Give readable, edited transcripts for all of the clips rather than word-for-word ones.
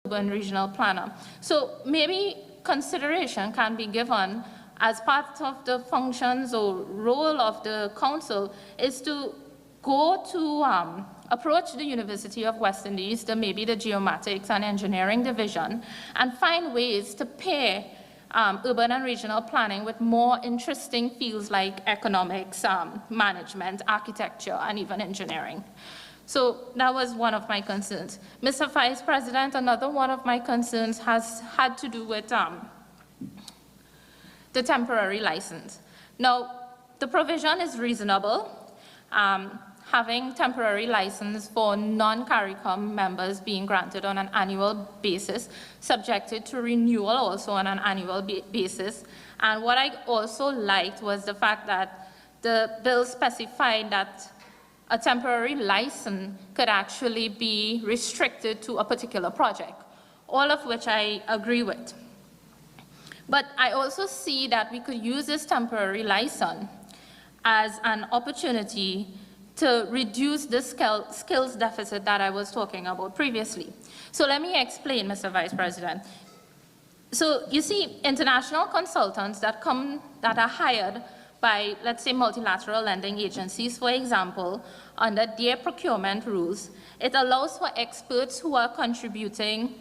urban regional planner. So maybe consideration can be given as part of the functions or role of the council is to go to approach the University of West Indies, maybe the Geomatics and Engineering Division, and find ways to pair urban and regional planning with more interesting fields like economics, management, architecture, and even engineering. So that was one of my concerns. Mr. Vice President, another one of my concerns has had to do with the temporary license. Now, the provision is reasonable. Having temporary license for non-CARICOM members being granted on an annual basis, subjected to renewal also on an annual basis. And what I also liked was the fact that the bill specified that a temporary license could actually be restricted to a particular project, all of which I agree with. But I also see that we could use this temporary license as an opportunity to reduce the skills deficit that I was talking about previously. So let me explain, Mr. Vice President. So you see, international consultants that are hired by, let's say, multilateral lending agencies, for example, under their procurement rules, it allows for experts who are contributing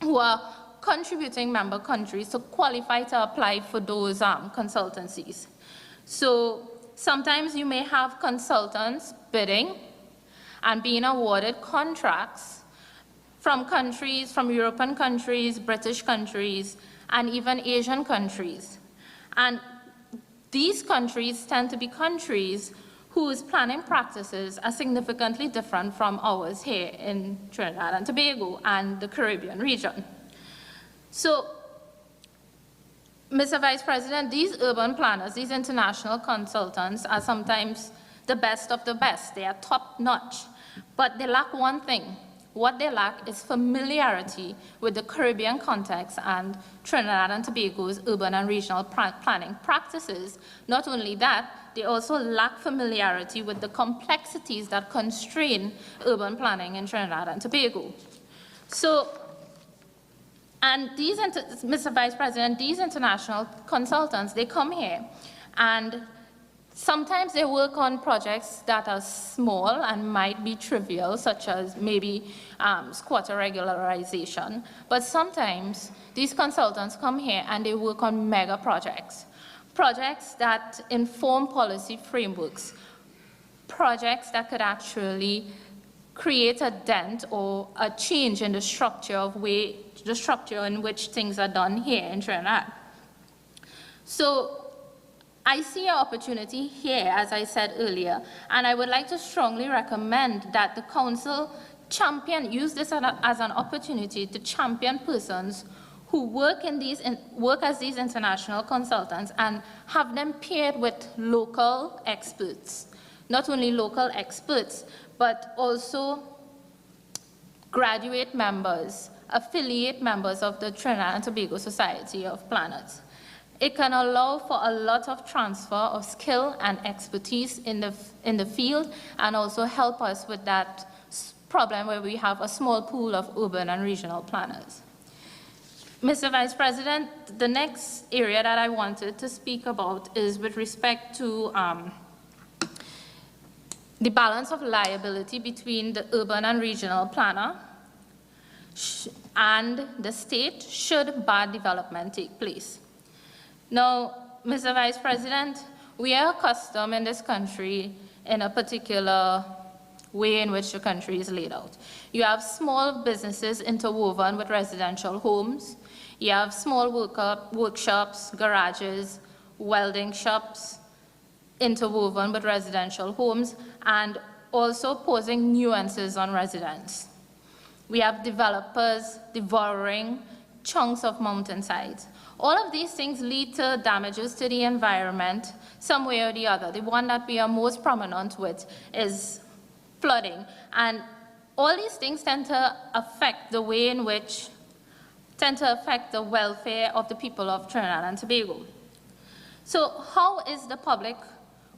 member countries to qualify to apply for those consultancies. So sometimes you may have consultants bidding and being awarded contracts from countries, from European countries, British countries, and even Asian countries. And these countries tend to be countries whose planning practices are significantly different from ours here in Trinidad and Tobago and the Caribbean region. So, Mr. Vice President, these urban planners, these international consultants are sometimes the best of the best. They are top-notch, but they lack one thing. What they lack is familiarity with the Caribbean context and Trinidad and Tobago's urban and regional planning practices. Not only that, they also lack familiarity with the complexities that constrain urban planning in Trinidad and Tobago. So, and these, Mr. Vice President, these international consultants, they come here and sometimes they work on projects that are small and might be trivial, such as maybe squatter regularization. But sometimes these consultants come here and they work on mega projects, projects that inform policy frameworks, projects that could actually create a dent or a change in the structure in which things are done here in Trinidad. So I see an opportunity here, as I said earlier, and I would like to strongly recommend that the Council use this as an opportunity to champion persons who work as these international consultants and have them paired with local experts. Not only local experts, but also graduate members, affiliate members of the Trinidad and Tobago Society of Planners. It can allow for a lot of transfer of skill and expertise in the field and also help us with that problem where we have a small pool of urban and regional planners. Mr. Vice President, the next area that I wanted to speak about is with respect to the balance of liability between the urban and regional planner and the state should bad development take place. Now, Mr. Vice President, we are accustomed in this country in a particular way in which the country is laid out. You have small businesses interwoven with residential homes. You have small workshops, garages, welding shops interwoven with residential homes and also posing nuances on residents. We have developers devouring chunks of mountainsides. All of these things lead to damages to the environment some way or the other. The one that we are most prominent with is flooding. And all these things tend to affect the way in which, affect the welfare of the people of Trinidad and Tobago. So how is the public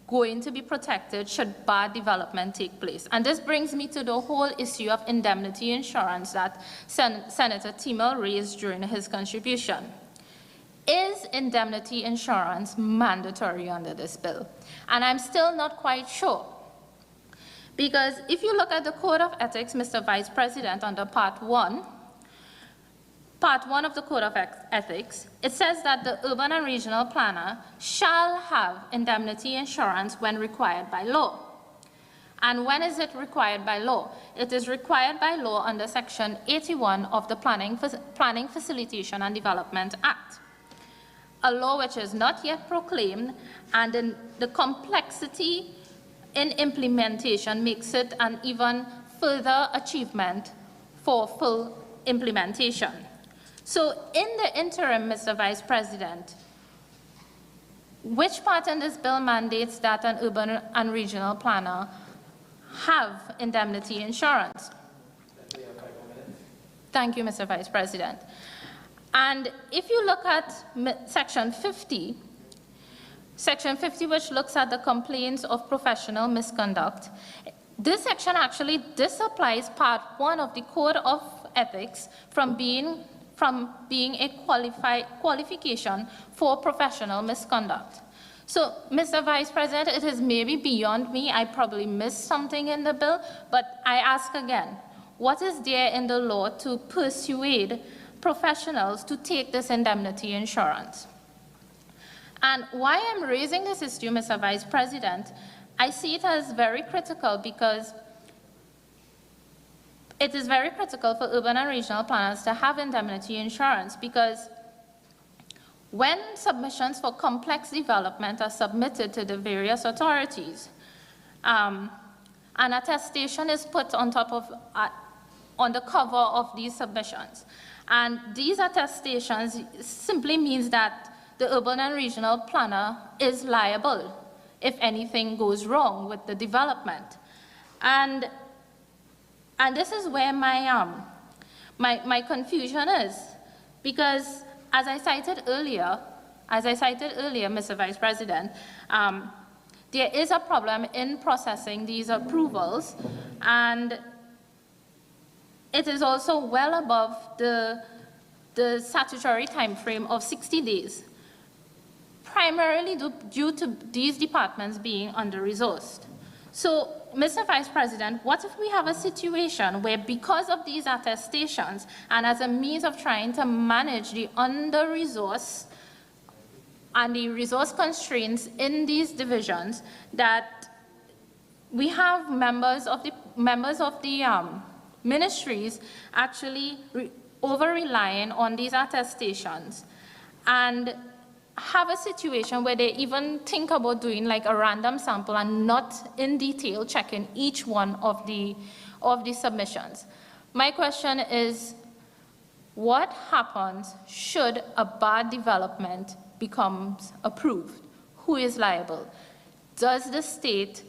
going to be protected should bad development take place. And this brings me to the whole issue of indemnity insurance that Senator Timel raised during his contribution. Is indemnity insurance mandatory under this bill? And I'm still not quite sure. Because if you look at the Code of Ethics, Mr. Vice President, under Part 1 of the Code of Ethics, it says that the urban and regional planner shall have indemnity insurance when required by law. And when is it required by law? It is required by law under Section 81 of the Planning, Facilitation and Development Act, a law which is not yet proclaimed, and in the complexity in implementation makes it an even further achievement for full implementation. So in the interim, Mr. Vice President, which part in this bill mandates that an urban and regional planner have indemnity insurance? Thank you, Mr. Vice President. And if you look at Section 50, which looks at the complaints of professional misconduct, this section actually disapplies Part 1 of the Code of Ethics from being a qualification for professional misconduct. So, Mr. Vice President, it is maybe beyond me. I probably missed something in the bill, but I ask again, what is there in the law to persuade professionals to take this indemnity insurance? And why I'm raising this issue, Mr. Vice President, I see it as very critical because it is very critical for urban and regional planners to have indemnity insurance, because when submissions for complex development are submitted to the various authorities, an attestation is put on top of, on the cover of these submissions. And these attestations simply means that the urban and regional planner is liable if anything goes wrong with the development. And this is where my confusion is, because as I cited earlier, Mr. Vice President, there is a problem in processing these approvals, and it is also well above the statutory time frame of 60 days, primarily due to these departments being under-resourced. So, Mr. Vice President, what if we have a situation where, because of these attestations and as a means of trying to manage the under-resource and the resource constraints in these divisions, that we have members of the ministries actually over-relying on these attestations, and have a situation where they even think about doing like a random sample and not in detail checking each one of the submissions. My question is, what happens should a bad development becomes approved? Who is liable? Does the state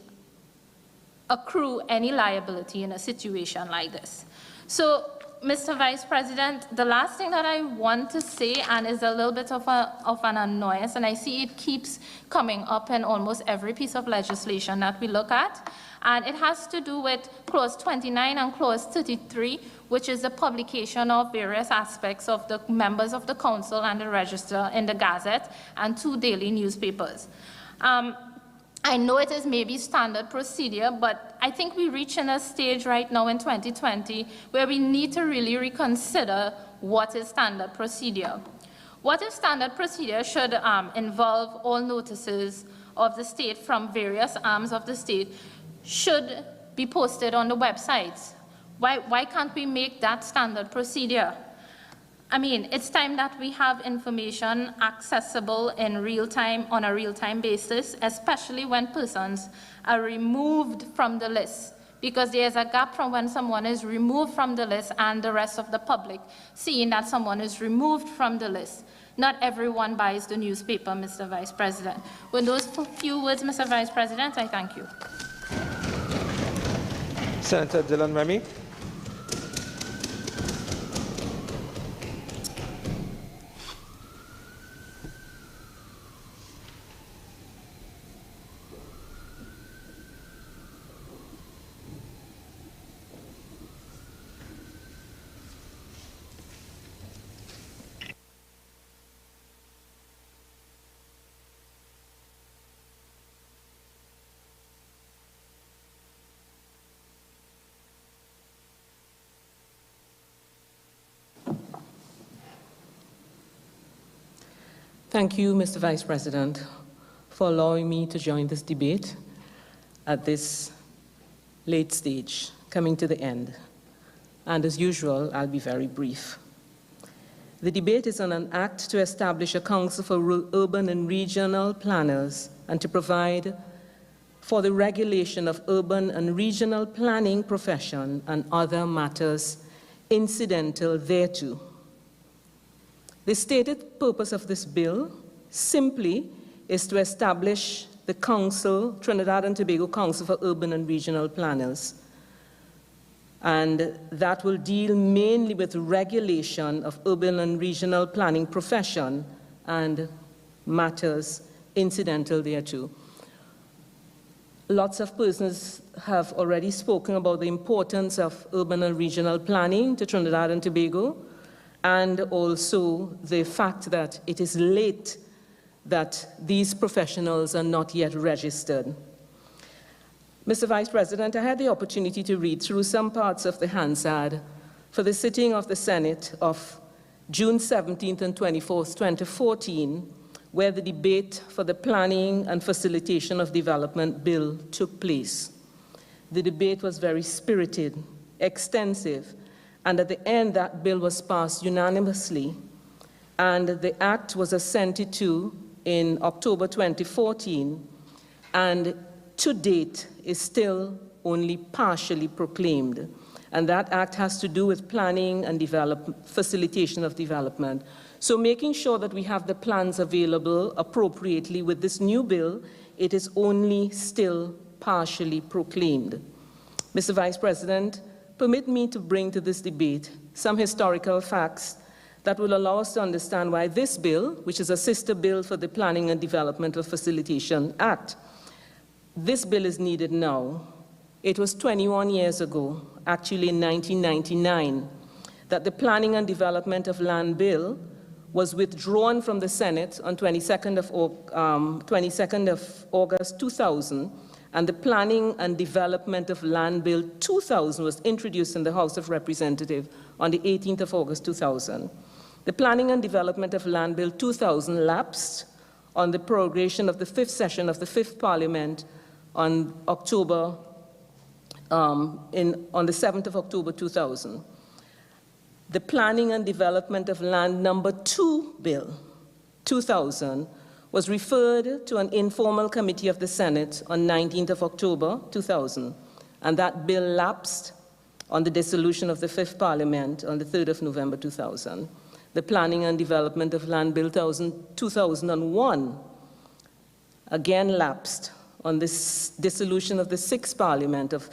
accrue any liability in a situation like this? So, Mr. Vice President, the last thing that I want to say, and is a little bit of an annoyance, and I see it keeps coming up in almost every piece of legislation that we look at, and it has to do with Clause 29 and Clause 33, which is the publication of various aspects of the members of the council and the register in the Gazette and 2 daily newspapers. I know it is maybe standard procedure, but I think we reach in a stage right now in 2020 where we need to really reconsider what is standard procedure. What if standard procedure should involve all notices of the state from various arms of the state should be posted on the websites? Why can't we make that standard procedure? I mean, it's time that we have information accessible in real time, on a real-time basis, especially when persons are removed from the list, because there's a gap from when someone is removed from the list and the rest of the public seeing that someone is removed from the list. Not everyone buys the newspaper, Mr. Vice President. With those few words, Mr. Vice President, I thank you. Senator Dillon Remy. Thank you, Mr. Vice President, for allowing me to join this debate at this late stage, coming to the end. And as usual, I'll be very brief. The debate is on an act to establish a council for urban and regional planners and to provide for the regulation of urban and regional planning profession and other matters incidental thereto. The stated purpose of this bill simply is to establish the Council, Trinidad and Tobago Council for Urban and Regional Planners. And that will deal mainly with regulation of urban and regional planning profession and matters incidental thereto. Lots of persons have already spoken about the importance of urban and regional planning to Trinidad and Tobago, and also the fact that it is late that these professionals are not yet registered. Mr. Vice President, I had the opportunity to read through some parts of the Hansard for the sitting of the Senate of June 17th and 24th, 2014, where the debate for the Planning and Facilitation of Development Bill took place. The debate was very spirited, extensive, and at the end that bill was passed unanimously, and the act was assented to in October 2014, and to date is still only partially proclaimed. And that act has to do with planning and facilitation of development. So making sure that we have the plans available appropriately with this new bill, it is only still partially proclaimed. Mr. Vice President, permit me to bring to this debate some historical facts that will allow us to understand why this bill, which is a sister bill for the Planning and Developmental Facilitation Act, this bill is needed now. It was 21 years ago, actually in 1999, that the Planning and Development of Land Bill was withdrawn from the Senate on 22nd of August 2000, and the Planning and Development of Land Bill 2000 was introduced in the House of Representatives on the 18th of August 2000. The Planning and Development of Land Bill 2000 lapsed on the prorogation of the 5th session of the 5th Parliament on the 7th of October 2000. The Planning and Development of Land Number 2 Bill 2000 was referred to an informal committee of the Senate on 19th of October 2000, and that bill lapsed on the dissolution of the 5th Parliament on the 3rd of November 2000. The Planning and Development of Land Bill 2001 again lapsed on the dissolution of the 6th Parliament of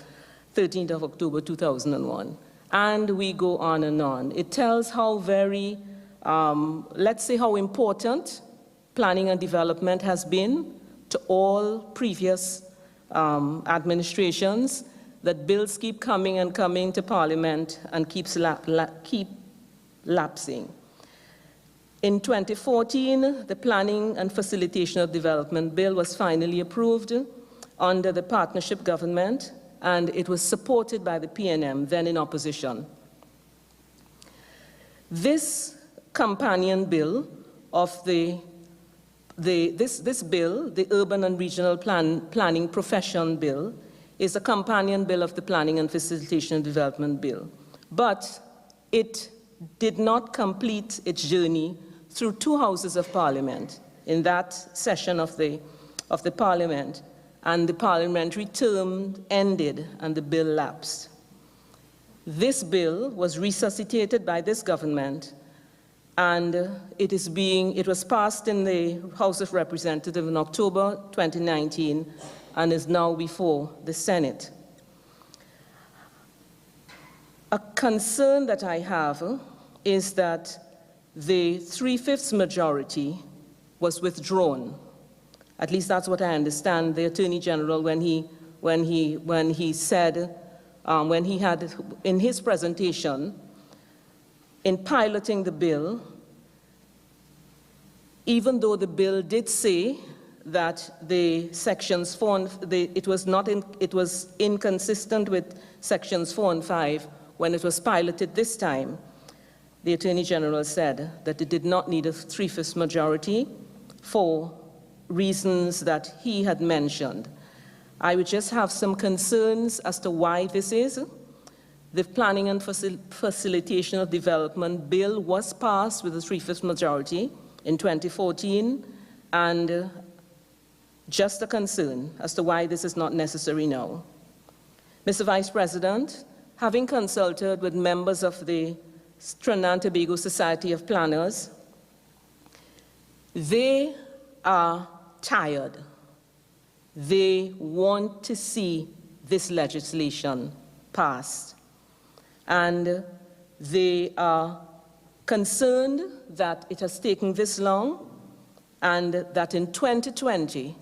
13th of October 2001. And we go on and on. It tells how very, let's say how important planning and development has been to all previous administrations, that bills keep coming and coming to Parliament and keep lapsing. In 2014, the Planning and Facilitation of Development Bill was finally approved under the partnership government, and it was supported by the PNM, then in opposition. This companion bill of this bill, the Urban and Regional Planning Profession Bill, is a companion bill of the Planning and Facilitation and Development Bill. But it did not complete its journey through 2 houses of Parliament in that session of the Parliament, and the parliamentary term ended and the bill lapsed. This bill was resuscitated by this government, and it was passed in the House of Representatives in October 2019 and is now before the Senate. A concern that I have is that the 3/5 majority was withdrawn. At least that's what I understand the Attorney General when he had in his presentation in piloting the bill, even though the bill did say that the sections 4 and it was inconsistent with sections 4 and 5 when it was piloted this time. The Attorney General said that it did not need a 3/5 majority for reasons that he had mentioned. I would just have some concerns as to why this is. The Planning and Facilitation of Development Bill was passed with a 3/5 majority in 2014, and just a concern as to why this is not necessary now. Mr. Vice President, having consulted with members of the Trinidad and Tobago Society of Planners, they are tired. They want to see this legislation passed. And they are concerned that it has taken this long and that in 2020,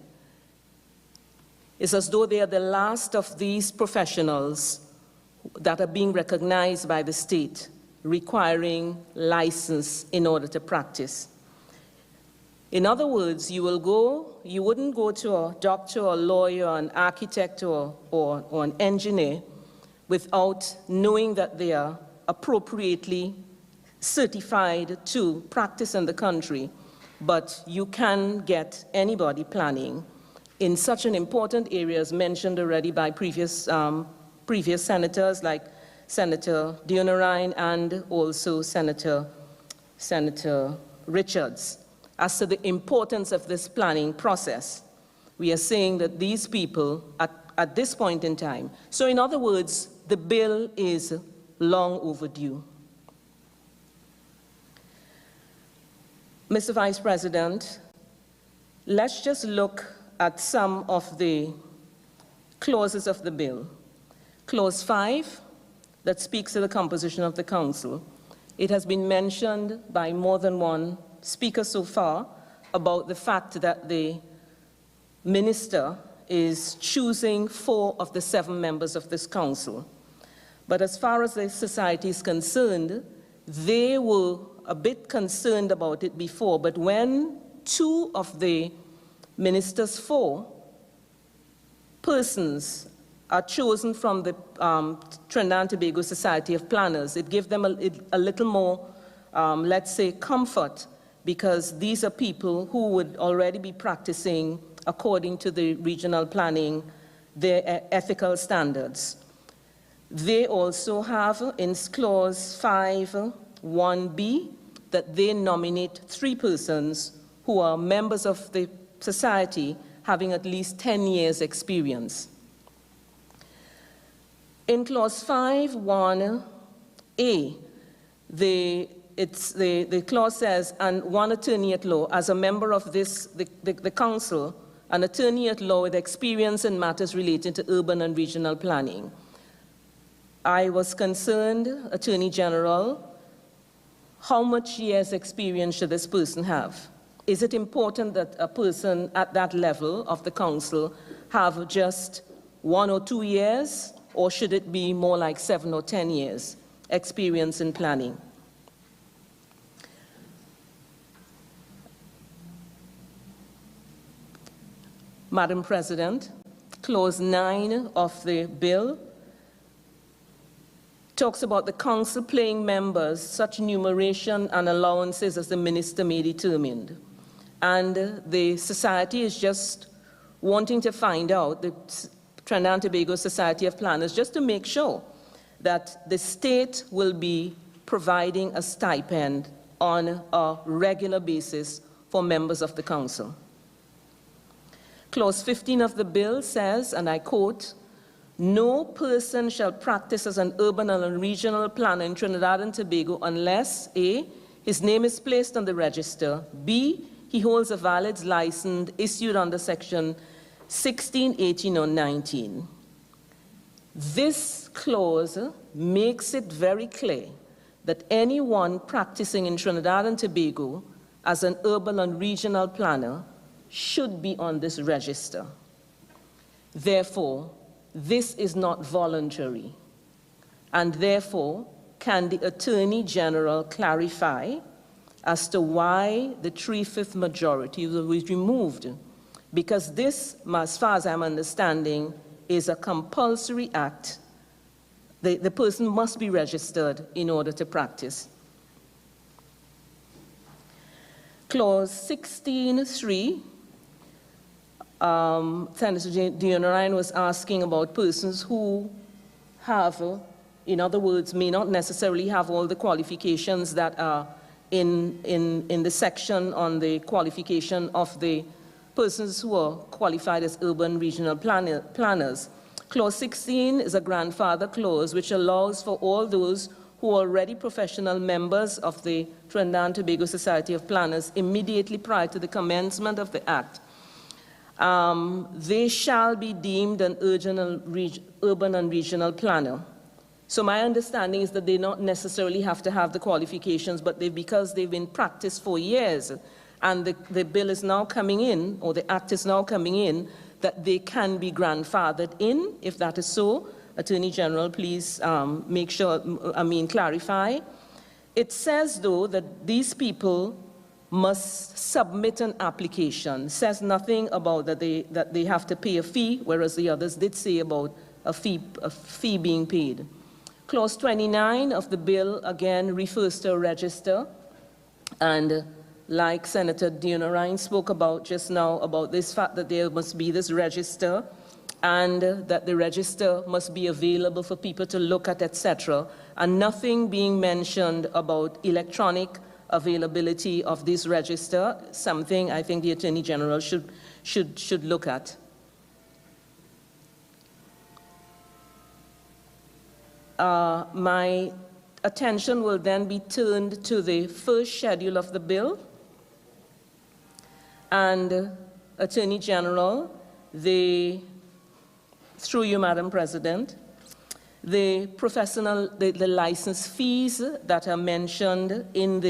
it's as though they are the last of these professionals that are being recognized by the state, requiring license in order to practice. In other words, you wouldn't go to a doctor or lawyer, an architect or an engineer without knowing that they are appropriately certified to practice in the country, but you can get anybody planning in such an important area as mentioned already by previous senators like Senator Dionarine and also Senator Richards. As to the importance of this planning process, we are saying that these people at this point in time, so in other words, the bill is long overdue. Mr. Vice President, let's just look at some of the clauses of the bill. Clause 5, that speaks to the composition of the council. It has been mentioned by more than one speaker so far about the fact that the minister is choosing 4 of the 7 members of this council. But as far as the society is concerned, they were a bit concerned about it before, but when 2 of the minister's 4 persons are chosen from the Trinidad and Tobago Society of Planners, it gives them a little more, let's say, comfort, because these are people who would already be practicing according to the regional planning, their ethical standards. They also have in clause 5(1)(b) that they nominate 3 persons who are members of the society having at least 10 years experience. In clause 5(1)(a), the clause says, and 1 attorney at law, as a member of the council, an attorney at law with experience in matters relating to urban and regional planning. I was concerned, Attorney General, how much years experience should this person have? Is it important that a person at that level of the council have just 1 or 2 years, or should it be more like 7 or 10 years experience in planning? Madam President, clause 9 of the bill talks about the council paying members such numeration and allowances as the minister may determine. And the society is just wanting to find out, the Trinidad and Tobago Society of Planners, just to make sure that the state will be providing a stipend on a regular basis for members of the council. Clause 15 of the bill says, and I quote, "No person shall practice as an urban and regional planner in Trinidad and Tobago unless A, his name is placed on the register, B, he holds a valid license issued under section 16, 18, or 19. This clause makes it very clear that anyone practicing in Trinidad and Tobago as an urban and regional planner should be on this register. Therefore, this is not voluntary, and therefore, can the Attorney General clarify as to why the 3/5 majority was removed? Because this, as far as I'm understanding, is a compulsory act. The person must be registered in order to practice. Clause 16(3), Senator Dion Ryan was asking about persons who have, in other words, may not necessarily have all the qualifications that are in the section on the qualification of the persons who are qualified as urban regional planners. Clause 16 is a grandfather clause which allows for all those who are already professional members of the Trinidad and Tobago Society of Planners immediately prior to the commencement of the Act. They shall be deemed an urban and regional planner. So my understanding is that they not necessarily have to have the qualifications, but because they've been practiced for years, and the bill is now coming in, or the Act is now coming in, that they can be grandfathered in. If that is so, Attorney General, please make sure, clarify. It says, though, that these people must submit an application. It says nothing about that they have to pay a fee, whereas the others did say about a fee being paid. Clause 29 of the bill, again, refers to a register, and like Senator Dion Ryan spoke about just now, about this fact that there must be this register, and that the register must be available for people to look at, etc., and nothing being mentioned about electronic availability of this register, something I think the Attorney General should look at. My attention will then be turned to the first schedule of the bill. And Attorney General, through you, Madam President, the license fees that are mentioned in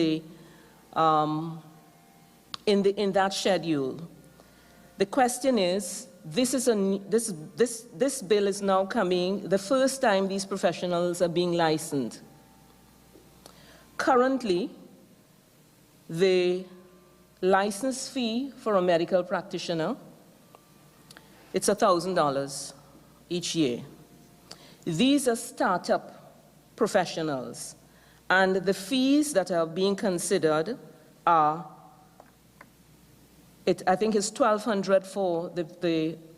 that schedule. The question is, this bill is now coming the first time these professionals are being licensed. Currently, the license fee for a medical practitioner, it's $1,000 each year. These are startup professionals, and the fees that are being considered are, I think it's $1,200 for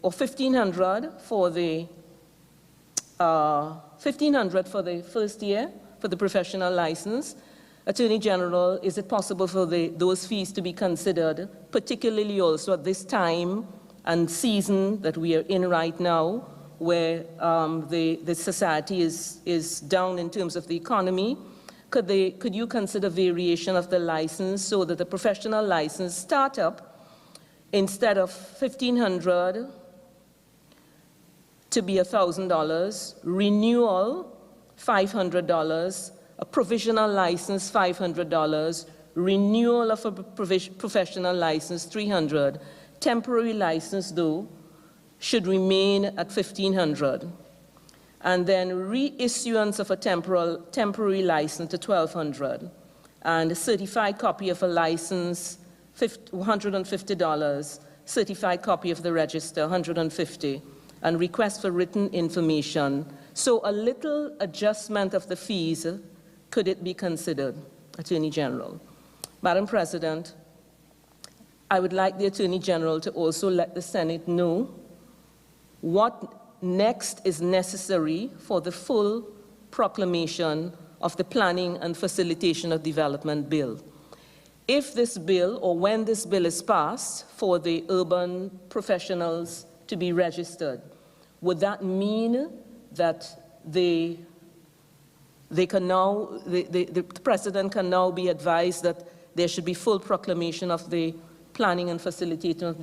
or $1,500 for the $1,500 for the first year for the professional license. Attorney General, is it possible for those fees to be considered, particularly also at this time and season that we are in right now, where the society is down in terms of the economy? Could you consider variation of the license so that the professional license startup, instead of $1,500 to be $1,000, renewal $500, a provisional license $500, renewal of a professional license $300, temporary license, though, should remain at $1,500, and then reissuance of a temporary license to $1,200, and a certified copy of a license $150, certified copy of the register $150, and request for written information. So a little adjustment of the fees, could it be considered, Attorney General? Madam President, I would like the Attorney General to also let the Senate know what next is necessary for the full proclamation of the Planning and Facilitation of Development Bill. If this bill, or when this bill is passed for the urban professionals to be registered, would that mean that the President can now be advised that there should be full proclamation of the Planning and Facilitation of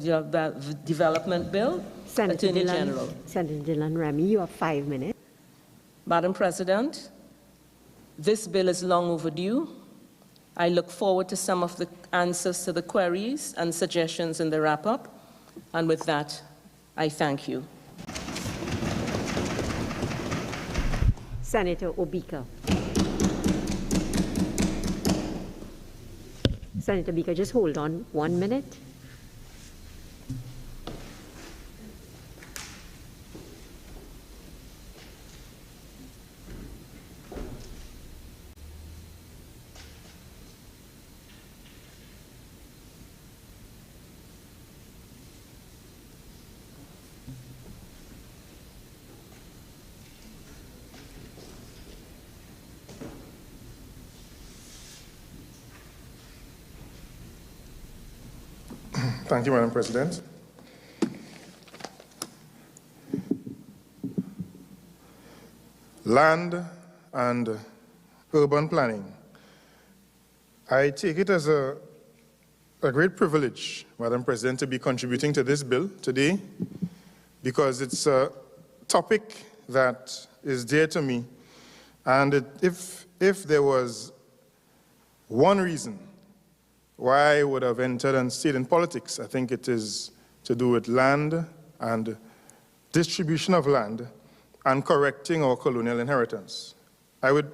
Development Bill? Senator Attorney General. Senator Dylan Remy, you have 5 minutes. Madam President, this bill is long overdue. I look forward to some of the answers to the queries and suggestions in the wrap-up. And with that, I thank you. Senator Obika. Senator Obika, just hold on 1 minute. Thank you, Madam President. Land and urban planning. I take it as a great privilege, Madam President, to be contributing to this bill today because it's a topic that is dear to me. And if there was one reason why I would have entered and stayed in politics, I think it is to do with land and distribution of land and correcting our colonial inheritance. I would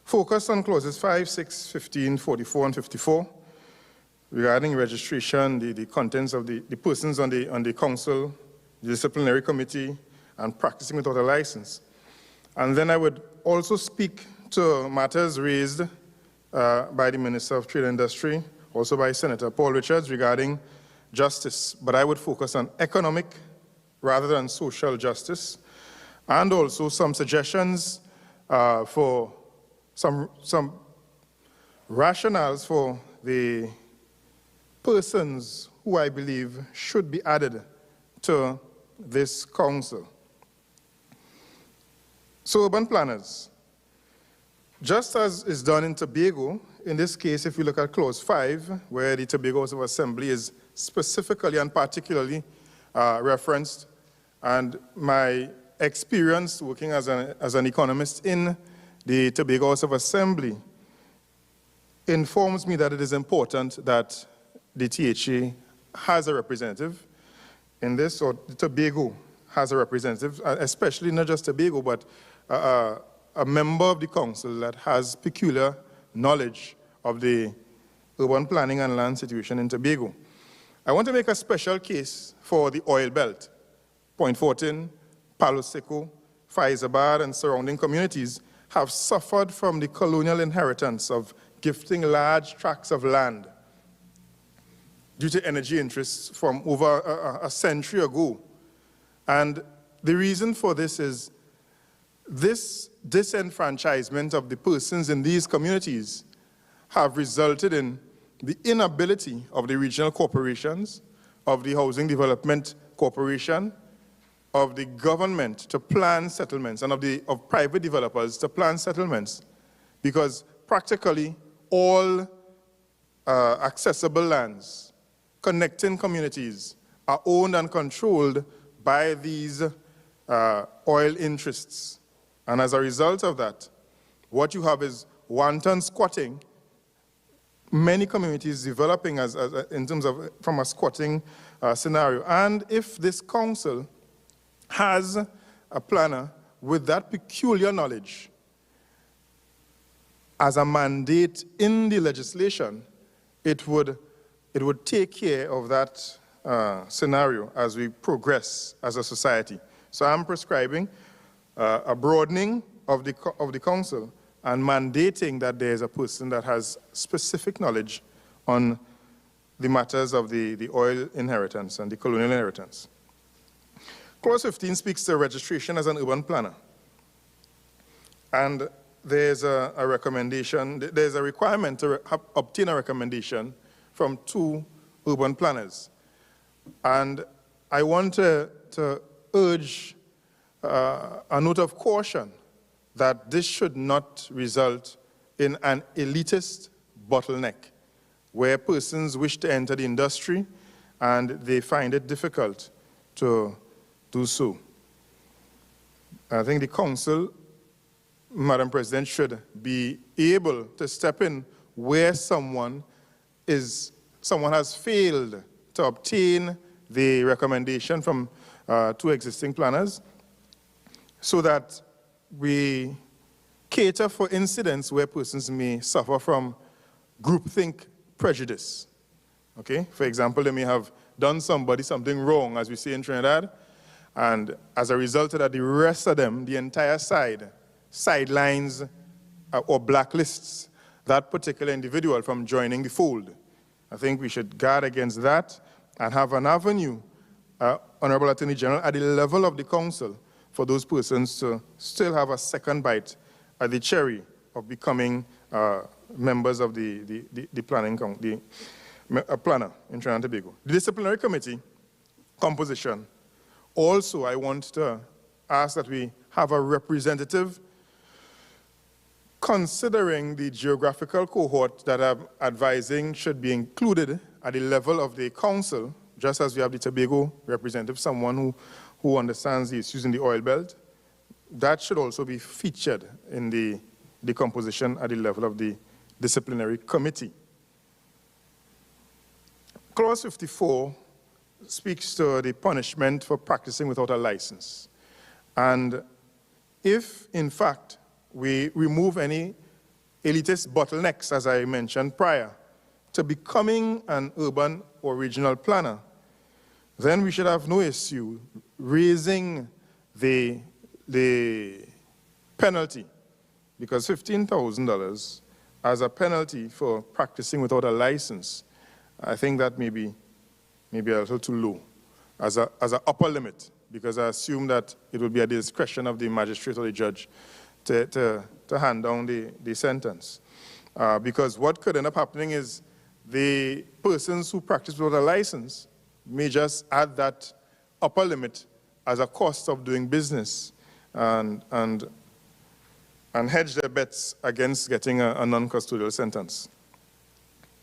focus on clauses 5, 6, 15, 44, and 54 regarding registration, the contents of the persons on the council, the disciplinary committee, and practicing without a license. And then I would also speak to matters raised by the Minister of Trade and Industry, also by Senator Paul Richards regarding justice. But I would focus on economic rather than social justice, and also some suggestions for some rationales for the persons who I believe should be added to this council. So urban planners, just as is done in Tobago, in this case, if we look at clause 5, where the Tobago House of Assembly is specifically and particularly referenced, and my experience working as an economist in the Tobago House of Assembly informs me that it is important that the THA has a representative in this, or Tobago has a representative, especially not just Tobago, but a member of the council that has peculiar knowledge of the urban planning and land situation in Tobago. I want to make a special case for the oil belt. Point Fortin, Palo Seco, Faizabad, and surrounding communities have suffered from the colonial inheritance of gifting large tracts of land due to energy interests from over a century ago. And the reason for this is this disenfranchisement of the persons in these communities have resulted in the inability of the regional corporations, of the Housing Development Corporation, of the government to plan settlements, and of private developers to plan settlements, because practically all accessible lands connecting communities are owned and controlled by these oil interests. And as a result of that, what you have is wanton squatting, many communities developing in terms of from a squatting scenario. And if this council has a planner with that peculiar knowledge as a mandate in the legislation, it would take care of that scenario as we progress as a society. So I'm prescribing a broadening of the council and mandating that there is a person that has specific knowledge on the matters of the oil inheritance and the colonial inheritance. Clause 15 speaks to registration as an urban planner. And there's a recommendation, there's a requirement to obtain a recommendation from 2 urban planners. And I want to urge a note of caution that this should not result in an elitist bottleneck where persons wish to enter the industry and they find it difficult to do so. I think the council, Madam President, should be able to step in where someone has failed to obtain the recommendation from 2 existing planners, so that we cater for incidents where persons may suffer from groupthink prejudice. Okay? For example, they may have done somebody something wrong, as we say in Trinidad, and as a result of that, the rest of them, the entire sidelines or blacklists that particular individual from joining the fold. I think we should guard against that and have an avenue, Honorable Attorney General, at the level of the council for those persons to still have a second bite at the cherry of becoming members of the planner in Trinidad and Tobago. The disciplinary committee composition, also I want to ask that we have a representative considering the geographical cohort that I'm advising should be included at the level of the council, just as we have the Tobago representative, someone who understands the issues in the oil belt. That should also be featured in the composition at the level of the disciplinary committee. Clause 54 speaks to the punishment for practicing without a license. And if, in fact, we remove any elitist bottlenecks, as I mentioned prior, to becoming an urban or regional planner, then we should have no issue raising the penalty, because $15,000 as a penalty for practicing without a license, I think that may be a little too low as an upper limit, because I assume that it will be at the discretion of the magistrate or the judge to hand down the sentence. Because what could end up happening is the persons who practice without a license may just add that upper limit as a cost of doing business and hedge their bets against getting a non-custodial sentence.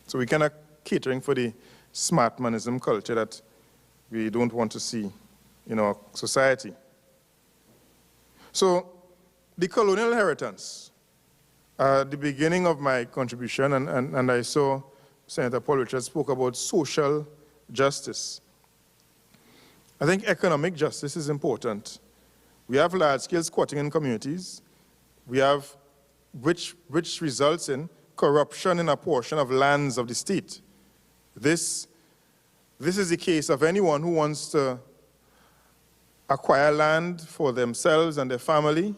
So we kind of catering for the smart manism culture that we don't want to see in our society. So the colonial inheritance, the beginning of my contribution, and I saw Senator Paul Richards spoke about social justice. I think economic justice is important. We have large-scale squatting in communities, we have, which results in corruption in a portion of lands of the state. This is the case of anyone who wants to acquire land for themselves and their family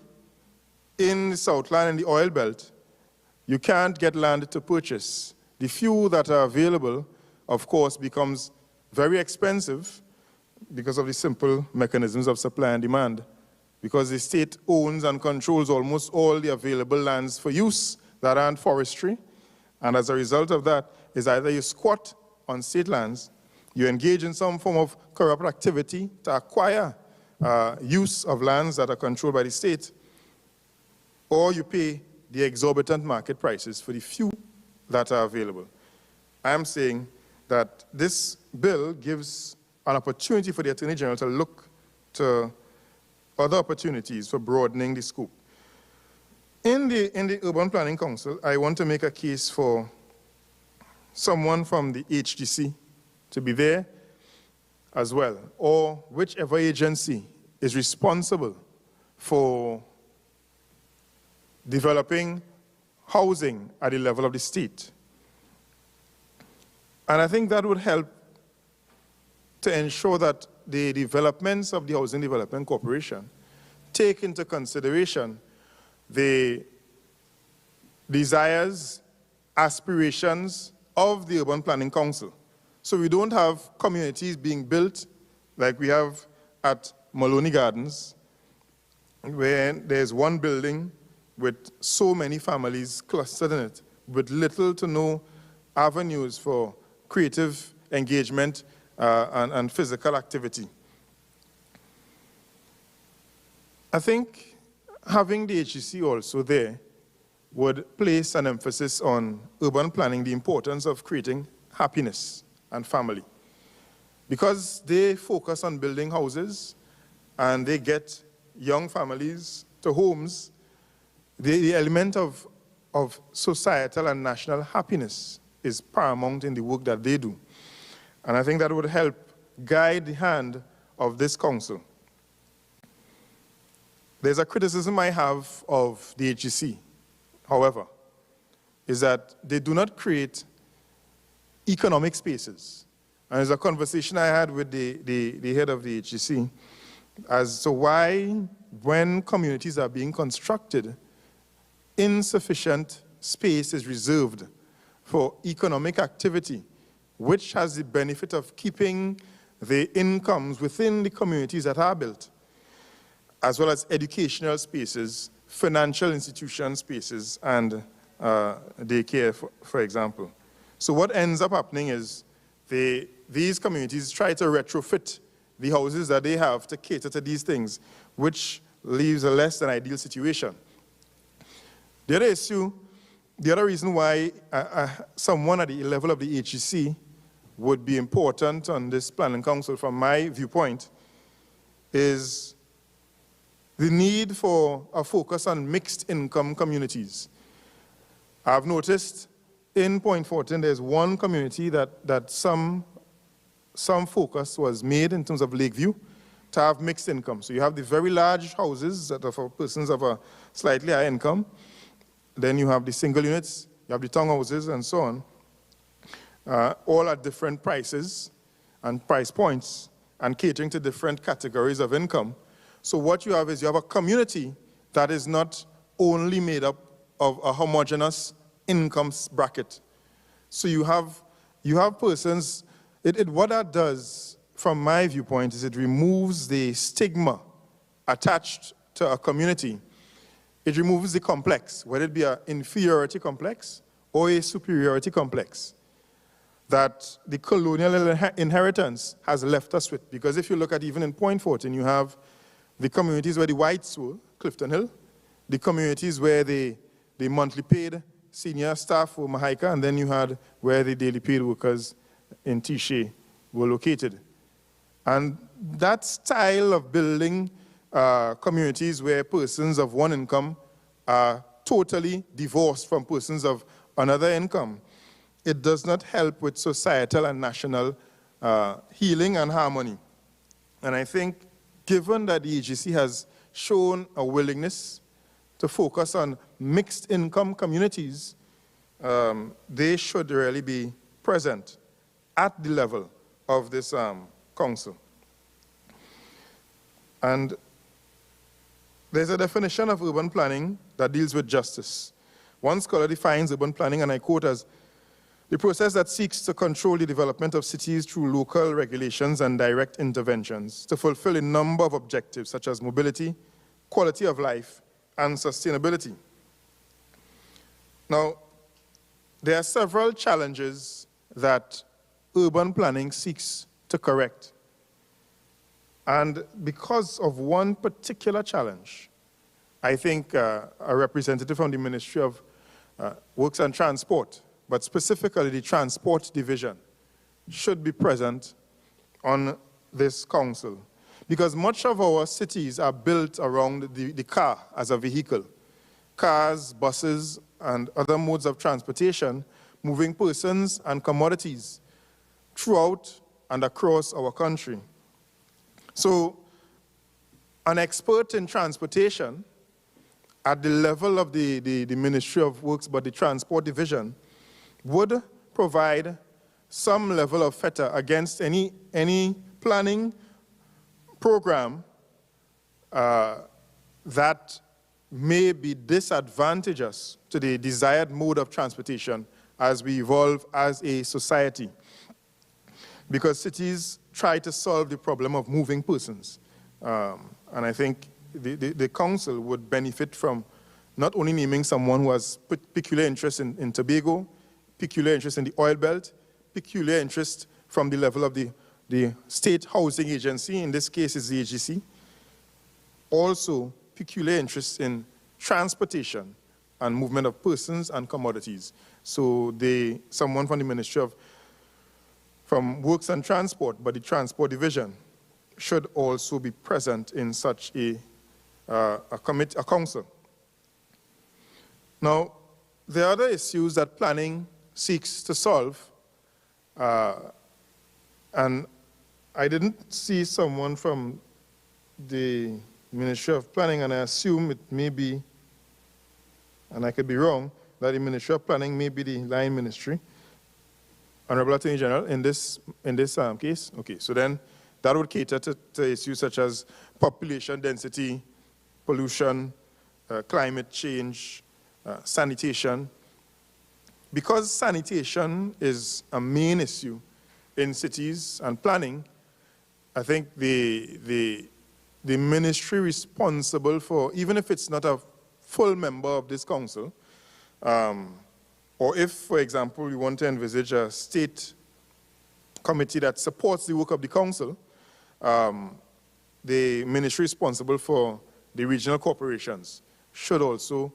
in the Southland and the oil belt. You can't get land to purchase. The few that are available, of course, becomes very expensive because of the simple mechanisms of supply and demand, because the state owns and controls almost all the available lands for use that aren't forestry. And as a result of that, is either you squat on state lands, you engage in some form of corrupt activity to acquire use of lands that are controlled by the state, or you pay the exorbitant market prices for the few that are available. I am saying that this bill gives an opportunity for the Attorney General to look to other opportunities for broadening the scope. In the Urban Planning Council, I want to make a case for someone from the HDC to be there as well, or whichever agency is responsible for developing housing at the level of the state. And I think that would help to ensure that the developments of the Housing Development Corporation take into consideration the desires, aspirations of the Urban Planning Council. So we don't have communities being built like we have at Maloney Gardens, where there's one building with so many families clustered in it, with little to no avenues for creative engagement and physical activity. I think having the HGC also there would place an emphasis on urban planning, the importance of creating happiness and family. Because they focus on building houses and they get young families to homes, the element of societal and national happiness is paramount in the work that they do. And I think that would help guide the hand of this council. There's a criticism I have of the HGC, however, is that they do not create economic spaces. And there's a conversation I had with the head of the HGC as to why, when communities are being constructed, insufficient space is reserved for economic activity, which has the benefit of keeping the incomes within the communities that are built, as well as educational spaces, financial institution spaces, and daycare, for example. So what ends up happening is these communities try to retrofit the houses that they have to cater to these things, which leaves a less than ideal situation. The other issue, the other reason why someone at the level of the HEC would be important on this planning council from my viewpoint is the need for a focus on mixed income communities. I've noticed in Point Fortin there's one community that some focus was made in terms of Lakeview to have mixed income. So you have the very large houses that are for persons of a slightly higher income. Then you have the single units, you have the townhouses and so on, all at different prices and price points and catering to different categories of income. So what you have is you have a community that is not only made up of a homogeneous income bracket. So you have persons, what that does from my viewpoint is it removes the stigma attached to a community. It removes the complex, whether it be an inferiority complex or a superiority complex that the colonial inheritance has left us with. Because if you look at even in Point Fortin, you have the communities where the whites were, Clifton Hill, the communities where the monthly paid senior staff were Mahaika, and then you had where the daily paid workers in Tiche were located. And that style of building communities where persons of one income are totally divorced from persons of another income, it does not help with societal and national healing and harmony. And I think given that the AGC has shown a willingness to focus on mixed income communities, they should really be present at the level of this council. And there's a definition of urban planning that deals with justice. One scholar defines urban planning, and I quote, as the process that seeks to control the development of cities through local regulations and direct interventions to fulfill a number of objectives such as mobility, quality of life, and sustainability. Now, there are several challenges that urban planning seeks to correct. And because of one particular challenge, I think a representative from the Ministry of Works and Transport, but specifically the Transport Division, should be present on this council. Because much of our cities are built around the car as a vehicle. Cars, buses, and other modes of transportation moving persons and commodities throughout and across our country. So, an expert in transportation at the level of the Ministry of Works, but the Transport Division, would provide some level of feta against any planning program that may be disadvantageous to the desired mode of transportation as we evolve as a society. Because cities try to solve the problem of moving persons. And I think the council would benefit from not only naming someone who has peculiar interest in Tobago, peculiar interest in the oil belt, peculiar interest from the level of the state housing agency, in this case is the AGC, also peculiar interest in transportation and movement of persons and commodities. So someone from the Ministry from Works and Transport, but the Transport Division, should also be present in such a council. Now, there are other issues that planning seeks to solve, and I didn't see someone from the Ministry of Planning, and I assume it may be, and I could be wrong, that the Ministry of Planning may be the line ministry. Honorable Attorney General, in this case, okay, so then that would cater to issues such as population density, pollution, climate change, sanitation. Because sanitation is a main issue in cities and planning, I think the ministry responsible for, even if it's not a full member of this council, or if, for example, we want to envisage a state committee that supports the work of the council, the ministry responsible for the regional corporations should also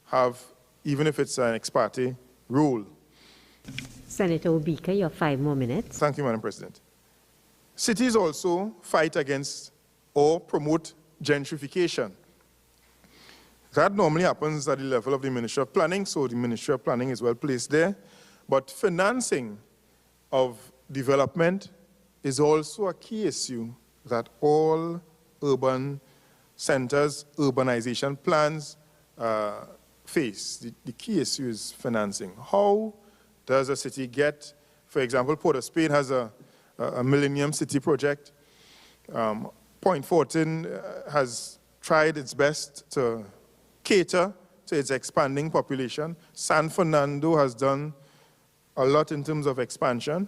have, even if it's an ex parte, role. Senator Obika, you have 5 more minutes. Thank you, Madam President. Cities also fight against or promote gentrification. That normally happens at the level of the Ministry of Planning, so the Ministry of Planning is well placed there. But financing of development is also a key issue that all urban centers, urbanization plans face. The key issue is financing. How does a city get, for example, Port of Spain has a Millennium City project. Point Fortin has tried its best to cater to its expanding population. San Fernando has done a lot in terms of expansion.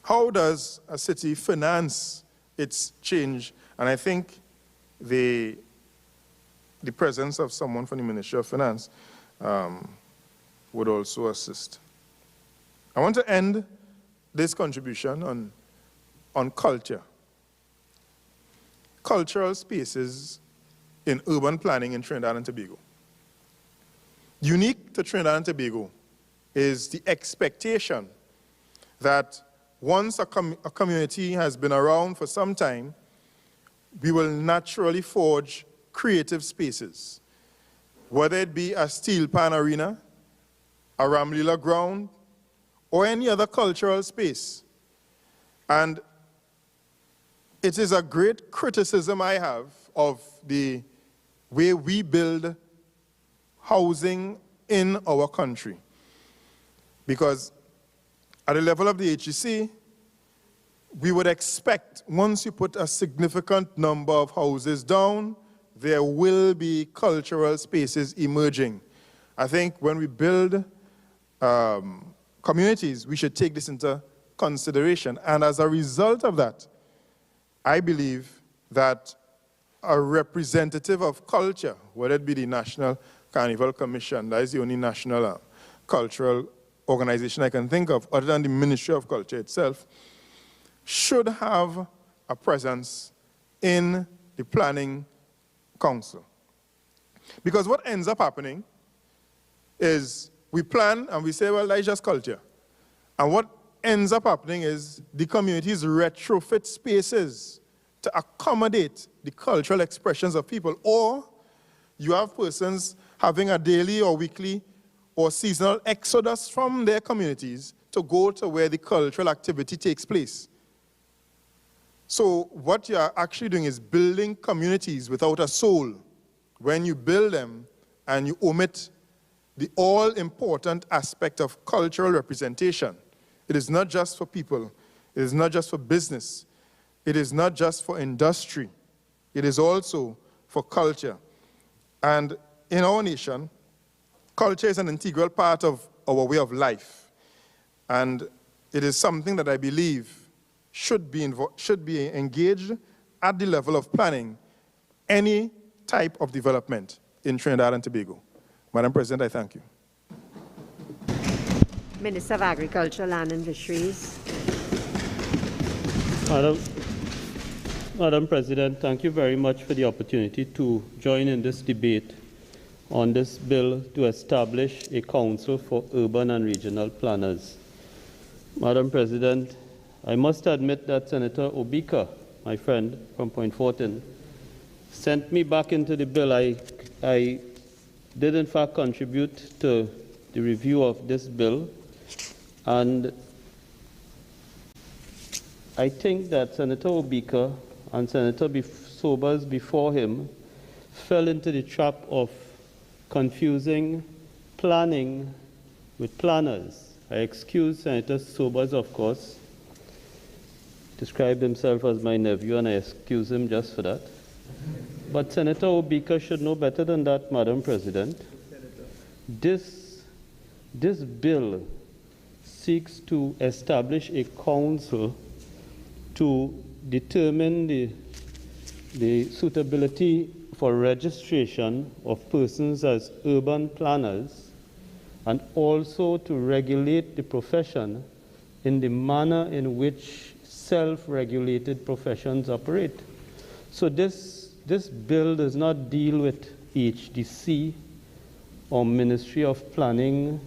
How does a city finance its change? And I think the presence of someone from the Ministry of Finance would also assist. I want to end this contribution on culture. Cultural spaces in urban planning in Trinidad and Tobago. Unique to Trinidad and Tobago is the expectation that once a community has been around for some time, we will naturally forge creative spaces, whether it be a steel pan arena, a Ramlila ground, or any other cultural space. And it is a great criticism I have of the way we build housing in our country. Because at the level of the HEC, we would expect once you put a significant number of houses down, there will be cultural spaces emerging. I think when we build communities, we should take this into consideration. And as a result of that, I believe that a representative of culture, whether it be the National Carnival Commission, that is the only national cultural organization I can think of, other than the Ministry of Culture itself, should have a presence in the Planning Council. Because what ends up happening is we plan and we say, well, that's just culture. And what ends up happening is the communities retrofit spaces to accommodate the cultural expressions of people. Or you have persons having a daily or weekly or seasonal exodus from their communities to go to where the cultural activity takes place. So what you're actually doing is building communities without a soul when you build them and you omit the all-important aspect of cultural representation. It is not just for people. It is not just for business. It is not just for industry. It is also for culture. And in our nation, culture is an integral part of our way of life. And it is something that I believe should be engaged at the level of planning any type of development in Trinidad and Tobago. Madam President, I thank you. Minister of Agriculture, Land and Fisheries. Madam President, thank you very much for the opportunity to join in this debate on this bill to establish a council for urban and regional planners. Madam President, I must admit that Senator Obika, my friend from Point Fortin, sent me back into the bill. I did in fact contribute to the review of this bill, and I think that Senator Obika and Senator Sobers before him fell into the trap of confusing planning with planners. I excuse Senator Sobers, of course, described himself as my nephew, and I excuse him just for that. But Senator Obika should know better than that, Madam President. This bill seeks to establish a council to determine the suitability for registration of persons as urban planners and also to regulate the profession in the manner in which self-regulated professions operate. So this bill does not deal with HDC or Ministry of Planning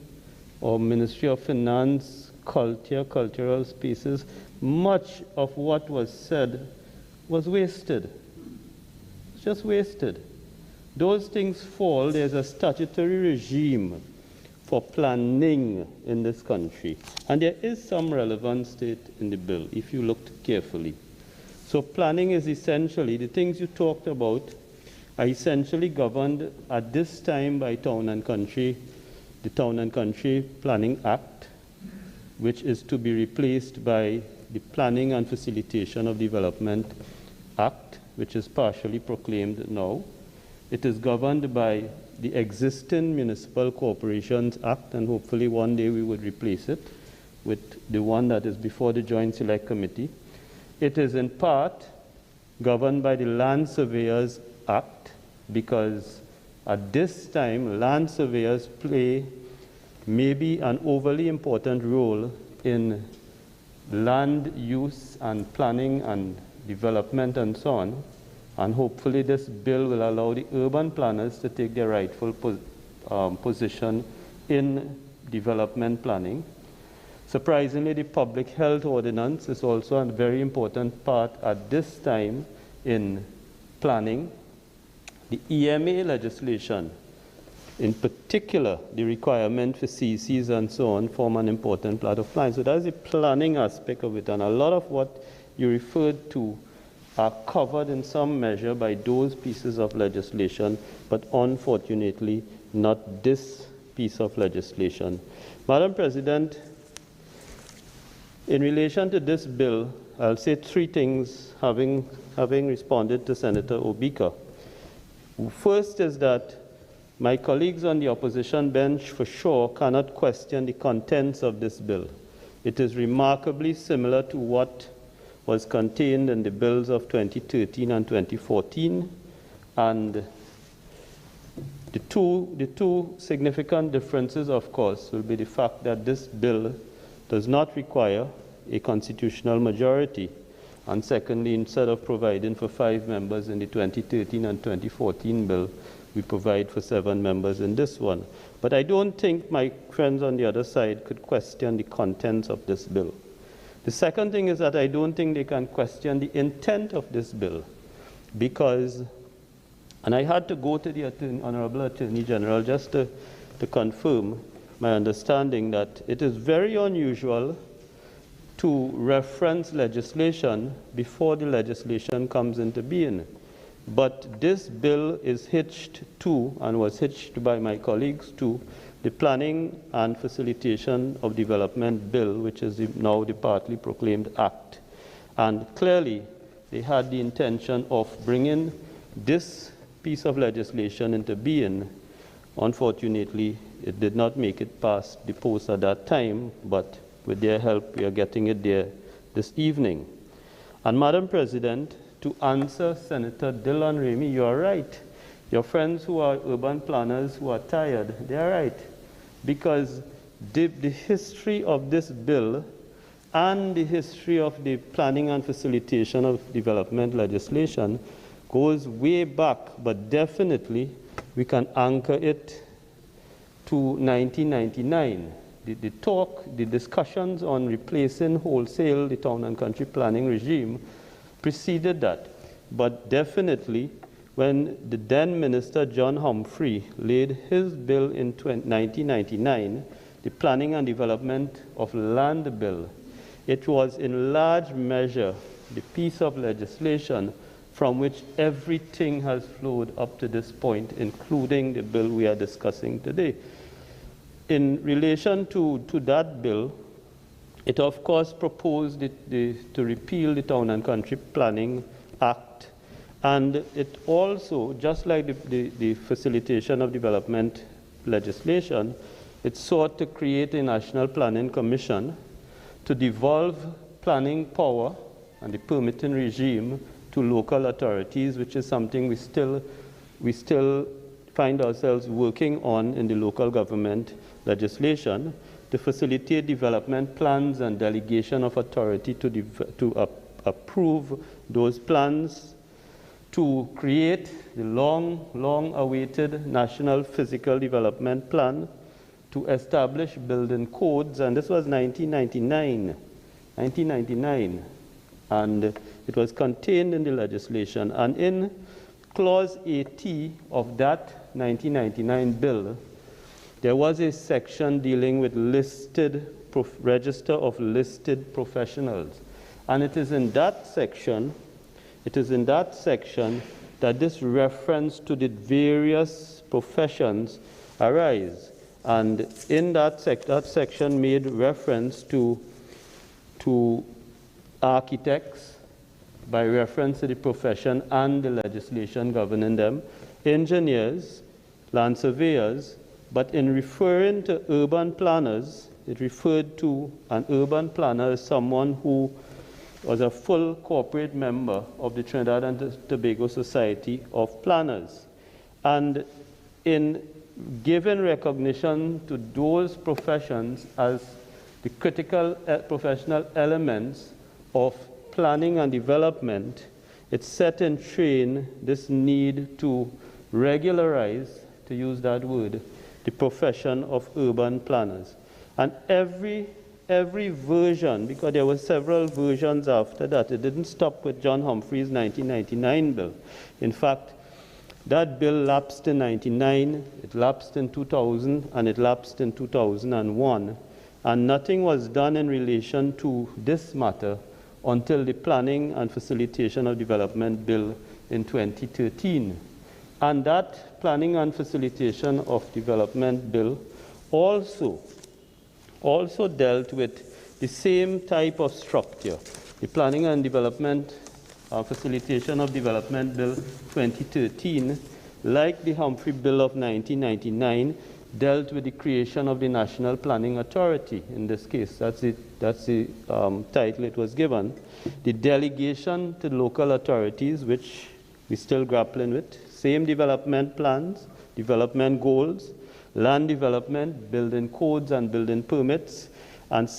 or Ministry of Finance, cultural spaces. Much of what was said was wasted. It's just wasted. Those things fall. There's a statutory regime for planning in this country. And there is some relevance to it in the bill, if you looked carefully. So planning is essentially, the things you talked about are essentially governed at this time by Town and Country, the Town and Country Planning Act, which is to be replaced by the Planning and Facilitation of Development Act, which is partially proclaimed now. It is governed by the existing Municipal Corporations Act, and hopefully one day we would replace it with the one that is before the Joint Select Committee. It is in part governed by the Land Surveyors Act, because at this time, land surveyors play maybe an overly important role in land use and planning and development and so on. And hopefully this bill will allow the urban planners to take their rightful position in development planning. Surprisingly, the public health ordinance is also a very important part at this time in planning. The EMA legislation, in particular, the requirement for CCs and so on, form an important part of planning. So that's the planning aspect of it. And a lot of what you referred to are covered in some measure by those pieces of legislation, but unfortunately not this piece of legislation. Madam President, in relation to this bill, I'll say three things, having responded to Senator Obika. First is that my colleagues on the opposition bench for sure cannot question the contents of this bill. It is remarkably similar to what was contained in the bills of 2013 and 2014, and the two significant differences, of course, will be the fact that this bill does not require a constitutional majority, and secondly, instead of providing for 5 members in the 2013 and 2014 bill, we provide for 7 members in this one. But I don't think my friends on the other side could question the contents of this bill. The second thing is that I don't think they can question the intent of this bill, because, and I had to go to the Honorable Attorney General just to confirm my understanding that it is very unusual to reference legislation before the legislation comes into being. But this bill is hitched to, and was hitched by my colleagues to, the Planning and Facilitation of Development Bill, which is now the partly proclaimed Act. And clearly, they had the intention of bringing this piece of legislation into being. Unfortunately, it did not make it past the post at that time, but with their help, we are getting it there this evening. And Madam President, to answer Senator Dillon Ramey, you are right. Your friends who are urban planners who are tired, they are right. Because the history of this bill and the history of the planning and facilitation of development legislation goes way back, but definitely we can anchor it to 1999. The discussions on replacing wholesale the town and country planning regime preceded that. But definitely, when the then Minister John Humphrey laid his bill in 1999, the Planning and Development of Land Bill, it was in large measure the piece of legislation from which everything has flowed up to this point, including the bill we are discussing today. In relation to that bill, it of course proposed to repeal the Town and Country Planning Act, and it also, just like the Facilitation of Development legislation, it sought to create a National Planning Commission to devolve planning power and the permitting regime to local authorities, which is something we still find ourselves working on in the local government legislation to facilitate development plans and delegation of authority to approve those plans, to create the long-awaited National Physical Development Plan, to establish building codes, and this was 1999, and it was contained in the legislation. And in Clause 80 of that 1999 bill, there was a section dealing with register of listed professionals. And it is in that section that this reference to the various professions arise. And in that section made reference to architects by reference to the profession and the legislation governing them, engineers, land surveyors, but in referring to urban planners, it referred to an urban planner as someone who was a full corporate member of the Trinidad and Tobago Society of Planners. And in giving recognition to those professions as the critical professional elements of planning and development, it set in train this need to regularize, to use that word, the profession of urban planners. And every version, because there were several versions after that, it didn't stop with John Humphrey's 1999 bill. In fact, that bill lapsed in 1999, it lapsed in 2000, and it lapsed in 2001. And nothing was done in relation to this matter until the Planning and Facilitation of Development Bill in 2013. And that Planning and Facilitation of Development Bill also dealt with the same type of structure. The Planning and Development Facilitation of Development Bill 2013, like the Humphrey Bill of 1999, dealt with the creation of the National Planning Authority. In this case, that's the title it was given. The delegation to local authorities, which we're still grappling with, same development plans, development goals, land development, building codes and building permits, and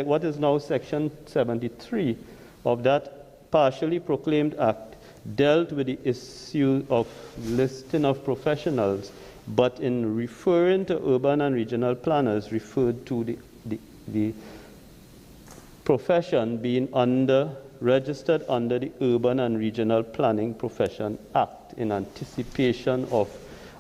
what is now Section 73 of that partially proclaimed act dealt with the issue of listing of professionals, but in referring to urban and regional planners, referred to the profession being registered under the Urban and Regional Planning Profession Act, in anticipation of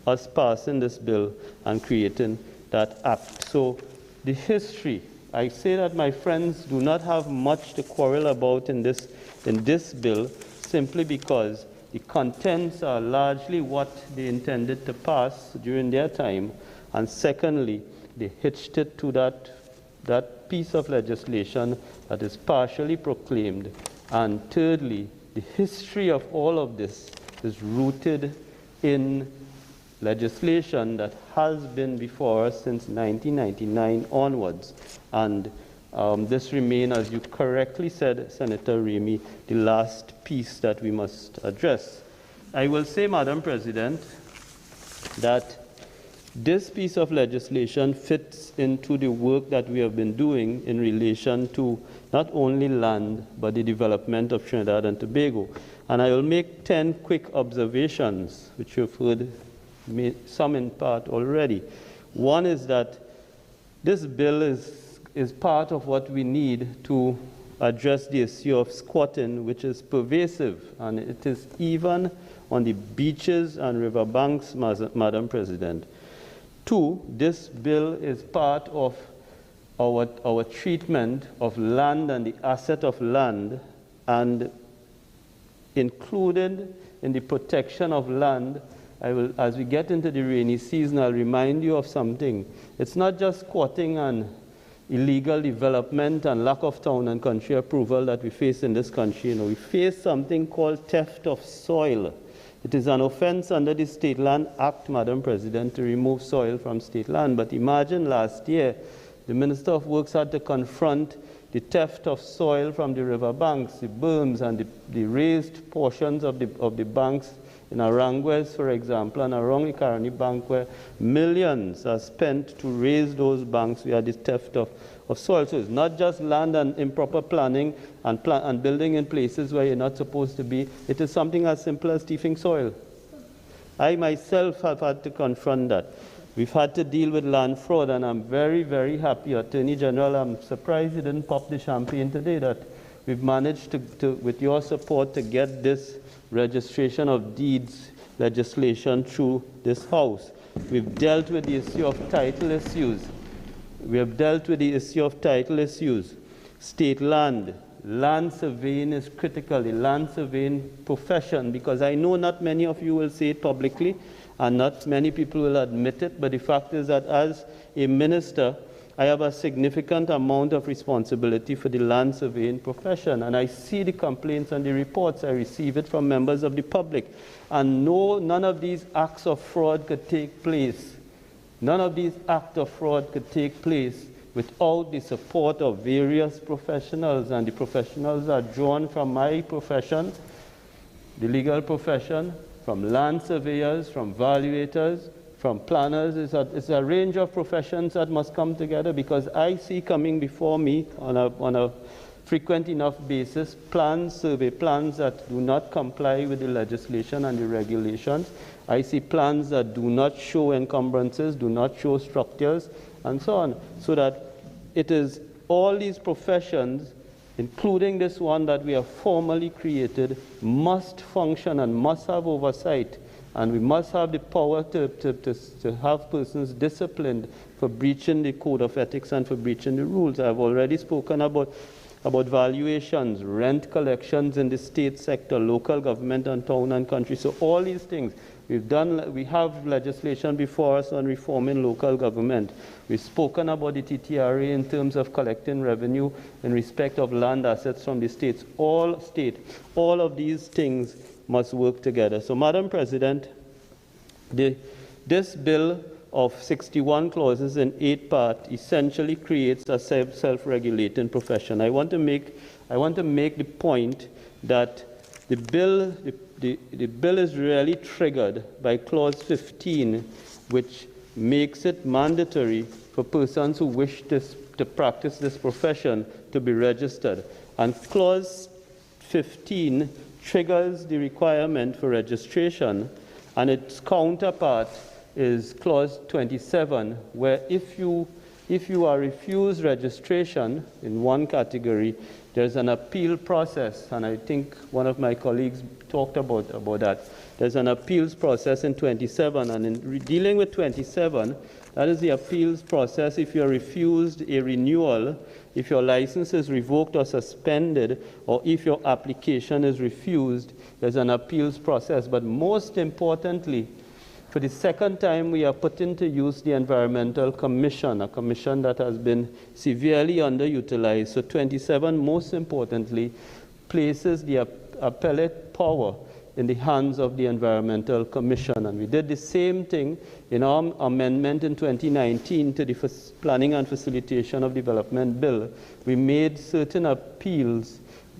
us passing this bill and creating that act. So the history, I say that my friends do not have much to quarrel about in this bill, simply because the contents are largely what they intended to pass during their time, and secondly, they hitched it to that piece of legislation that is partially proclaimed, and thirdly, the history of all of this is rooted in legislation that has been before us since 1999 onwards, and this remains, as you correctly said, Senator Ramey, the last piece that we must address. I will say, Madam President, that this piece of legislation fits into the work that we have been doing in relation to not only land, but the development of Trinidad and Tobago. And I will make 10 quick observations, which you've heard some in part already. One is that this bill is part of what we need to address the issue of squatting, which is pervasive, and it is even on the beaches and riverbanks, Madam President. Two, this bill is part of our treatment of land and the asset of land, and included in the protection of land. I will, as we get into the rainy season, I'll remind you of something. It's not just squatting and illegal development and lack of town and country approval that we face in this country. We face something called theft of soil. It is an offense under the State Land Act, Madam President, to remove soil from state land. But imagine last year, the Minister of Works had to confront the theft of soil from the river banks, the berms, and the raised portions of the banks in Aranguez, for example, and around the Caroni Bank, where millions are spent to raise those banks via the theft of soil. So it's not just land and improper planning and building in places where you're not supposed to be. It is something as simple as thieving soil. I myself have had to confront that. We've had to deal with land fraud, and I'm very, very happy, Attorney General. I'm surprised you didn't pop the champagne today, that we've managed to, with your support, to get this registration of deeds legislation through this House. We've dealt with the issue of title issues. We have dealt with the issue of title issues. State land. Land surveying is critical, the land surveying profession, because I know not many of you will say it publicly, and not many people will admit it, but the fact is that as a minister, I have a significant amount of responsibility for the land surveying profession, and I see the complaints and the reports. I receive it from members of the public, and no, none of these acts of fraud could take place. None of these acts of fraud could take place without the support of various professionals, and the professionals are drawn from my profession, the legal profession, from land surveyors, from valuators, from planners. It's a range of professions that must come together, because I see coming before me on a frequent enough basis survey plans that do not comply with the legislation and the regulations. I see plans that do not show encumbrances, do not show structures, and so on. So that it is all these professions, including this one that we have formally created, must function and must have oversight. And we must have the power to have persons disciplined for breaching the code of ethics and for breaching the rules. I've already spoken about valuations, rent collections in the state sector, local government and town and country. So all these things, we have legislation before us on reforming local government. We've spoken about the TTRA in terms of collecting revenue in respect of land assets from the states. All of these things must work together. So, Madam President, this bill of 61 clauses in 8 parts essentially creates a self-regulating profession. I want to make the point that the bill is really triggered by clause 15, which makes it mandatory for persons who wish to practice this profession to be registered. And clause 15 triggers the requirement for registration, and its counterpart is clause 27, where if you are refused registration in one category, there's an appeal process, and I think one of my colleagues talked about that. There's an appeals process in 27, and in dealing with 27, that is the appeals process if you're refused a renewal, if your license is revoked or suspended, or if your application is refused, there's an appeals process. But most importantly, for the second time, we are putting to use the Environmental Commission, a commission that has been severely underutilized. So 27, most importantly, places the appellate power in the hands of the Environmental Commission. And we did the same thing in our amendment in 2019 to the Planning and Facilitation of Development Bill. We made certain appeals,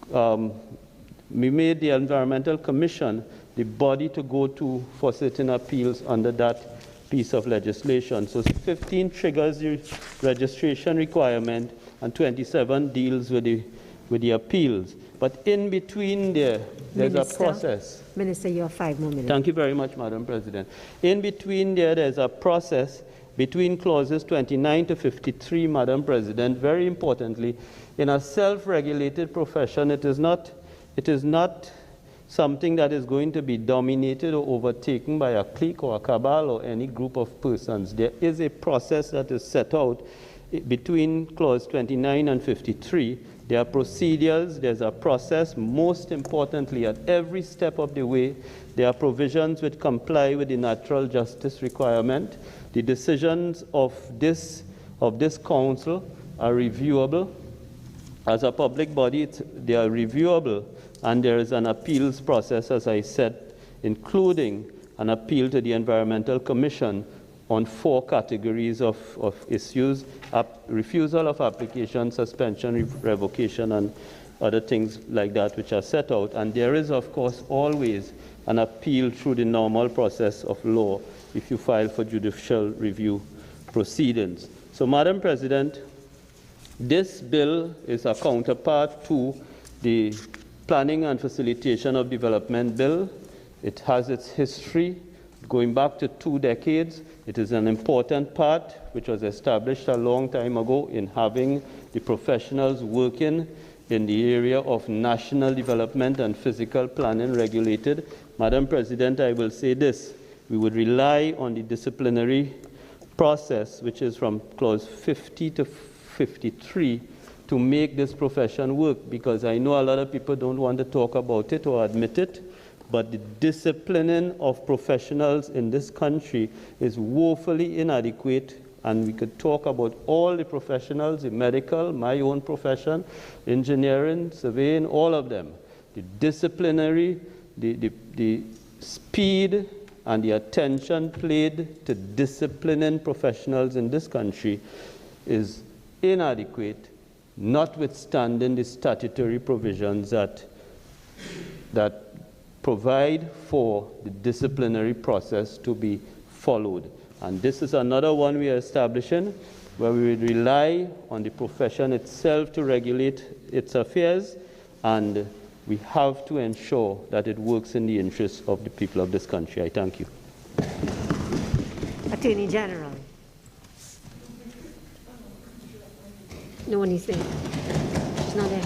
we made the Environmental Commission the body to go to for certain appeals under that piece of legislation. So 15 triggers the registration requirement, and 27 deals with the appeals. But in between there's a process. Minister, you have 5 more minutes. Thank you very much, Madam President. In between there's a process between clauses 29 to 53, Madam President. Very importantly, in a self-regulated profession, it is not something that is going to be dominated or overtaken by a clique or a cabal or any group of persons. There is a process that is set out between clause 29 and 53. There are procedures, there's a process. Most importantly, at every step of the way, there are provisions which comply with the natural justice requirement. The decisions of this council are reviewable. As a public body, they are reviewable. And there is an appeals process, as I said, including an appeal to the Environmental Commission on 4 categories of issues: refusal of application, suspension, revocation, and other things like that which are set out. And there is, of course, always an appeal through the normal process of law if you file for judicial review proceedings. So, Madam President, this bill is a counterpart to the Planning and Facilitation of Development Bill. It has its history going back to 2 decades. It is an important part which was established a long time ago in having the professionals working in the area of national development and physical planning regulated. Madam President, I will say this. We would rely on the disciplinary process, which is from clause 50 to 53, to make this profession work, because I know a lot of people don't want to talk about it or admit it, but the disciplining of professionals in this country is woefully inadequate, and we could talk about all the professionals, the medical, my own profession, engineering, surveying, all of them. The disciplinary, the speed and the attention paid to disciplining professionals in this country is inadequate, notwithstanding the statutory provisions that provide for the disciplinary process to be followed. And this is another one we are establishing, where we will rely on the profession itself to regulate its affairs, and we have to ensure that it works in the interests of the people of this country. I thank you. Attorney General. No one is there. She's not there.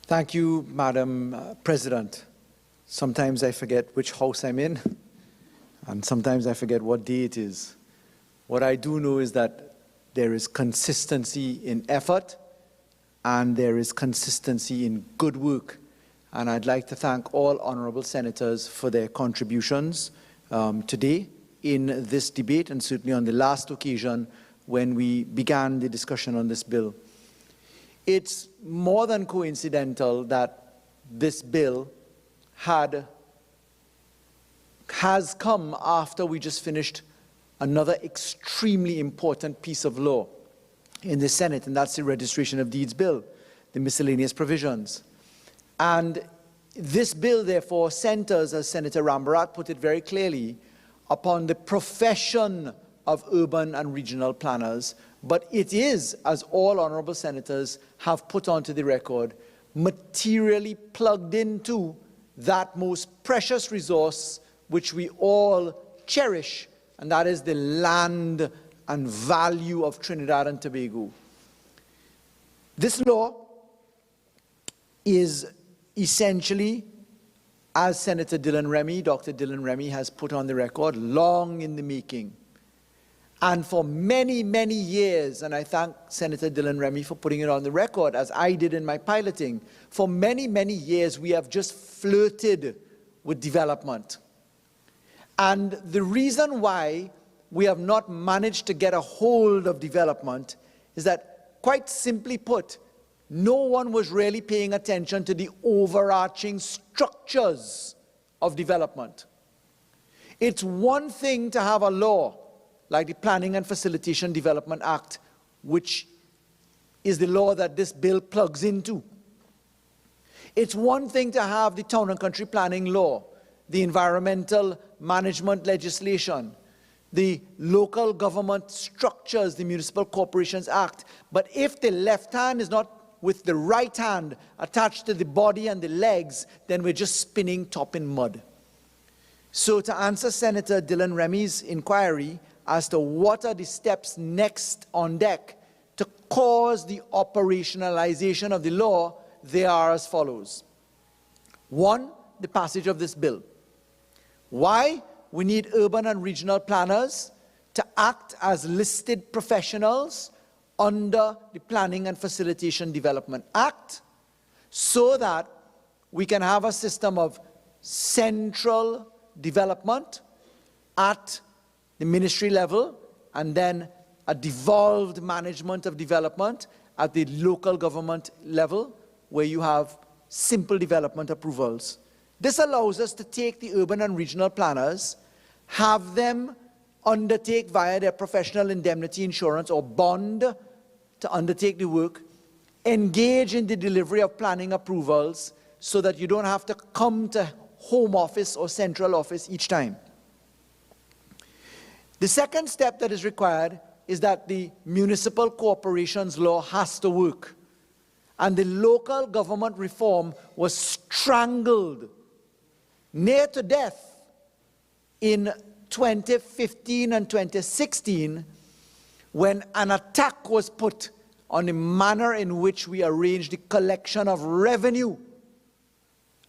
Thank you, Madam President. Sometimes I forget which house I'm in, and sometimes I forget what day it is. What I do know is that there is consistency in effort, and there is consistency in good work. And I'd like to thank all honorable senators for their contributions today in this debate, and certainly on the last occasion when we began the discussion on this bill. It's more than coincidental that this bill has come after we just finished another extremely important piece of law in the Senate, and that's the Registration of Deeds Bill, the miscellaneous provisions. And this bill, therefore, centers, as Senator Rambarat put it very clearly, upon the profession of urban and regional planners, but it is, as all honorable senators have put onto the record, materially plugged into that most precious resource which we all cherish, and that is the land and value of Trinidad and Tobago. This law is essentially, as Senator Dillon Remy, Dr. Dillon Remy has put on the record, long in the making. And for many, many years, and I thank Senator Dillon Remy for putting it on the record, as I did in my piloting, for many, many years we have just flirted with development. And the reason why we have not managed to get a hold of development is that, quite simply put, no one was really paying attention to the overarching structures of development. It's one thing to have a law like the Planning and Facilitation Development Act, which is the law that this bill plugs into. It's one thing to have the Town and Country Planning Law, the Environmental Management Legislation, the Local Government Structures, the Municipal Corporations Act. But if the left hand is not with the right hand attached to the body and the legs, then we're just spinning top in mud. So to answer Senator Dylan Remy's inquiry as to what are the steps next on deck to cause the operationalization of the law, they are as follows. One, the passage of this bill. Why? We need urban and regional planners to act as listed professionals under the Planning and Facilitation Development Act so that we can have a system of central development at the ministry level and then a devolved management of development at the local government level where you have simple development approvals. This allows us to take the urban and regional planners, have them undertake via their professional indemnity insurance or bond to undertake the work, engage in the delivery of planning approvals so that you don't have to come to home office or central office each time. The second step that is required is that the municipal corporations law has to work. And the local government reform was strangled near to death in 2015 and 2016 when an attack was put on the manner in which we arrange the collection of revenue.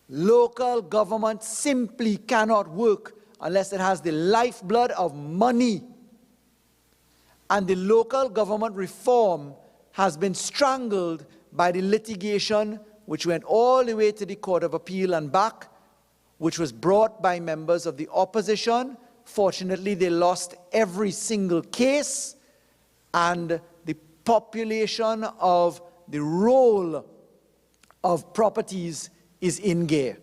Local government simply cannot work unless it has the lifeblood of money. And the local government reform has been strangled by the litigation which went all the way to the Court of Appeal and back, which was brought by members of the opposition. Fortunately, they lost every single case, and the population of the role of properties is in gear.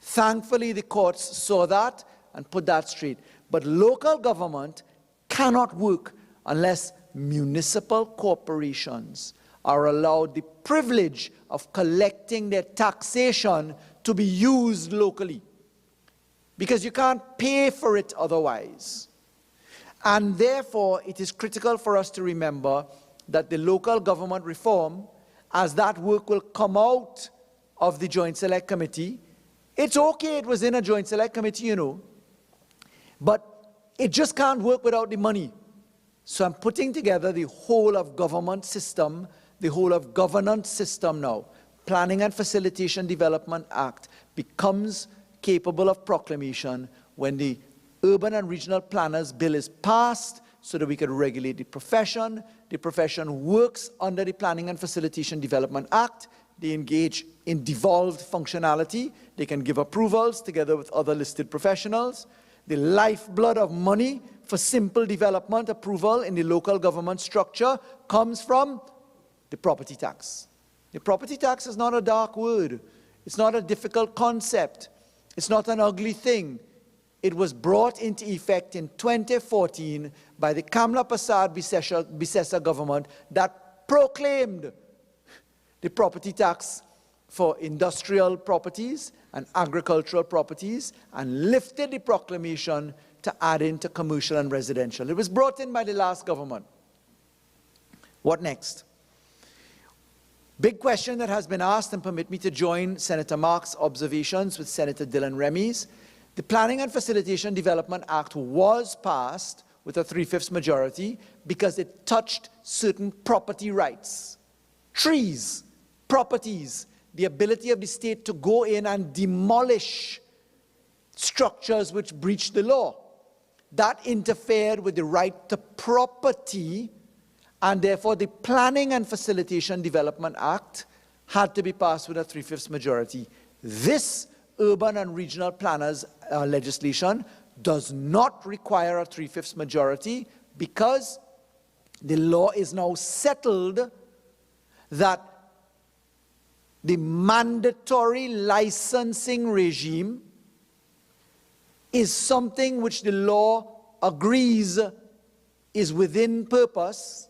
Thankfully, the courts saw that and put that straight. But local government cannot work unless municipal corporations are allowed the privilege of collecting their taxation to be used locally, because you can't pay for it otherwise. And therefore, it is critical for us to remember that the local government reform, as that work will come out of the Joint Select Committee, it's okay it was in a Joint Select Committee, you know, but it just can't work without the money. So I'm putting together the whole of government system, the whole of governance system now. Planning and Facilitation Development Act becomes capable of proclamation when the Urban and Regional Planners Bill is passed so that we can regulate the profession. The profession works under the Planning and Facilitation Development Act. They engage in devolved functionality. They can give approvals together with other listed professionals. The lifeblood of money for simple development approval in the local government structure comes from the property tax. The property tax is not a dark word. It's not a difficult concept. It's not an ugly thing. It was brought into effect in 2014 by the Kamla Persad-Bissessar government that proclaimed the property tax for industrial properties and agricultural properties and lifted the proclamation to add into commercial and residential. It was brought in by the last government. What next? Big question that has been asked, and permit me to join Senator Mark's observations with Senator Dylan Remy's. The Planning and Facilitation Development Act was passed with a 3/5 majority because it touched certain property rights. Trees, properties, the ability of the state to go in and demolish structures which breach the law. That interfered with the right to property, and therefore the Planning and Facilitation Development Act had to be passed with a 3/5 majority. This urban and regional planners legislation does not require a 3/5 majority because the law is now settled that the mandatory licensing regime is something which the law agrees is within purpose,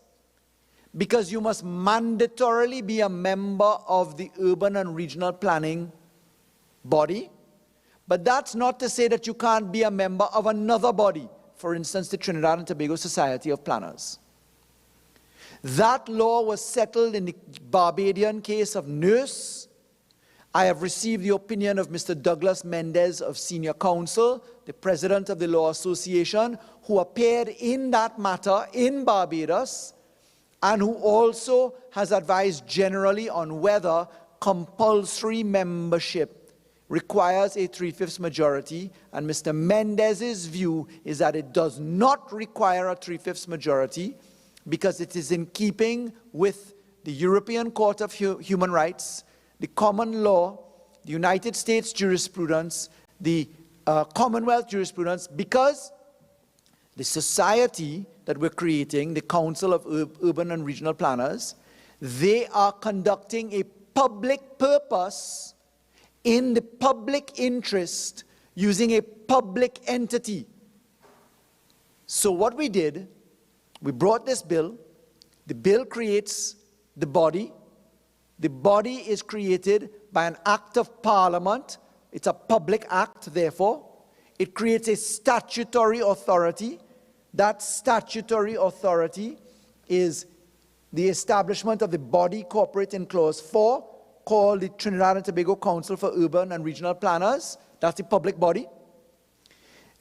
because you must mandatorily be a member of the urban and regional planning body. But that's not to say that you can't be a member of another body, for instance, the Trinidad and Tobago Society of Planners. That law was settled in the Barbadian case of Nurse. I have received the opinion of Mr. Douglas Mendez of Senior Counsel, the president of the Law Association, who appeared in that matter in Barbados, and who also has advised generally on whether compulsory membership requires a 3/5 majority, and Mr. Mendez's view is that it does not require a 3/5 majority because it is in keeping with the European Court of Human Rights, the common law, the United States jurisprudence, the Commonwealth jurisprudence, because the society that we're creating, the Council of Urban and Regional Planners, they are conducting a public purpose in the public interest using a public entity. So what we did, we brought this bill. The bill creates the body. The body is created by an act of parliament. It's a public act, therefore. It creates a statutory authority. That statutory authority is the establishment of the body corporate in Clause 4, called the Trinidad and Tobago Council for Urban and Regional Planners. That's the public body.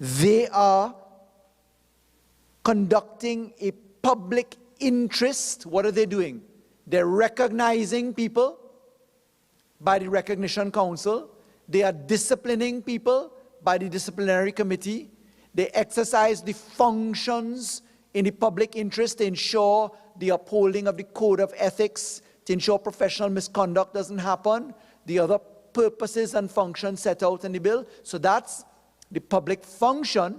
They are conducting a public interest. What are they doing? They're recognizing people by the Recognition Council. They are disciplining people by the Disciplinary Committee. They exercise the functions in the public interest to ensure the upholding of the code of ethics, to ensure professional misconduct doesn't happen, the other purposes and functions set out in the bill. So that's the public function.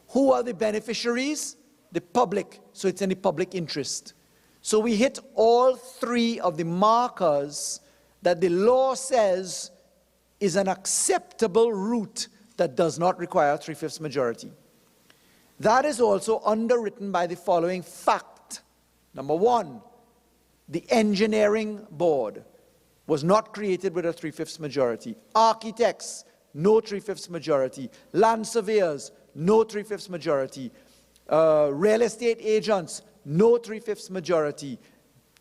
Who are the beneficiaries? The public. So it's in the public interest. So we hit all three of the markers that the law says is an acceptable route that does not require a 3/5 majority. That is also underwritten by the following fact. Number one, the engineering board was not created with a 3/5 majority. Architects, no 3/5 majority. Land surveyors, no 3/5 majority. Real estate agents, no 3/5 majority.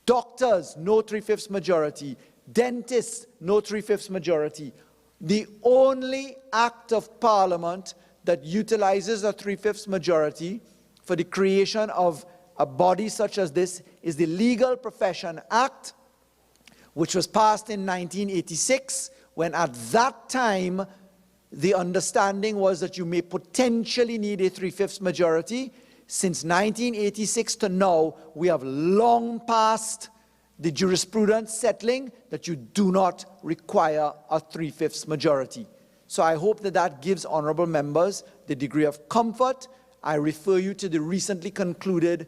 Doctors, no 3/5 majority. Dentists, no 3/5 majority. The only act of parliament that utilizes a 3/5 majority for the creation of a body such as this is the Legal Profession Act, which was passed in 1986, when at that time the understanding was that you may potentially need a 3/5 majority. Since 1986 to now, we have long passed the jurisprudence settling that you do not require a 3/5 majority. So I hope that that gives honorable members the degree of comfort. I refer you to the recently concluded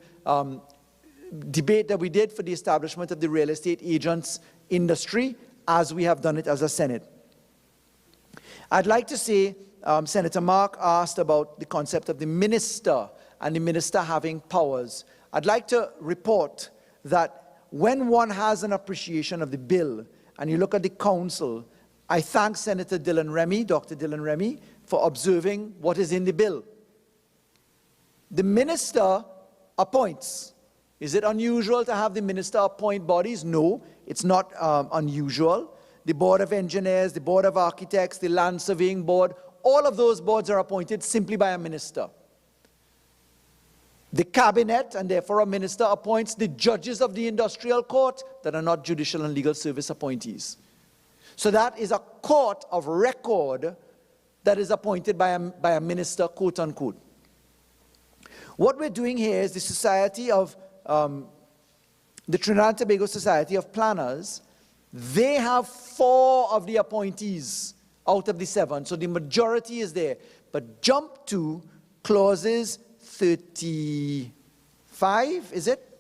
debate that we did for the establishment of the real estate agents industry, as we have done it as a Senate. I'd like to say, Senator Mark asked about the concept of the minister and the minister having powers. I'd like to report that when one has an appreciation of the bill and you look at the council, I thank Senator Dylan Remy, Dr. Dylan Remy, for observing what is in the bill. The minister appoints. Is it unusual to have the minister appoint bodies? No, it's not unusual. The Board of Engineers, the Board of Architects, the Land Surveying Board, all of those boards are appointed simply by a minister. The cabinet, and therefore a minister, appoints the judges of the industrial court that are not judicial and legal service appointees. So that is a court of record that is appointed by a minister, quote unquote. What we're doing here is the Society of, the Trinidad and Tobago Society of Planners, they have 4 of the appointees out of the 7, so the majority is there. But jump to clauses 35, is it?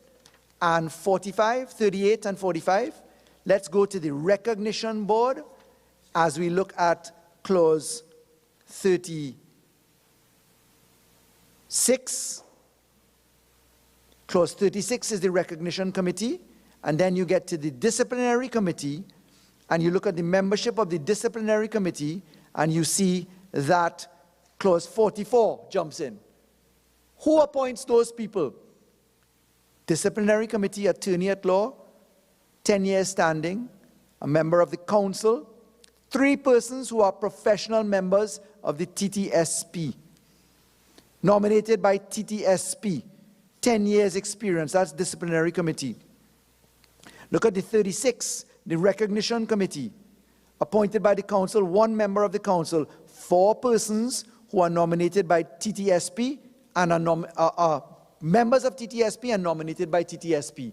And 45, 38 and 45. Let's go to the Recognition Board as we look at clause 36. Clause 36 is the Recognition Committee, and then you get to the Disciplinary Committee, and you look at the membership of the Disciplinary Committee, and you see that clause 44 jumps in. Who appoints those people? Disciplinary Committee, Attorney at Law, 10 years standing, a member of the Council, 3 persons who are professional members of the TTSP, nominated by TTSP, 10 years experience, that's Disciplinary Committee. Look at the 36, the Recognition Committee, appointed by the Council, 1 member of the Council, 4 persons who are nominated by TTSP and are members of TTSP and nominated by TTSP.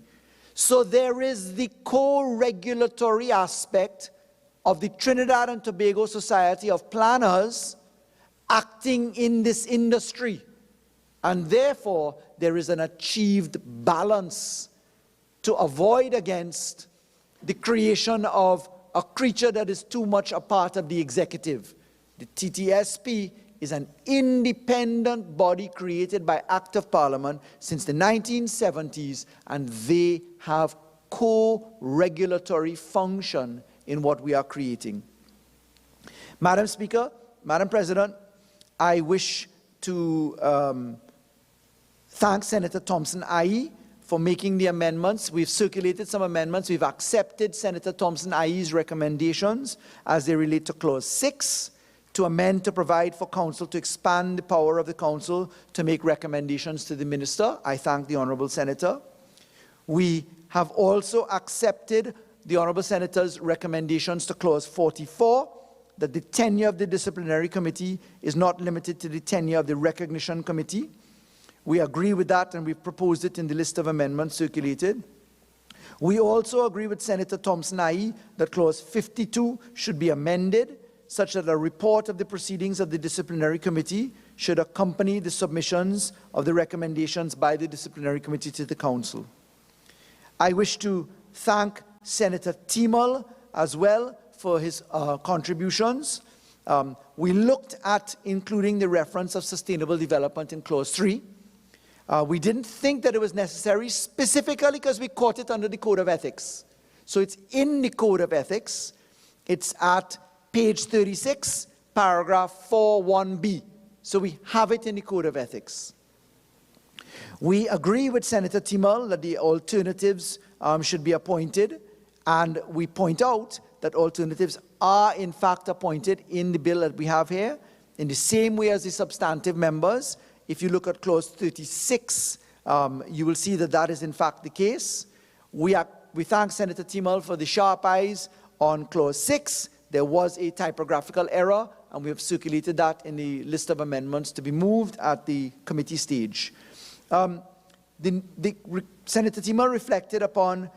So there is the co-regulatory aspect of the Trinidad and Tobago Society of Planners acting in this industry. And therefore, there is an achieved balance to avoid against the creation of a creature that is too much a part of the executive. The TTSP is an independent body created by Act of Parliament since the 1970s, and they have co-regulatory function in what we are creating. Madam Speaker, Madam President, I wish to thank Senator Thompson IE for making the amendments. We've circulated some amendments. We've accepted Senator Thompson IE's recommendations as they relate to Clause 6, to amend to provide for Council to expand the power of the Council to make recommendations to the Minister. I thank the Honourable Senator. We have also accepted the Honourable Senator's recommendations to Clause 44, that the tenure of the Disciplinary Committee is not limited to the tenure of the Recognition Committee. We agree with that, and we've proposed it in the list of amendments circulated. We also agree with Senator Thompson IE that Clause 52 should be amended such that a report of the proceedings of the Disciplinary Committee should accompany the submissions of the recommendations by the Disciplinary Committee to the Council. I wish to thank Senator Timal as well for his contributions. We looked at including the reference of sustainable development in Clause 3. We didn't think that it was necessary, specifically because we caught it under the Code of Ethics. So it's in the Code of Ethics. It's at page 36, paragraph 4.1b. So we have it in the Code of Ethics. We agree with Senator Timal that the alternatives should be appointed, and we point out that alternatives are in fact appointed in the bill that we have here, in the same way as the substantive members. If you look at Clause 36, you will see that that is in fact the case. We thank Senator Timal for the sharp eyes on Clause 6. There was a typographical error, and we have circulated that in the list of amendments to be moved at the committee stage. Senator Timal reflected upon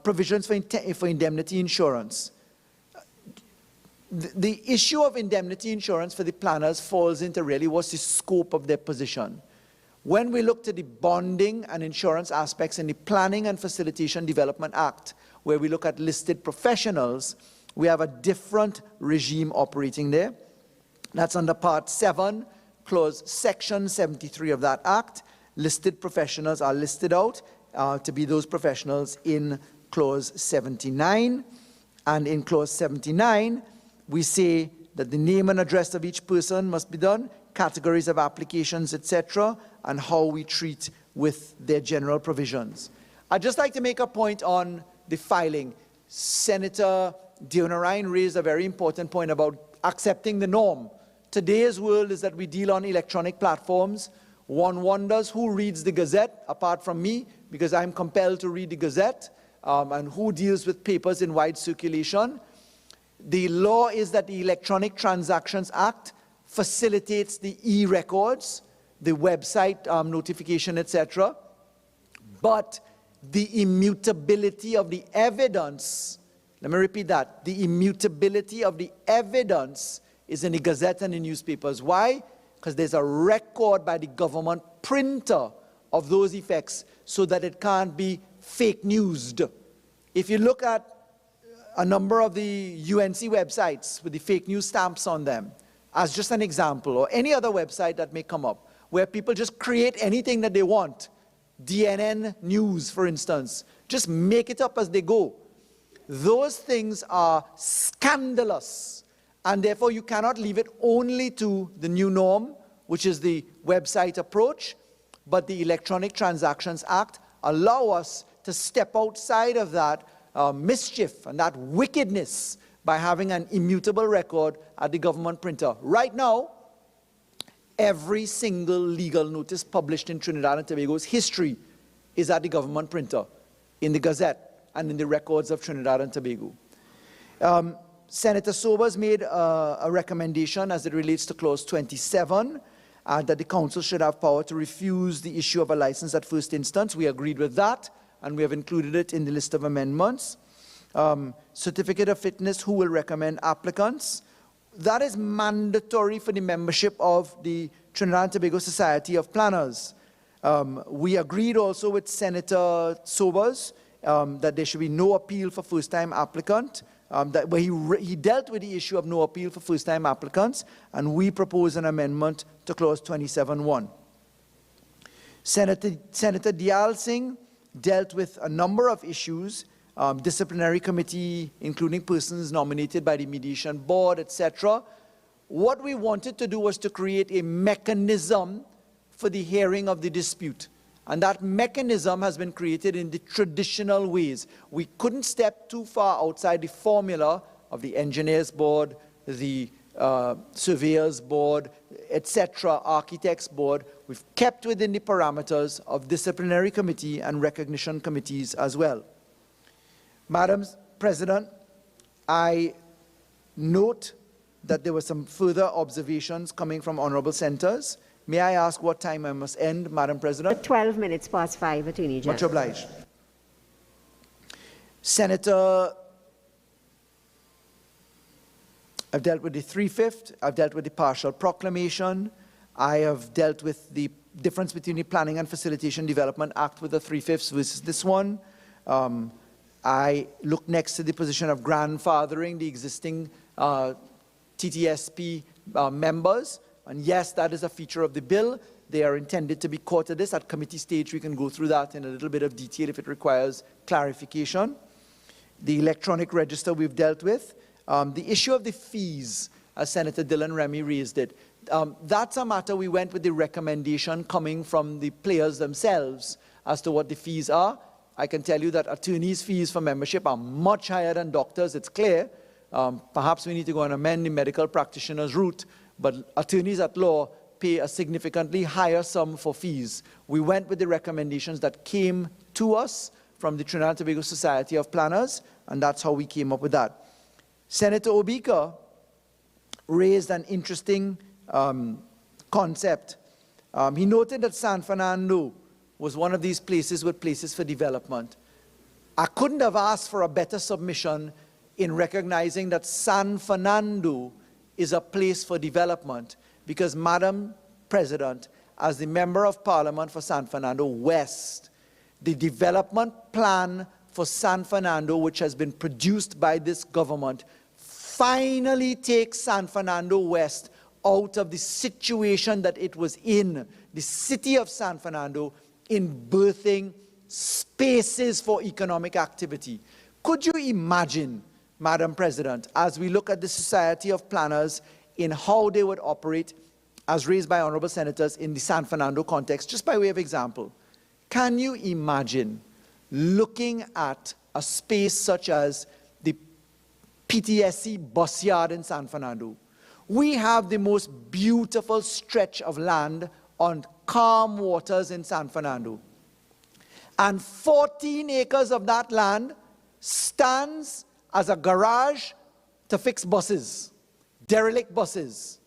provisions for indemnity insurance. The issue of indemnity insurance for the planners falls into really what's the scope of their position. When we looked at the bonding and insurance aspects in the Planning and Facilitation Development Act, where we look at listed professionals, we have a different regime operating there. That's under Part 7, Section 73 of that Act. Listed professionals are listed out to be those professionals in Clause 79. And in Clause 79, we say that the name and address of each person must be done, categories of applications, etc., and how we treat with their general provisions. I'd just like to make a point on the filing. Senator Deonarine raised a very important point about accepting the norm. Today's world is that we deal on electronic platforms. One wonders who reads the Gazette, apart from me, because I'm compelled to read the Gazette, and who deals with papers in wide circulation. The law is that the Electronic Transactions Act facilitates the e-records, the website notification, etc. But the immutability of the evidence, let me repeat that, the immutability of the evidence is in the Gazette and the newspapers. Why? Because there's a record by the government printer of those effects so that it can't be fake newsed. If you look at a number of the UNC websites with the fake news stamps on them, as just an example, or any other website that may come up, where people just create anything that they want, DNN News, for instance, just make it up as they go. Those things are scandalous, and therefore you cannot leave it only to the new norm, which is the website approach, but the Electronic Transactions Act allow us to step outside of that mischief and that wickedness by having an immutable record at the government printer. Right now, every single legal notice published in Trinidad and Tobago's history is at the government printer, in the Gazette, and in the records of Trinidad and Tobago. Senator Sobers made a recommendation as it relates to Clause 27, that the Council should have power to refuse the issue of a license at first instance. We agreed with that, and we have included it in the list of amendments. Certificate of fitness, who will recommend applicants? That is mandatory for the membership of the Trinidad and Tobago Society of Planners. We agreed also with Senator Sobers that there should be no appeal for first-time applicant, where he dealt with the issue of no appeal for first-time applicants, and we propose an amendment to Clause 27.1. Senator Diyal Singh dealt with a number of issues, disciplinary committee, including persons nominated by the mediation board, etc. What we wanted to do was to create a mechanism for the hearing of the dispute. And that mechanism has been created in the traditional ways. We couldn't step too far outside the formula of the engineers board, the surveyors board, etc., architects board. We've kept within the parameters of disciplinary committee and recognition committees as well. Madam President, I note that there were some further observations coming from honorable senators. May I ask what time I must end, Madam President? 12 minutes past 5, Attorney General. Much obliged. Senator, I've dealt with the 3/5, I've dealt with the partial proclamation, I have dealt with the difference between the Planning and Facilitation Development Act with the 3/5 versus this one. I look next to the position of grandfathering the existing TTSP members. And yes, that is a feature of the bill. They are intended to be caught at this. At committee stage, we can go through that in a little bit of detail if it requires clarification. The electronic register we've dealt with. The issue of the fees, as Senator Dylan Remy raised it, that's a matter we went with the recommendation coming from the players themselves as to what the fees are. I can tell you that attorneys' fees for membership are much higher than doctors, it's clear. Perhaps we need to go and amend the medical practitioner's route, but attorneys at law pay a significantly higher sum for fees. We went with the recommendations that came to us from the Trinidad and Tobago Society of Planners, and that's how we came up with that. Senator Obika raised an interesting concept. He noted that San Fernando was one of these places with places for development. I couldn't have asked for a better submission in recognizing that San Fernando is a place for development, because, Madam President, as the Member of Parliament for San Fernando West, the development plan for San Fernando, which has been produced by this government, finally takes San Fernando West out of the situation that it was in, the city of San Fernando, in birthing spaces for economic activity. Could you imagine, Madam President, as we look at the Society of Planners in how they would operate, as raised by honorable senators in the San Fernando context, just by way of example, can you imagine looking at a space such as the PTSC bus yard in San Fernando? We have the most beautiful stretch of land on calm waters in San Fernando. And 14 acres of that land stands as a garage to fix buses, derelict buses.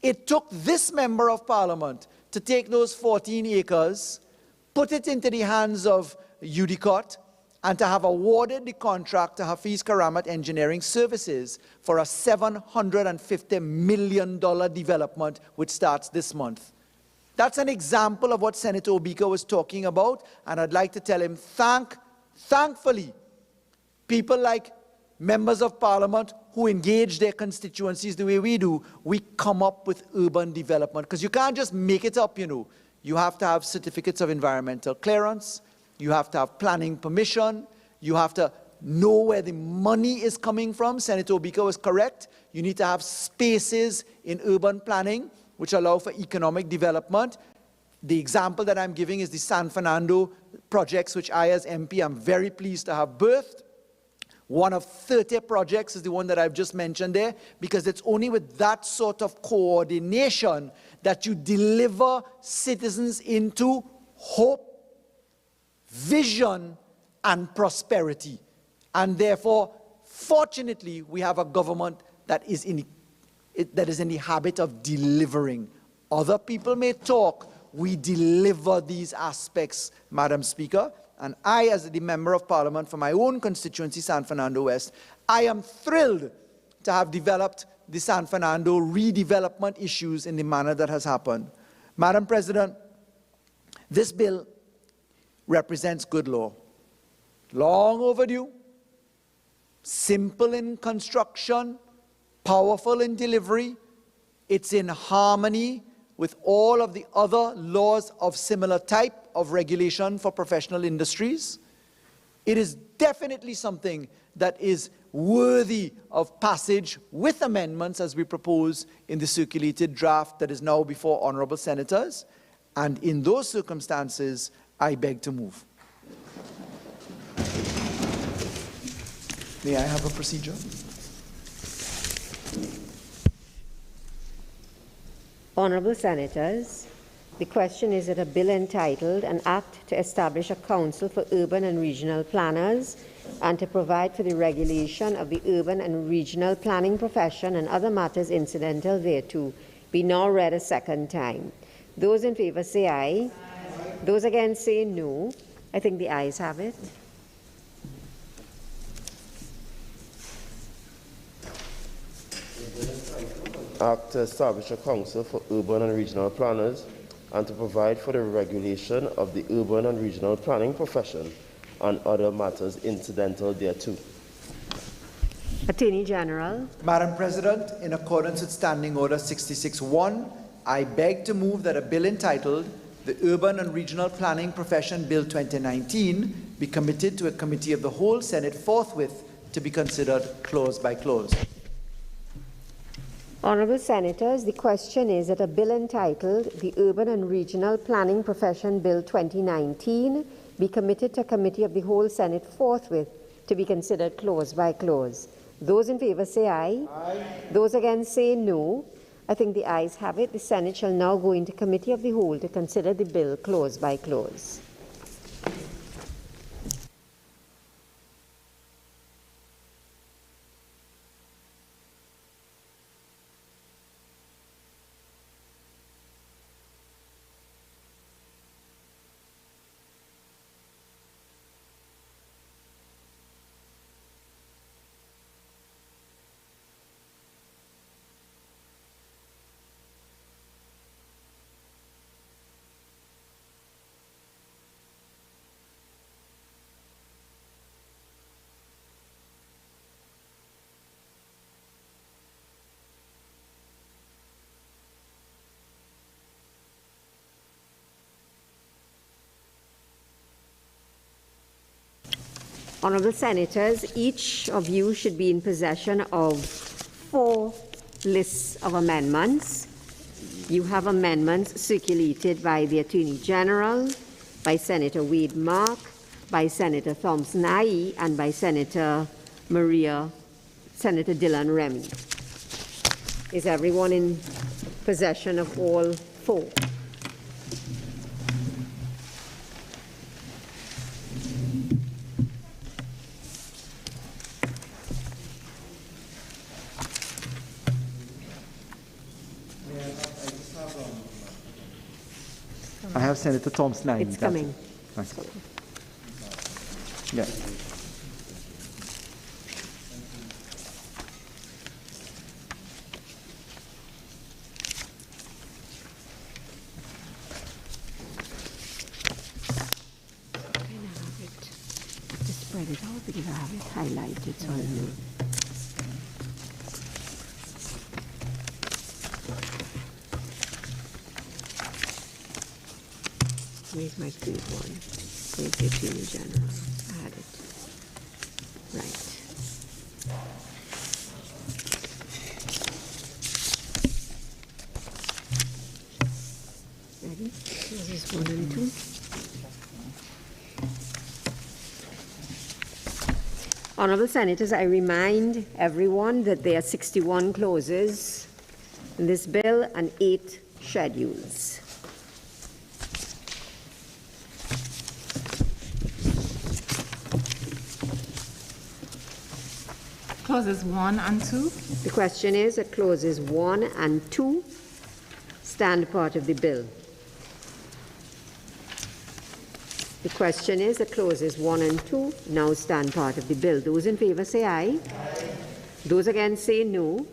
It took this Member of Parliament to take those 14 acres, put it into the hands of UDCOT, and to have awarded the contract to Hafiz Karamat Engineering Services for a $750 million development which starts this month. That's an example of what Senator Obika was talking about, and I'd like to tell him, thankfully, people like members of Parliament who engage their constituencies the way we do, we come up with urban development, because you can't just make it up, you know. You have to have certificates of environmental clearance, you have to have planning permission, you have to know where the money is coming from. Senator Obika was correct. You need to have spaces in urban planning which allow for economic development. The example that I'm giving is the San Fernando projects, which I, as MP, am very pleased to have birthed. One of 30 projects is the one that I've just mentioned there, because it's only with that sort of coordination that you deliver citizens into hope, vision, and prosperity. And therefore, fortunately, we have a government that is in the habit of delivering. Other people may talk, we deliver these aspects, Madam Speaker. And I, as the Member of Parliament for my own constituency, San Fernando West, I am thrilled to have developed the San Fernando redevelopment issues in the manner that has happened. Madam President, this bill represents good law. Long overdue, simple in construction, powerful in delivery. It's in harmony with all of the other laws of similar type of regulation for professional industries. It is definitely something that is worthy of passage with amendments as we propose in the circulated draft that is now before honorable senators. And in those circumstances, I beg to move. May I have a procedure? Honourable Senators, the question is that a bill entitled An Act to Establish a Council for Urban and Regional Planners and to provide for the regulation of the urban and regional planning profession and other matters incidental thereto be now read a second time. Those in favour say aye. Aye. Those against say no. I think the ayes have it. Act to establish a council for urban and regional planners and to provide for the regulation of the urban and regional planning profession and other matters incidental thereto. Attorney General. Madam President, in accordance with Standing Order 66-1, I beg to move that a bill entitled the Urban and Regional Planning Profession Bill 2019 be committed to a committee of the whole Senate forthwith to be considered clause by clause. Honourable Senators, the question is that a bill entitled the Urban and Regional Planning Profession Bill 2019 be committed to a committee of the whole Senate forthwith to be considered clause by clause. Those in favour say aye. Aye. Those against say no. I think the ayes have it. The Senate shall now go into committee of the whole to consider the bill clause by clause. Honourable Senators, each of you should be in possession of 4 lists of amendments. You have amendments circulated by the Attorney General, by Senator Wade Mark, by Senator Thompson-Aye, and by Senator Dillon Remy. Is everyone in possession of all 4? I have Senator Thompson-Aye. It's coming. Nice. Yeah. Just spread it out because I have it highlighted so I know. Where's my third one? Where's the Attorney General? I had it. Right. Ready? This is 1 and 2. Honourable Senators, I remind everyone that there are 61 clauses in this bill and 8 schedules. Clauses 1 and 2. The question is that clauses 1 and 2 stand part of the bill. The question is that clauses 1 and 2 now stand part of the bill. Those in favour say aye. Aye. Those against say no.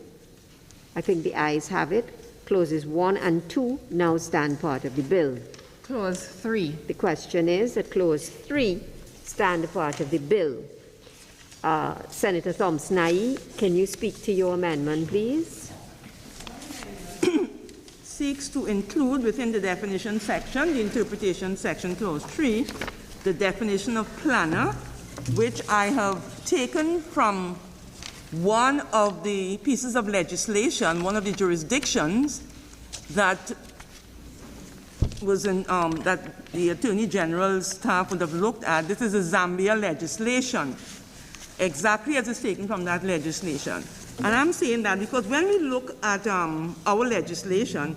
I think the ayes have it. Clauses 1 and 2 now stand part of the bill. Clause 3. The question is that clause 3 stand part of the bill. Senator Thompson-Nai, can you speak to your amendment, please? Seeks to include within the definition section, the interpretation section, clause 3, the definition of planner, which I have taken from one of the pieces of legislation, one of the jurisdictions that was in, that the Attorney General's staff would have looked at. This is the Zambia legislation, exactly as it's taken from that legislation. And I'm saying that because when we look at our legislation,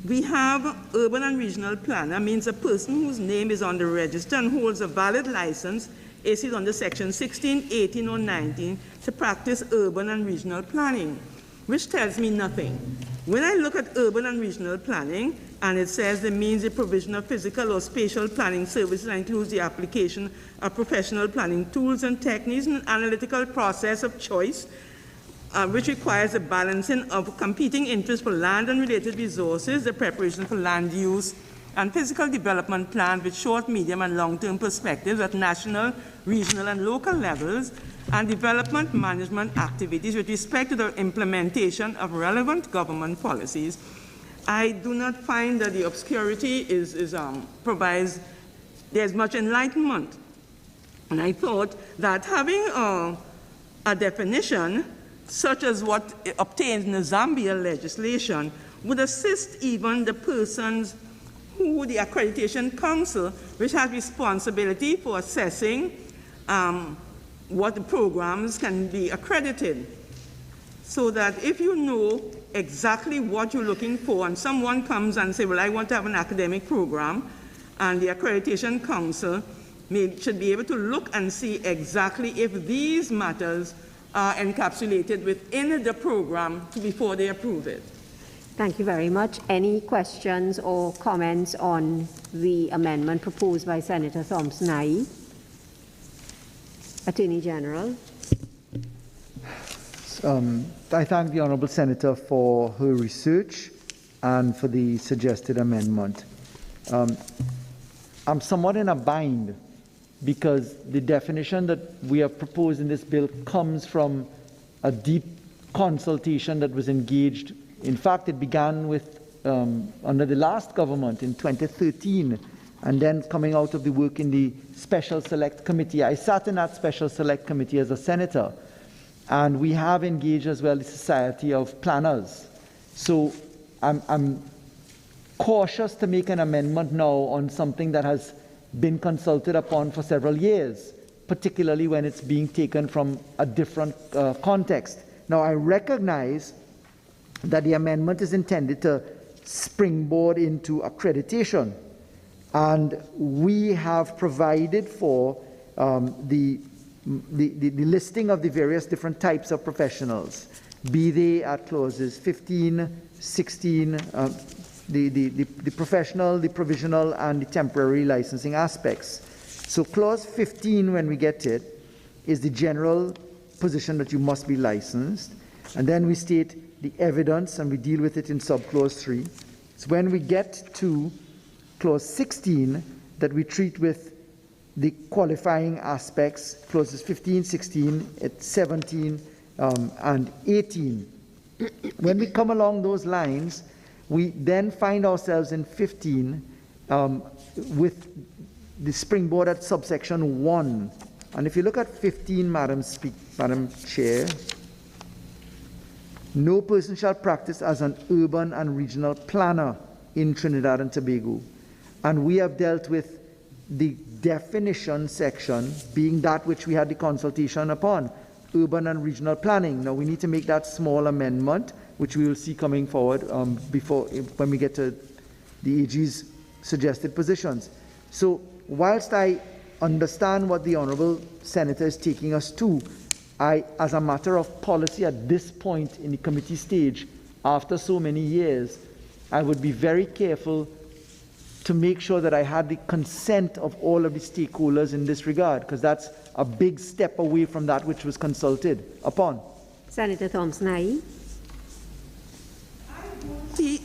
we have urban and regional planner, means a person whose name is on the register and holds a valid license issued under section 16, 18, or 19 to practice urban and regional planning, which tells me nothing. When I look at urban and regional planning, and it says it means the provision of physical or spatial planning services that includes the application of professional planning tools and techniques and analytical process of choice, which requires a balancing of competing interests for land and related resources, the preparation for land use, and physical development plans with short, medium, and long-term perspectives at national, regional, and local levels, and development management activities with respect to the implementation of relevant government policies. I do not find that the obscurity provides, there's much enlightenment. And I thought that having a definition such as what obtains in the Zambia legislation would assist even the persons who the Accreditation Council, which has responsibility for assessing what the programs can be accredited. So that if you know exactly what you're looking for and someone comes and say, well, I want to have an academic program, and the Accreditation Council should be able to look and see exactly if these matters are encapsulated within the program before they approve it. Thank you very much. Any questions or comments on the amendment proposed by Senator Thompson-Nai? Attorney General. I thank the Honourable Senator for her research and for the suggested amendment. I'm somewhat in a bind because the definition that we have proposed in this bill comes from a deep consultation that was engaged. In fact, it began with under the last government in 2013, and then coming out of the work in the Special Select Committee. I sat in that Special Select Committee as a senator, and we have engaged as well the Society of Planners. So I'm cautious to make an amendment now on something that has been consulted upon for several years, particularly when it's being taken from a different context. Now, I recognize that the amendment is intended to springboard into accreditation, and we have provided for the listing of the various different types of professionals, be they at clauses 15, 16, the professional, the provisional, and the temporary licensing aspects. So clause 15, when we get to it, is the general position that you must be licensed, and then we state the evidence, and we deal with it in subclause 3. So when we get to clause 16, that we treat with the qualifying aspects, clauses 15, 16, 17, and 18. When we come along those lines, we then find ourselves in 15 with the springboard at subsection 1. And if you look at 15, Madam Chair, no person shall practice as an urban and regional planner in Trinidad and Tobago. and we have dealt with the definition section being that which we had the consultation upon, urban and regional planning. Now we need to make that small amendment, which we will see coming forward when we get to the AG's suggested positions. So whilst I understand what the Honourable Senator is taking us to, as a matter of policy at this point in the committee stage, after so many years, I would be very careful to make sure that I had the consent of all of the stakeholders in this regard, because that's a big step away from that which was consulted upon. Senator Thompson-Aye. See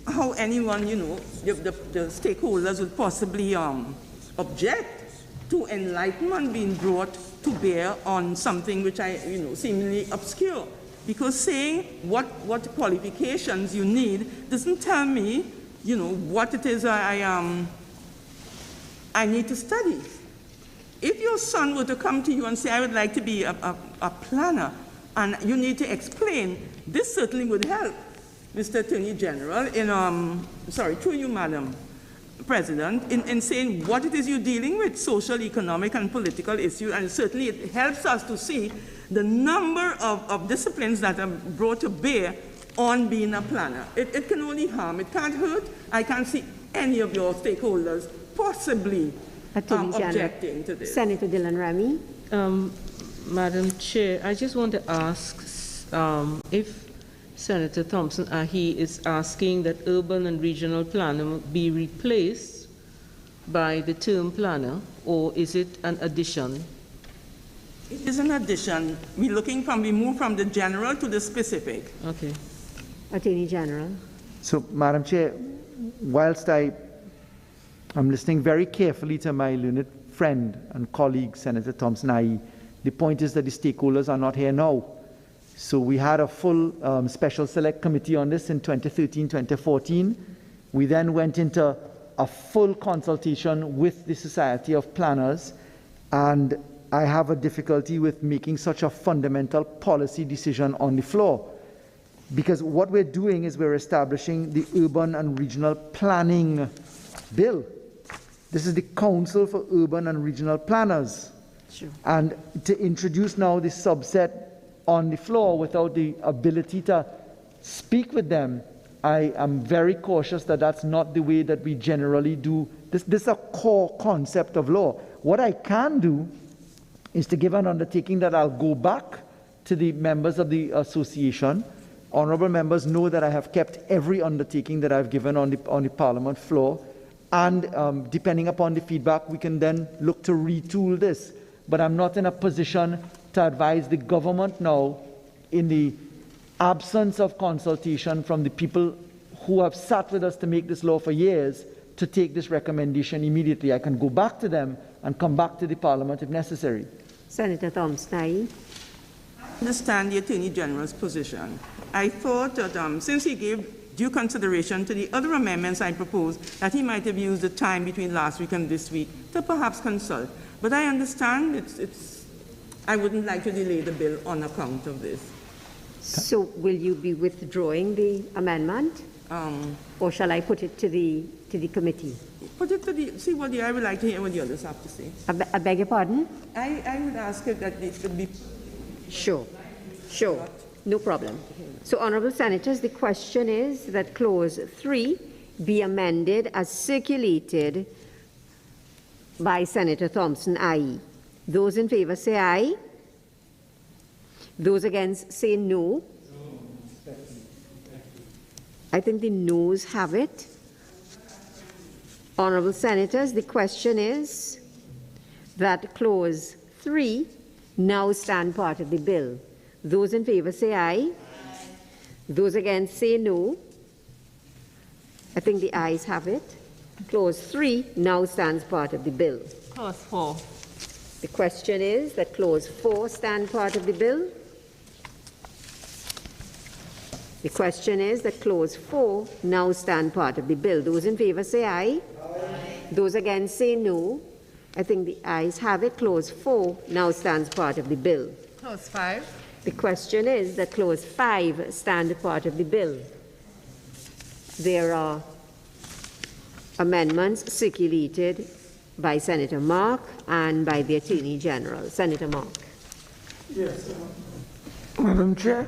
how anyone, the stakeholders would possibly object to enlightenment being brought to bear on something which seemingly obscure. Because saying what qualifications you need doesn't tell me, what it is I need to study. If your son were to come to you and say, I would like to be a planner, and you need to explain, this certainly would help, Mr. Attorney General, through you, Madam President, in saying what it is you're dealing with, social, economic, and political issues, and certainly it helps us to see the number of disciplines that are brought to bear on being a planner. It can only harm, it can't hurt. I can't see any of your stakeholders possibly objecting to this. Senator Dylan Remy. Madam Chair, I just want to ask if Senator Thompson-Aye is asking that urban and regional planner be replaced by the term planner, or is it an addition? It is an addition. We move from the general to the specific. Okay. Attorney General. So, Madam Chair, whilst I'm listening very carefully to my learned friend and colleague, Senator Thompson-Aye, the point is that the stakeholders are not here now. So we had a full special select committee on this in 2013, 2014. We then went into a full consultation with the Society of Planners, and I have a difficulty with making such a fundamental policy decision on the floor. Because what we're doing is we're establishing the Urban and Regional Planning Bill. This is the Council for Urban and Regional Planners. Sure. And to introduce now the subset on the floor without the ability to speak with them, I am very cautious that that's not the way that we generally do. This is a core concept of law. What I can do is to give an undertaking that I'll go back to the members of the association. Honourable members know that I have kept every undertaking that I've given on the Parliament floor, and depending upon the feedback, we can then look to retool this. But I'm not in a position to advise the government now, in the absence of consultation from the people who have sat with us to make this law for years, to take this recommendation immediately. I can go back to them and come back to the Parliament if necessary. Senator Thompson-Aye. I understand the Attorney General's position. I thought that since he gave due consideration to the other amendments I proposed, that he might have used the time between last week and this week to perhaps consult. But I understand I wouldn't like to delay the bill on account of this. So will you be withdrawing the amendment? Or shall I put it to the committee? Put it to I would like to hear what the others have to say. I beg your pardon? I would ask if that it could be... Sure. No problem. So, Honourable Senators, the question is that Clause 3 be amended as circulated by Senator Thompson-Aye. Those in favour say aye. Those against say no. I think the noes have it. Honourable Senators, the question is that Clause 3 now stand part of the bill. Those in favour say aye. Those against say no. I think the ayes have it. Clause 3 now stands part of the bill. Clause 4. The question is that Clause 4 stand part of the bill. The question is that Clause 4 now stand part of the bill. Those in favour say aye. Those against say no. I think the ayes have it. Clause 4 now stands part of the bill. Clause 5. The question is that Clause 5 stand part of the bill. There are amendments circulated by Senator Mark and by the Attorney General. Senator Mark. Yes, Madam Chair,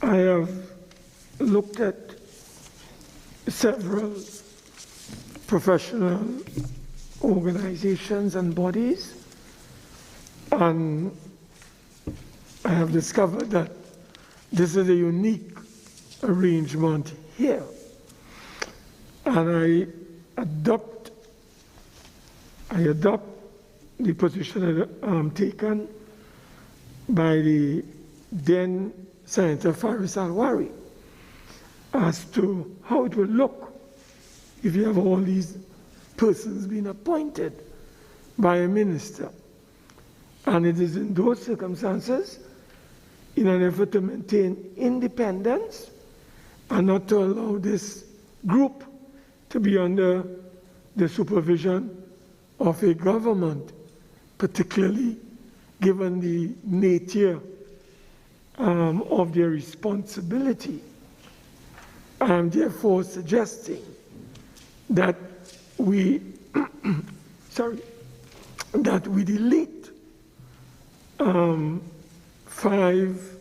I have looked at several professional organizations and bodies, and I have discovered that this is a unique arrangement here. And I adopt the position taken by the then Senator Faris Alwari as to how it will look if you have all these persons being appointed by a minister. And it is in those circumstances, in an effort to maintain independence and not to allow this group to be under the supervision of a government, particularly given the nature of their responsibility. I am therefore suggesting that we, that we delete 5.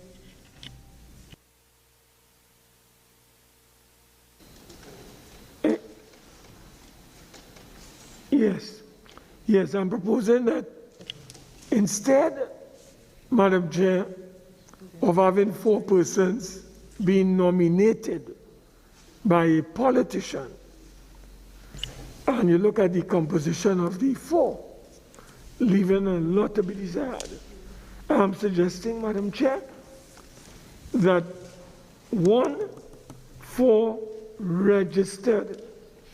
Yes, I'm proposing that instead, Madam Chair, of having 4 persons being nominated by a politician, and you look at the composition of the 4, leaving a lot to be desired, I'm suggesting, Madam Chair, that 4 registered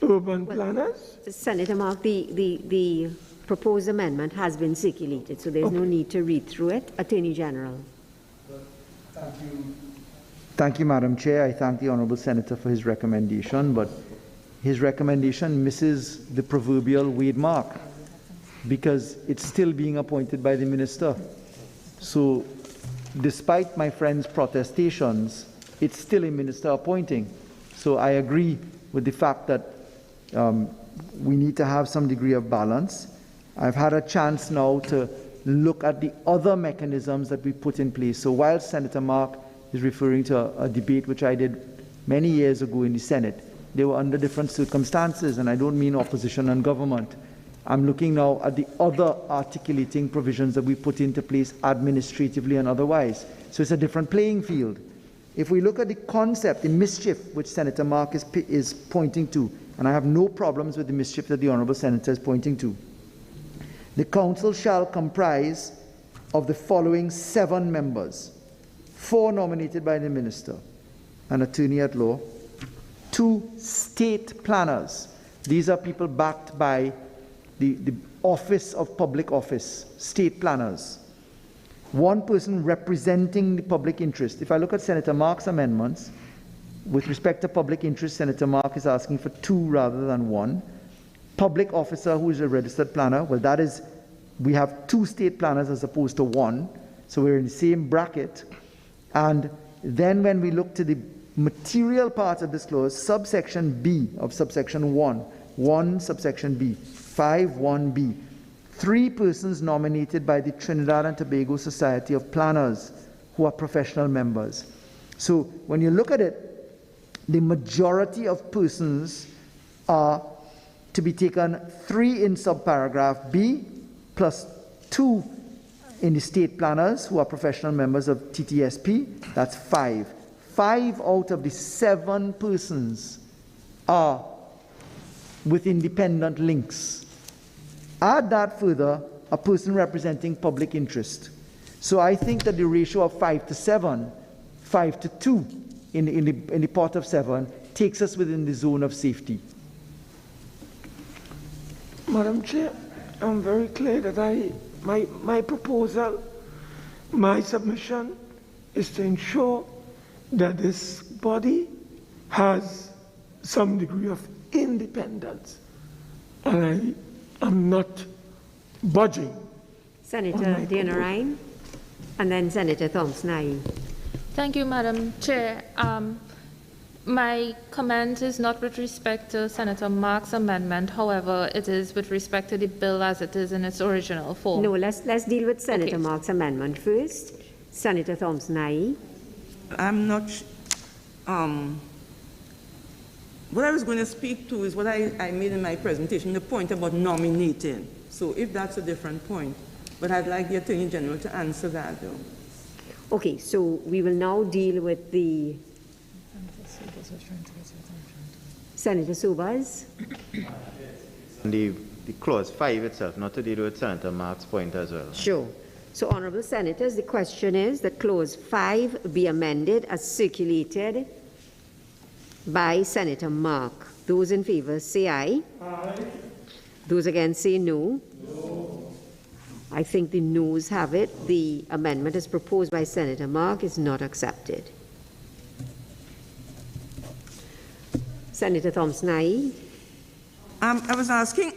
urban planners. Senator Mark, the proposed amendment has been circulated, so there's no need to read through it. Attorney General. Thank you, Madam Chair. I thank the Honourable Senator for his recommendation, but his recommendation misses the proverbial word mark because it's still being appointed by the minister. So despite my friend's protestations, it's still a minister appointing. So I agree with the fact that we need to have some degree of balance. I've had a chance now to look at the other mechanisms that we put in place. So while Senator Mark is referring to a debate which I did many years ago in the Senate, they were under different circumstances, and I don't mean opposition and government. I'm looking now at the other articulating provisions that we put into place administratively and otherwise. So it's a different playing field. If we look at the concept, the mischief which Senator Mark is pointing to, and I have no problems with the mischief that the Honourable Senator is pointing to, the Council shall comprise of the following 7 members: 4 nominated by the Minister, an attorney at law, 2 state planners. These are people backed by the Office of Public Office, state planners. 1 person representing the public interest. If I look at Senator Mark's amendments, with respect to public interest, Senator Mark is asking for 2 rather than 1. Public officer who is a registered planner, well, that is, we have 2 state planners as opposed to 1, so we're in the same bracket. And then when we look to the material part of this clause, subsection B of subsection 1 subsection B, 5(1)(b), 3 persons nominated by the Trinidad and Tobago Society of Planners who are professional members. So when you look at it, the majority of persons are to be taken 3 in subparagraph B plus 2 in the state planners who are professional members of TTSP. That's 5. 5 out of the 7 persons are with independent links. Add that further, a person representing public interest. So I think that the ratio of 5 to 7, 5 to 2 in the pot of 7 takes us within the zone of safety. Madam Chair, I'm very clear that my proposal, my submission is to ensure that this body has some degree of independence. And I am not budging. Senator Dianarine, and then Senator Thompson-Aye. Thank you, Madam Chair. My comment is not with respect to Senator Mark's amendment. However, it is with respect to the bill as it is in its original form. No, let's deal with Senator Okay. Mark's amendment first. Senator Thompson-Aye. I'm not, what I was going to speak to is what I made in my presentation, the point about nominating. So if that's a different point, but I'd like the Attorney General to answer that, though. Okay, so we will now deal with the Senator Sobers. The clause 5 itself, not to deal with Senator Mark's point as well. Sure. So, honorable senators, the question is that clause 5 be amended as circulated by Senator Mark. Those in favor say aye. Aye. Those against say no. No. I think the noes have it. The amendment as proposed by Senator Mark is not accepted. Senator Thompson-Aye. I was asking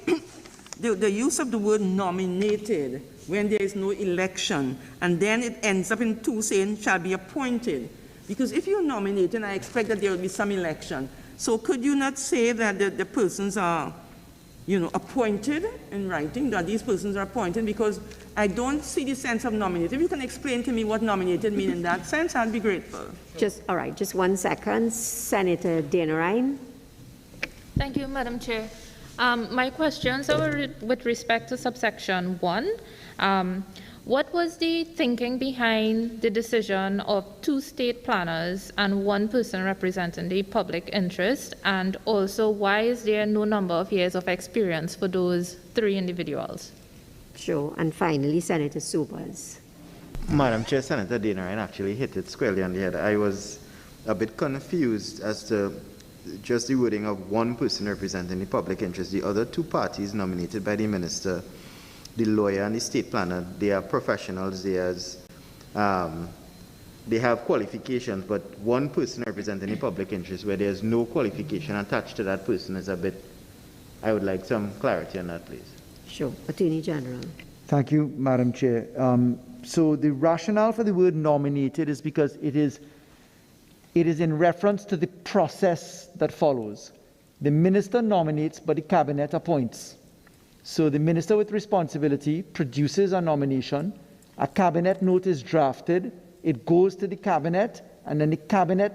the use of the word nominated when there is no election, and then it ends up in 2 saying shall be appointed. Because if you nominate, and I expect that there will be some election, so could you not say that the persons are, appointed in writing, that these persons are appointed? Because I don't see the sense of nominated. If you can explain to me what nominated means in that sense, I'd be grateful. All right, just 1 second. Senator Dana-Ryan. Thank you, Madam Chair. My questions are with respect to subsection 1. What was the thinking behind the decision of 2 state planners and 1 person representing the public interest? And also, why is there no number of years of experience for those 3 individuals? Sure. And finally, Senator Sobers. Madam Chair, Senator Dana-Ryan actually hit it squarely on the head. I was a bit confused as to just the wording of 1 person representing the public interest. The other 2 parties nominated by the minister, the lawyer and the state planner, they are professionals. They have qualifications, but 1 person representing the public interest where there's no qualification attached to that person is a bit, I would like some clarity on that, please. Sure. Attorney General. Thank you, Madam Chair. So the rationale for the word nominated is because it is in reference to the process that follows. The minister nominates, but the cabinet appoints. So the minister with responsibility produces a nomination, a cabinet note is drafted, it goes to the cabinet, and then the cabinet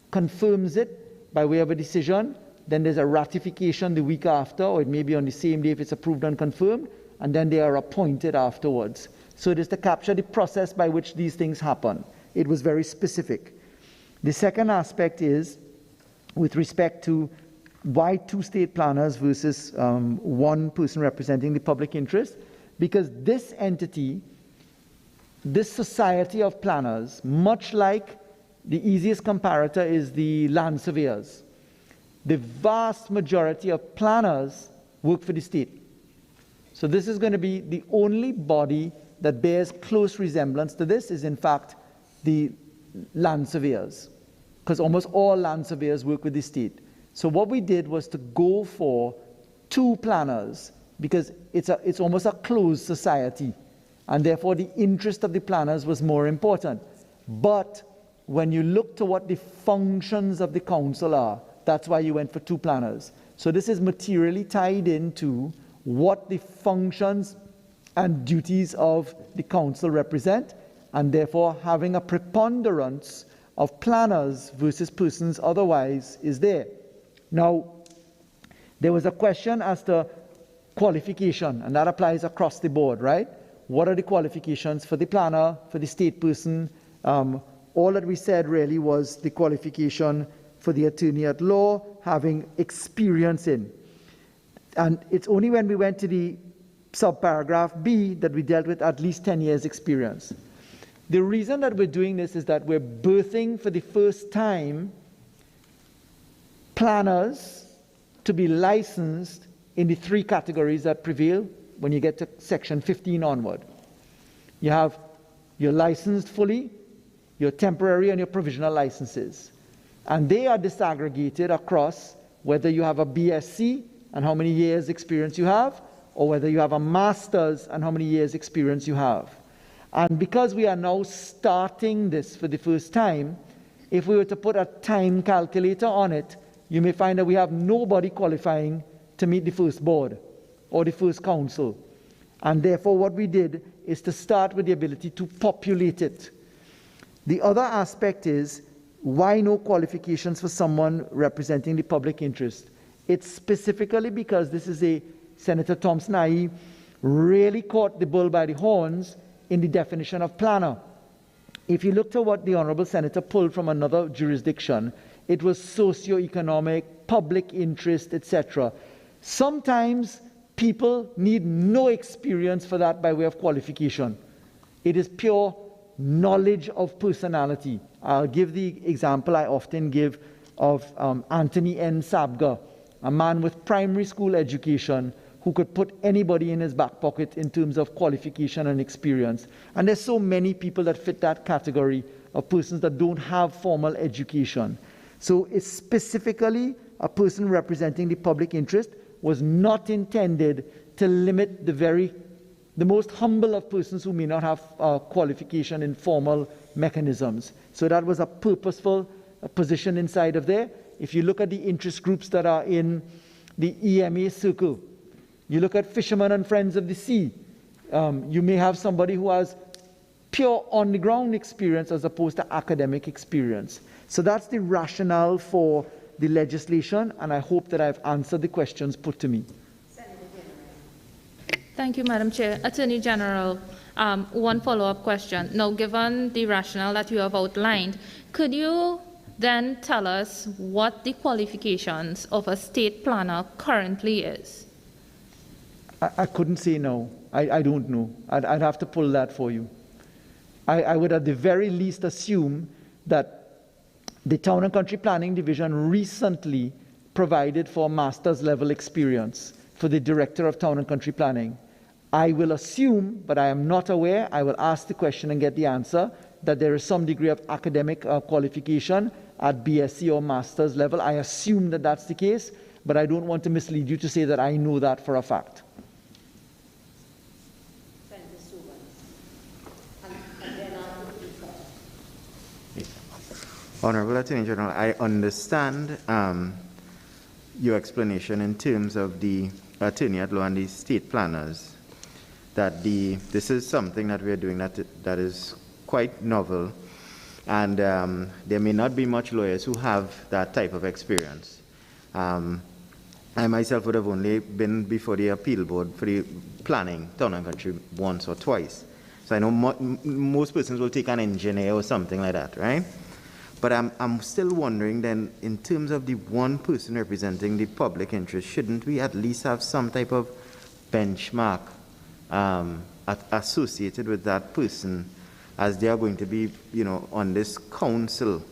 confirms it by way of a decision. Then there's a ratification the week after, or it may be on the same day if it's approved and confirmed, and then they are appointed afterwards. So it is to capture the process by which these things happen. It was very specific. The second aspect is with respect to why 2 state planners versus 1 person representing the public interest, because this entity, this society of planners, much like the easiest comparator is the land surveyors. The vast majority of planners work for the state. So this is going to be the only body that bears close resemblance to this is in fact the land surveyors, because almost all land surveyors work with the state. So what we did was to go for 2 planners because it's almost a closed society, and therefore the interest of the planners was more important. But when you look to what the functions of the council are, that's why you went for 2 planners. So this is materially tied into what the functions and duties of the council represent, and therefore having a preponderance of planners versus persons otherwise is there. Now, there was a question as to qualification, and that applies across the board, right? What are the qualifications for the planner, for the state person? All that we said really was the qualification for the attorney at law, having experience in. And it's only when we went to the subparagraph B that we dealt with at least 10 years experience. The reason that we're doing this is that we're birthing for the first time planners to be licensed in the 3 categories that prevail when you get to section 15 onward. You have your licensed fully, your temporary and your provisional licenses. And they are disaggregated across whether you have a BSc and how many years experience you have, or whether you have a master's and how many years experience you have. And because we are now starting this for the first time, If we were to put a time calculator on it, you may find that we have nobody qualifying to meet the first board or the first council. And therefore, what we did is to start with the ability to populate it. The other aspect is, why no qualifications for someone representing the public interest? It's specifically because this is Senator Thompson-Aye really caught the bull by the horns in the definition of planner. If you look to what the Honorable Senator pulled from another jurisdiction, it was socio-economic, public interest, etc. Sometimes people need no experience for that by way of qualification. It is pure knowledge of personality. I'll give the example I often give of Anthony N. Sabga, a man with primary school education who could put anybody in his back pocket in terms of qualification and experience. And there's so many people that fit that category of persons that don't have formal education. So it's specifically a person representing the public interest was not intended to limit the most humble of persons who may not have qualification in formal mechanisms. So that was a purposeful position inside of there. If you look at the interest groups that are in the EMA circle, you look at Fishermen and Friends of the Sea, you may have somebody who has pure on-the-ground experience as opposed to academic experience. So that's the rationale for the legislation, and I hope that I've answered the questions put to me. Thank you, Madam Chair. Attorney General, one follow-up question. Now, given the rationale that you have outlined, could you then tell us what the qualifications of a state planner currently is? I couldn't say no. I don't know. I'd have to pull that for you. I would at the very least assume that the Town and Country Planning Division recently provided for master's level experience for the Director of Town and Country Planning. I will assume, but I am not aware, I will ask the question and get the answer, that there is some degree of academic qualification at BSc or master's level. I assume that that's the case, but I don't want to mislead you to say that I know that for a fact. Honorable Attorney General, I understand your explanation in terms of the attorney at law and the state planners, that this is something that we are doing that is quite novel, and there may not be much lawyers who have that type of experience. I myself would have only been before the appeal board for the planning, town and country, once or twice. So I know most persons will take an engineer or something like that, right? But I'm still wondering then, in terms of the one person representing the public interest, shouldn't we at least have some type of benchmark associated with that person, as they are going to be, on this council?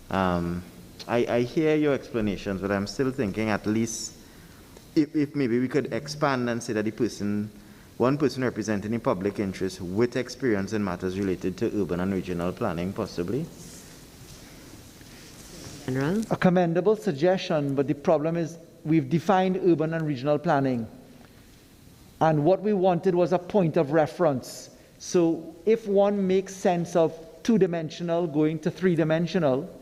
I hear your explanations, but I'm still thinking at least if maybe we could expand and say that one person representing the public interest with experience in matters related to urban and regional planning, possibly. General? A commendable suggestion, but the problem is we've defined urban and regional planning. And what we wanted was a point of reference. So if one makes sense of two-dimensional going to three-dimensional,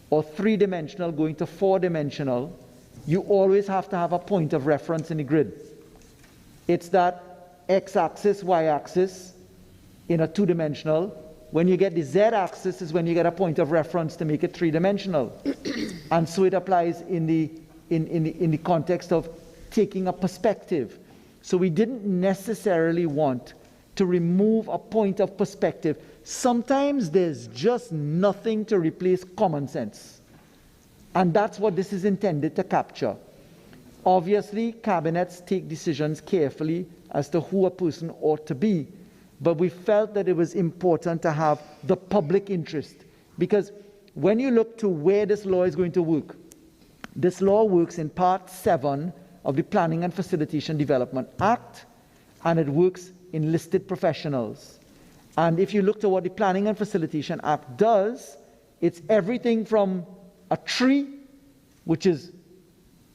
or three-dimensional going to four-dimensional, you always have to have a point of reference in the grid. It's that x-axis, y-axis in a two-dimensional. When you get the z-axis is when you get a point of reference to make it three-dimensional. And so it applies in the context of taking a perspective. So we didn't necessarily want to remove a point of perspective. Sometimes there's just nothing to replace common sense. And that's what this is intended to capture. Obviously, cabinets take decisions carefully as to who a person ought to be. But we felt that it was important to have the public interest. Because when you look to where this law is going to work, this law works in Part 7 of the Planning and Facilitation Development Act, and it works in listed professionals. And if you look to what the Planning and Facilitation Act does, it's everything from a tree, which is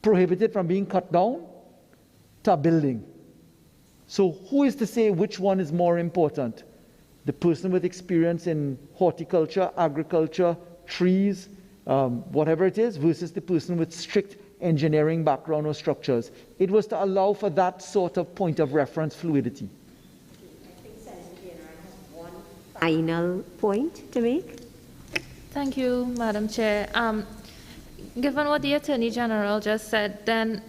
prohibited from being cut down, to a building. So who is to say which one is more important? The person with experience in horticulture, agriculture, trees, whatever it is, versus the person with strict engineering background or structures. It was to allow for that sort of point of reference fluidity. I think Senator Gaynor has one final point to make. Thank you, Madam Chair. Given what the Attorney General just said, then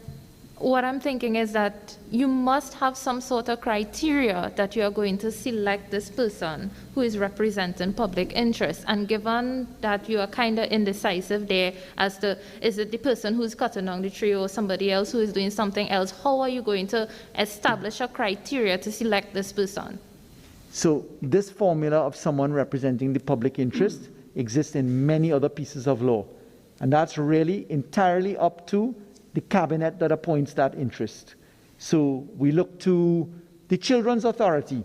what I'm thinking is that you must have some sort of criteria that you are going to select this person who is representing public interest. And given that you are kind of indecisive there as to, is it the person who's cutting down the tree or somebody else who is doing something else, how are you going to establish a criteria to select this person? So this formula of someone representing the public interest exists in many other pieces of law. And that's really entirely up to the cabinet that appoints that interest. So we look to the Children's Authority,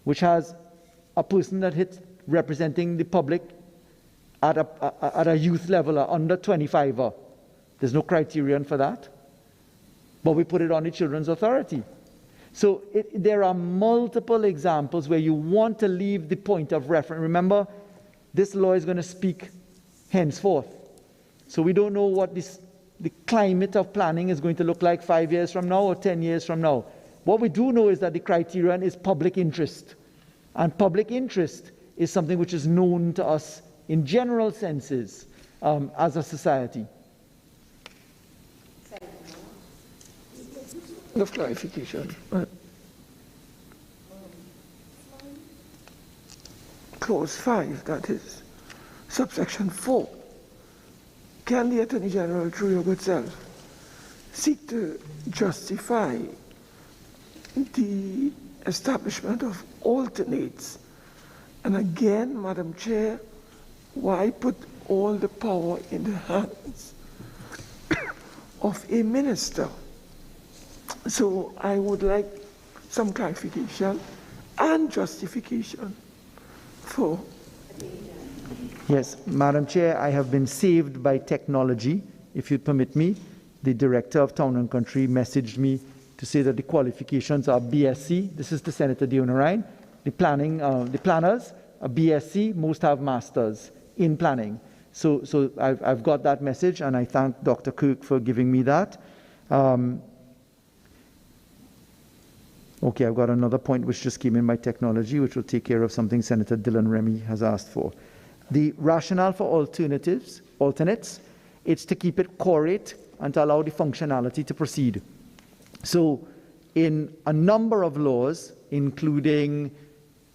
which has a person that hits representing the public at a youth level, under 25. There's no criterion for that. But we put it on the Children's Authority. So there are multiple examples where you want to leave the point of reference. Remember, this law is going to speak henceforth. So we don't know what the climate of planning is going to look like 5 years from now or 10 years from now. What we do know is that the criterion is public interest. And public interest is something which is known to us in general senses as a society. Of clarification. Clause 5, that is, subsection 4. Can the Attorney General, through your good self, seek to justify the establishment of alternates? And again, Madam Chair, why put all the power in the hands of a minister? So I would like some clarification and justification for. Yes, Madam Chair, I have been saved by technology. If you'd permit me, the Director of Town and Country messaged me to say that the qualifications are BSc. This is to Senator Dionarine. The planners are BSc, most have masters in planning. So I've got that message, and I thank Dr. Kirk for giving me that. Okay, I've got another point which just came in by technology, which will take care of something Senator Dylan Remy has asked for. The rationale for alternates, it's to keep it quorate and to allow the functionality to proceed. So in a number of laws, including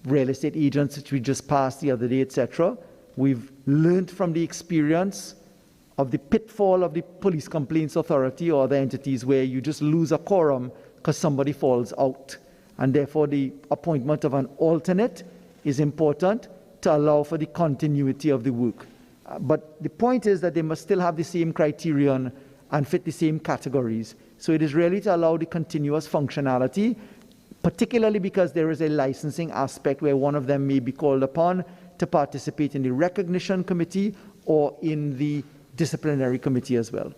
real estate agents, which we just passed the other day, etc., we've learned from the experience of the pitfall of the Police Complaints Authority or other entities where you just lose a quorum because somebody falls out. And therefore the appointment of an alternate is important to allow for the continuity of the work. But the point is that they must still have the same criterion and fit the same categories. So it is really to allow the continuous functionality, particularly because there is a licensing aspect where one of them may be called upon to participate in the recognition committee or in the disciplinary committee as well.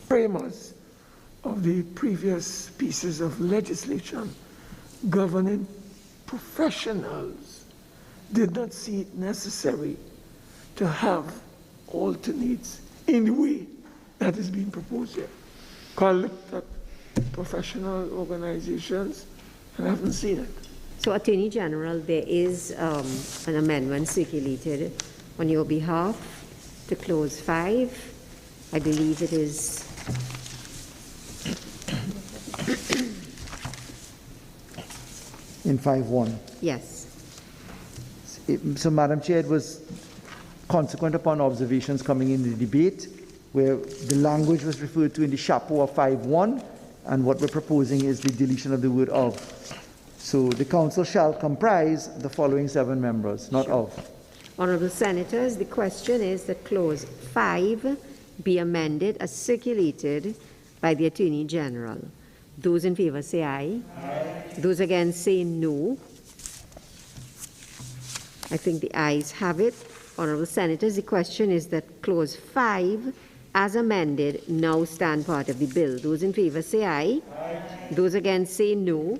Framers of the previous pieces of legislation governing professionals did not see it necessary to have alternates in the way that is being proposed here. Call it professional organizations, and I haven't seen it. So, Attorney General, there is an amendment circulated on your behalf to clause 5. I believe it is in 5.1. yes. So, Madam Chair, it was consequent upon observations coming in the debate where the language was referred to in the chapeau of 5.1, and what we're proposing is the deletion of the word of. So the council shall comprise the following 7 members, not of. Honourable Senators, the question is that clause 5 be amended as circulated by the Attorney General. Those in favour say aye. Aye. Those against say no. I think the ayes have it. Honourable Senators, the question is that clause 5 as amended now stand part of the bill. Those in favour say aye. Aye. Those against say no.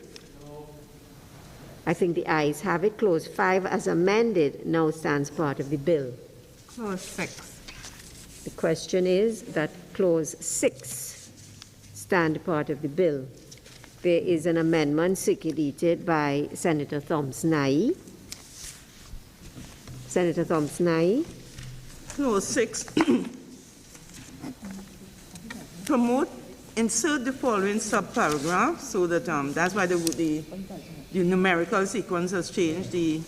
I think the ayes have it. Clause 5 as amended now stands part of the bill. Clause 6. The question is that clause 6 stand part of the bill. There is an amendment circulated by Senator Thompson-Nye. Senator Thompson-Nye. Clause 6. Insert the following subparagraph so that that's why the numerical sequence has changed, the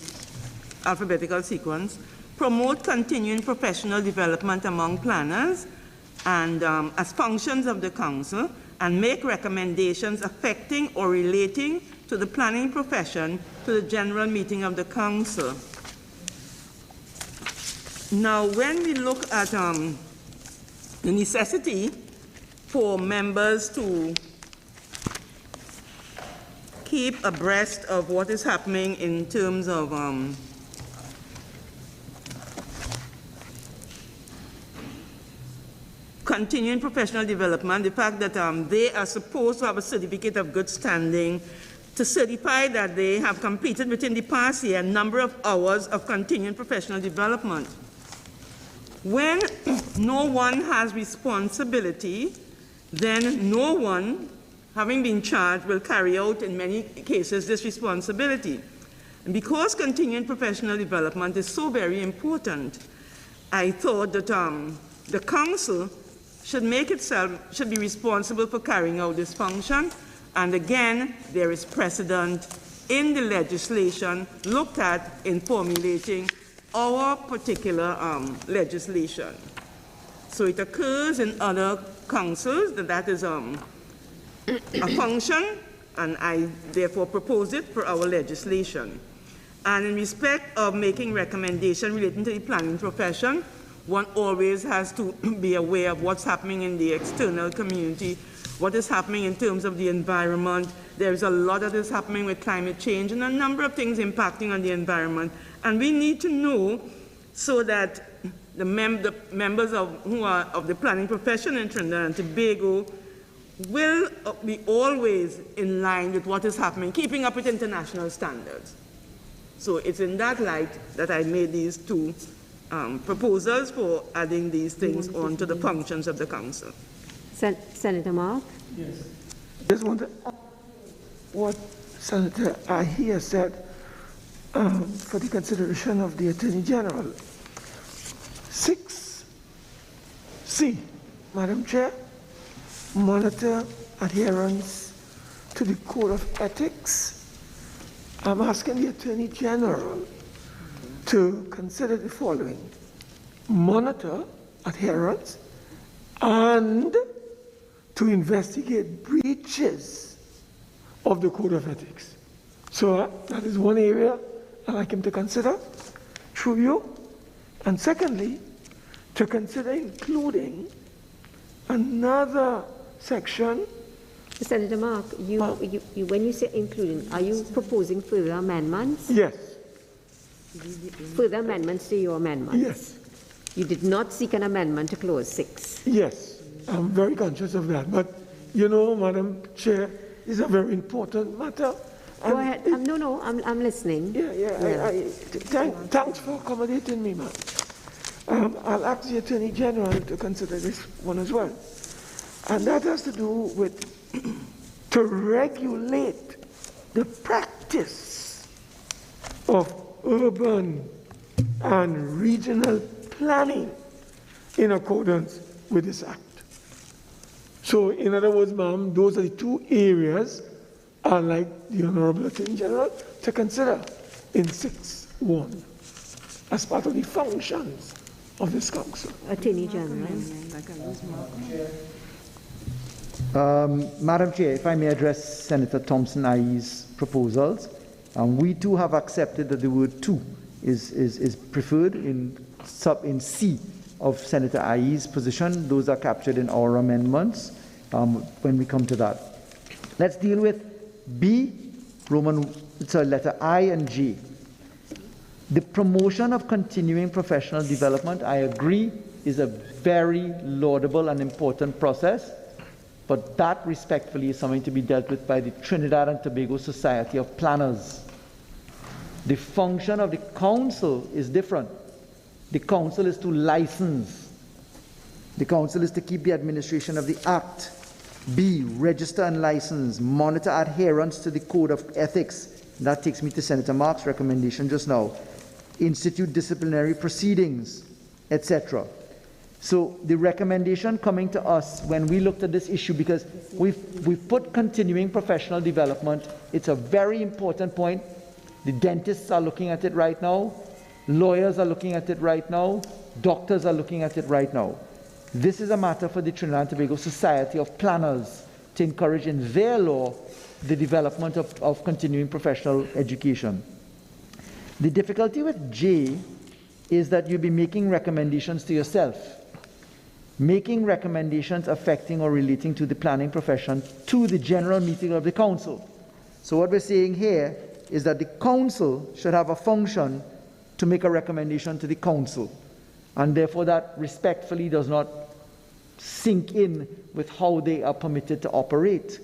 alphabetical sequence. Promote continuing professional development among planners and as functions of the council, and make recommendations affecting or relating to the planning profession to the general meeting of the council. Now, when we look at the necessity for members to keep abreast of what is happening in terms of continuing professional development, the fact that they are supposed to have a certificate of good standing to certify that they have completed within the past year a number of hours of continuing professional development. When no one has responsibility, then no one, having been charged, will carry out, in many cases, this responsibility. And because continuing professional development is so very important, I thought that the council should be responsible for carrying out this function. And again, there is precedent in the legislation looked at in formulating our particular legislation. So it occurs in other councils that is a function, and I therefore propose it for our legislation. And in respect of making recommendations relating to the planning profession, one always has to be aware of what's happening in the external community, what is happening in terms of the environment. There's a lot that is happening with climate change and a number of things impacting on the environment. And we need to know so that the members who are of the planning profession in Trinidad and Tobago will be always in line with what is happening, keeping up with international standards. So it's in that light that I made these two proposals for adding these things onto the functions of the council. Senator Mark? Yes. Just want to add what Senator Ahia said for the consideration of the Attorney General. 6C, Madam Chair, monitor adherence to the Code of Ethics. I'm asking the Attorney General to consider the following: monitor adherence and to investigate breaches of the Code of Ethics. So that is one area I'd like him to consider through you. And secondly, to consider including another section. Senator Mark, when you say including, are you proposing further amendments? Yes. Further amendments to your amendments? Yes. You did not seek an amendment to clause 6? Yes, I'm very conscious of that. But, you know, Madam Chair, it's a very important matter. Go ahead. No, I'm listening. Thanks for accommodating me, ma'am. I'll ask the Attorney General to consider this one as well. And that has to do with to regulate the practice of urban and regional planning in accordance with this Act. So, in other words, ma'am, those are the two areas I'd like the Honorable Attorney General to consider in 6.1 as part of the functions of this Council. Attorney General. Madam Chair, if I may address Senator Thompson-Nye's proposals, we too have accepted that the word "to" is preferred in C of Senator Aye's position. Those are captured in our amendments when we come to that. Let's deal with B, letter I and G. The promotion of continuing professional development, I agree, is a very laudable and important process, but that respectfully is something to be dealt with by the Trinidad and Tobago Society of Planners. The function of the council is different. The council is to license. The council is to keep the administration of the act. B, register and license, monitor adherence to the code of ethics. That takes me to Senator Mark's recommendation just now. Institute disciplinary proceedings, etc. So the recommendation coming to us when we looked at this issue, because we've put continuing professional development, it's a very important point. The dentists are looking at it right now. Lawyers are looking at it right now. Doctors are looking at it right now. This is a matter for the Trinidad and Tobago Society of Planners to encourage in their law the development of continuing professional education. The difficulty with J is that you'll be making recommendations to yourself, making recommendations affecting or relating to the planning profession to the general meeting of the council. So what we're saying here is that the council should have a function to make a recommendation to the council, and therefore that respectfully does not sink in with how they are permitted to operate.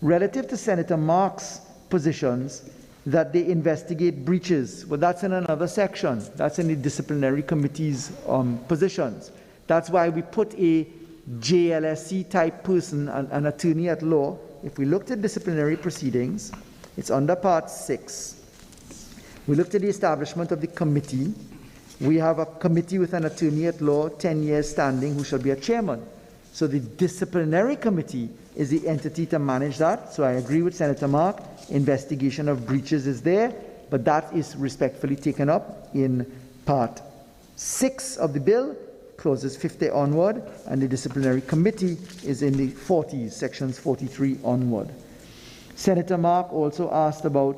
Relative to Senator Mark's positions that they investigate breaches, well, that's in another section. That's in the disciplinary committee's positions. That's why we put a JLSC type person, an attorney at law. If we looked at disciplinary proceedings, it's under Part 6. We looked at the establishment of the committee. We have a committee with an attorney at law, 10 years standing, who shall be a chairman. So the disciplinary committee is the entity to manage that. So I agree with Senator Mark. Investigation of breaches is there, but that is respectfully taken up in Part 6 of the bill, clauses 50 onward, and the disciplinary committee is in the 40s, sections 43 onward. Senator Mark also asked about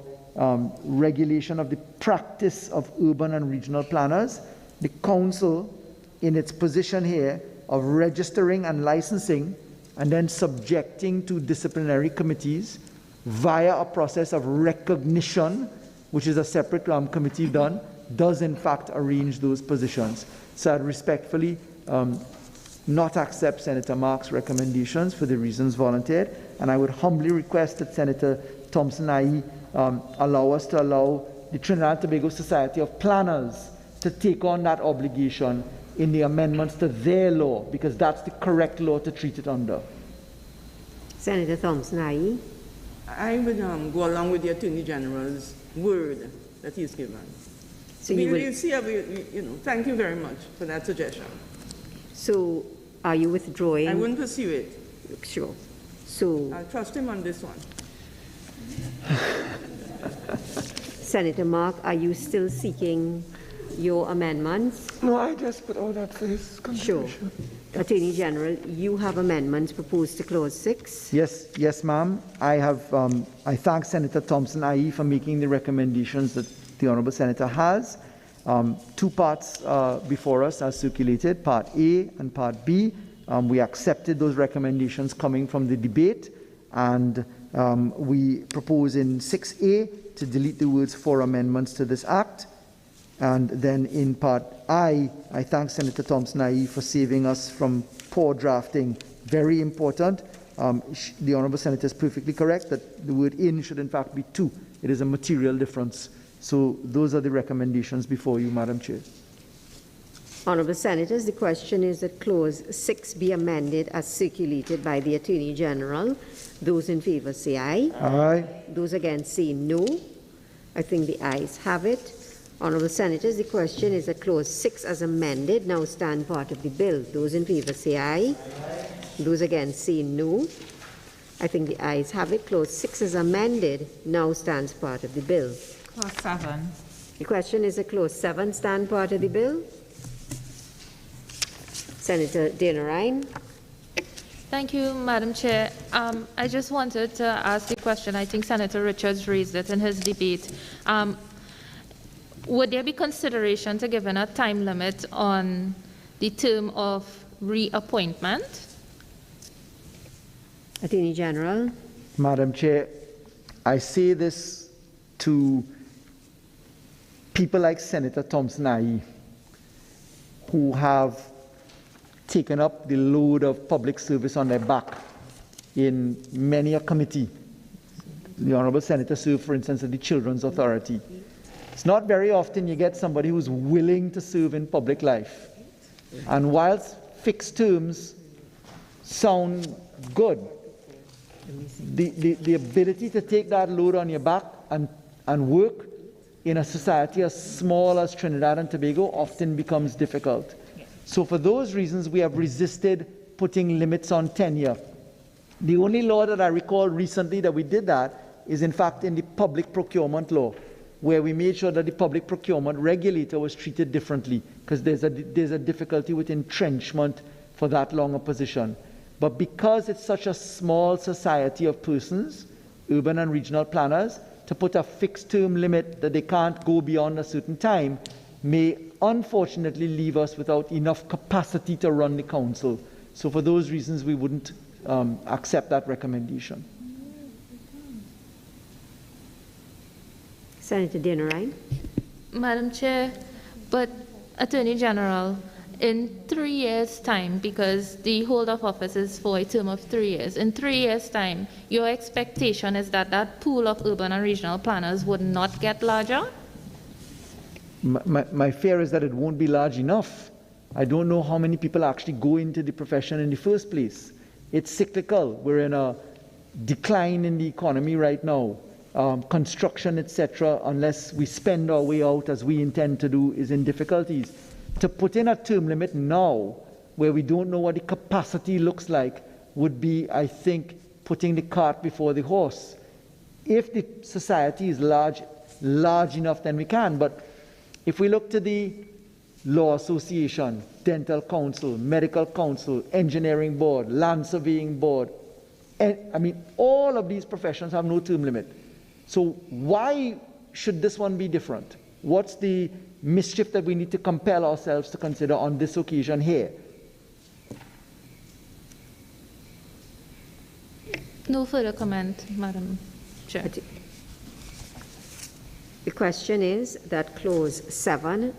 regulation of the practice of urban and regional planners. The council, in its position here of registering and licensing and then subjecting to disciplinary committees via a process of recognition, which is a separate committee done, does in fact arrange those positions. So I'd respectfully not accept Senator Mark's recommendations for the reasons volunteered, and I would humbly request that Senator Thompson-Aye allow us to allow the Trinidad and Tobago Society of Planners to take on that obligation in the amendments to their law, because that's the correct law to treat it under. Senator Thompson-Aye. I would go along with the Attorney General's word that he's given. So we'll see, thank you very much for that suggestion. So are you withdrawing? I wouldn't pursue it. Sure. So I'll trust him on this one. Senator Mark, are you still seeking your amendments? No, I just put all that for his consideration. Sure. Attorney General, you have amendments proposed to Clause 6? Yes, ma'am. I thank Senator Thompson-Aye for making the recommendations that the Honourable Senator has. Two parts before us are circulated, Part A and Part B. We accepted those recommendations coming from the debate, and we propose in 6A to delete the words "for amendments to this Act." And then in Part I thank Senator Thompson-Aye for saving us from poor drafting. Very important. The Honourable Senator is perfectly correct that the word "in" should in fact be "to." It is a material difference. So those are the recommendations before you, Madam Chair. Honourable Senators, the question is that Clause 6 be amended as circulated by the Attorney General. Those in favour say aye. Aye. Those against say no. I think the ayes have it. Honourable Senators, the question is that Clause 6 as amended now stand part of the bill. Those in favour say aye. Those against say no. I think the ayes have it. Clause 6 as amended now stands part of the bill. Clause 7. The question is that Clause 7 stand part of the bill. Senator Dana Ryan. Thank you, Madam Chair. I just wanted to ask a question. I think Senator Richards raised it in his debate. Would there be consideration to giving a time limit on the term of reappointment? Attorney General. Madam Chair, I say this to people like Senator Thompson-Aye, who have taken up the load of public service on their back in many a committee. The Honourable Senator served, for instance, at the Children's Authority. It's not very often you get somebody who's willing to serve in public life. And whilst fixed terms sound good, the ability to take that load on your back and work in a society as small as Trinidad and Tobago often becomes difficult. So for those reasons, we have resisted putting limits on tenure. The only law that I recall recently that we did that is in fact in the public procurement law, where we made sure that the public procurement regulator was treated differently, because there's a difficulty with entrenchment for that long a position. But because it's such a small society of persons, urban and regional planners, to put a fixed term limit that they can't go beyond a certain time may unfortunately leave us without enough capacity to run the council. So for those reasons, we wouldn't accept that recommendation. Senator Dinarine. Madam Chair, but Attorney General, in 3 years' time, because the hold of office is for a term of 3 years, in 3 years' time, your expectation is that that pool of urban and regional planners would not get larger? My fear is that it won't be large enough. I don't know how many people actually go into the profession in the first place. It's cyclical. We're in a decline in the economy right now. Construction, etc., unless we spend our way out as we intend to do, is in difficulties. To put in a term limit now, where we don't know what the capacity looks like, would be, I think, putting the cart before the horse. If the society is large enough, then we can. But if we look to the Law Association, Dental Council, Medical Council, Engineering Board, Land Surveying Board, and, I mean, all of these professions have no term limit. So why should this one be different? What's the mischief that we need to compel ourselves to consider on this occasion here? No further comment, Madam Chair. The question is that clause 7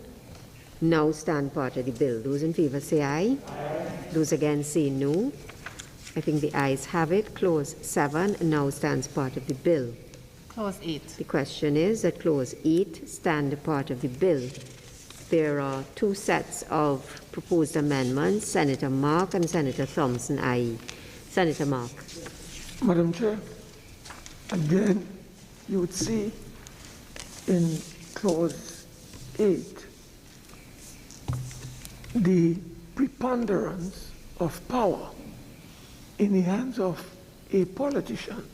now stand part of the bill. Those in favor say aye. Those against say no. I think the ayes have it. Clause 7 now stands part of the bill. Clause 8. The question is that clause 8 stand a part of the bill. There are two sets of proposed amendments, Senator Mark and Senator Thompson, aye. Senator Mark. Madam Chair, again, you would see in clause 8 the preponderance of power in the hands of a politician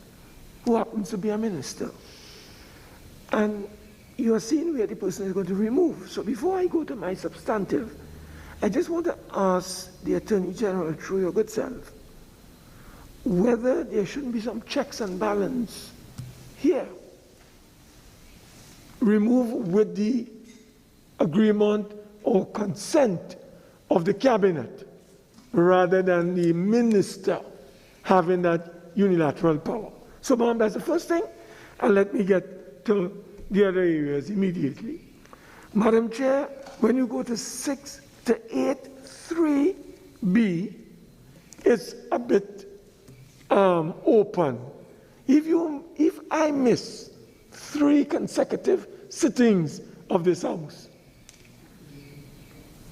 who happens to be a minister. And you are seeing where the person is going to remove. So before I go to my substantive, I just want to ask the Attorney General, through your good self, whether there shouldn't be some checks and balance here. Remove with the agreement or consent of the cabinet, rather than the minister having that unilateral power. So, ma'am, that's the first thing, and let me get to the other areas immediately. Madam Chair, when you go to 6 to 8.3b, it's a bit open. If I miss 3 consecutive sittings of this House,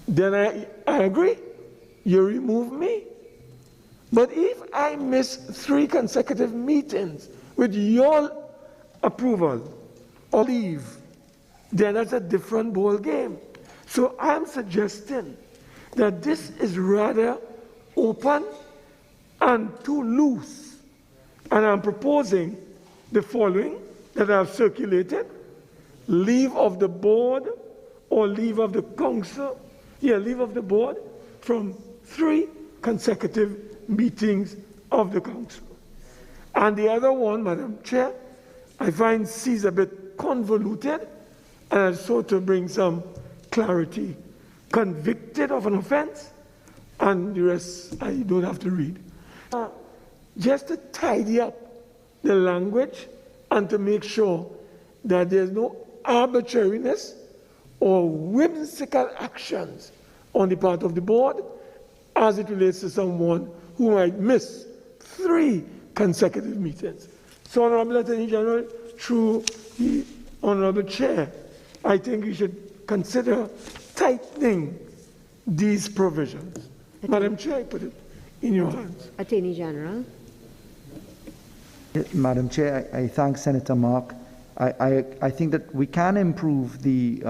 then I agree, you remove me. But if I miss 3 consecutive meetings with your approval or leave, then that's a different ball game. So I'm suggesting that this is rather open and too loose. And I'm proposing the following that I've circulated: leave of the board or leave of the council, leave of the board from 3 consecutive meetings of the council. And the other one, Madam Chair, I find C's a bit convoluted, and I sought to bring some clarity. Convicted of an offense, and the rest I don't have to read. Just to tidy up the language and to make sure that there's no arbitrariness or whimsical actions on the part of the board as it relates to someone who might miss 3 consecutive meetings. So, Honorable Attorney General, through the Honorable Chair, I think you should consider tightening these provisions. Madam Chair, I put it in your hands. Attorney General. Madam Chair, I thank Senator Mark. I think that we can improve the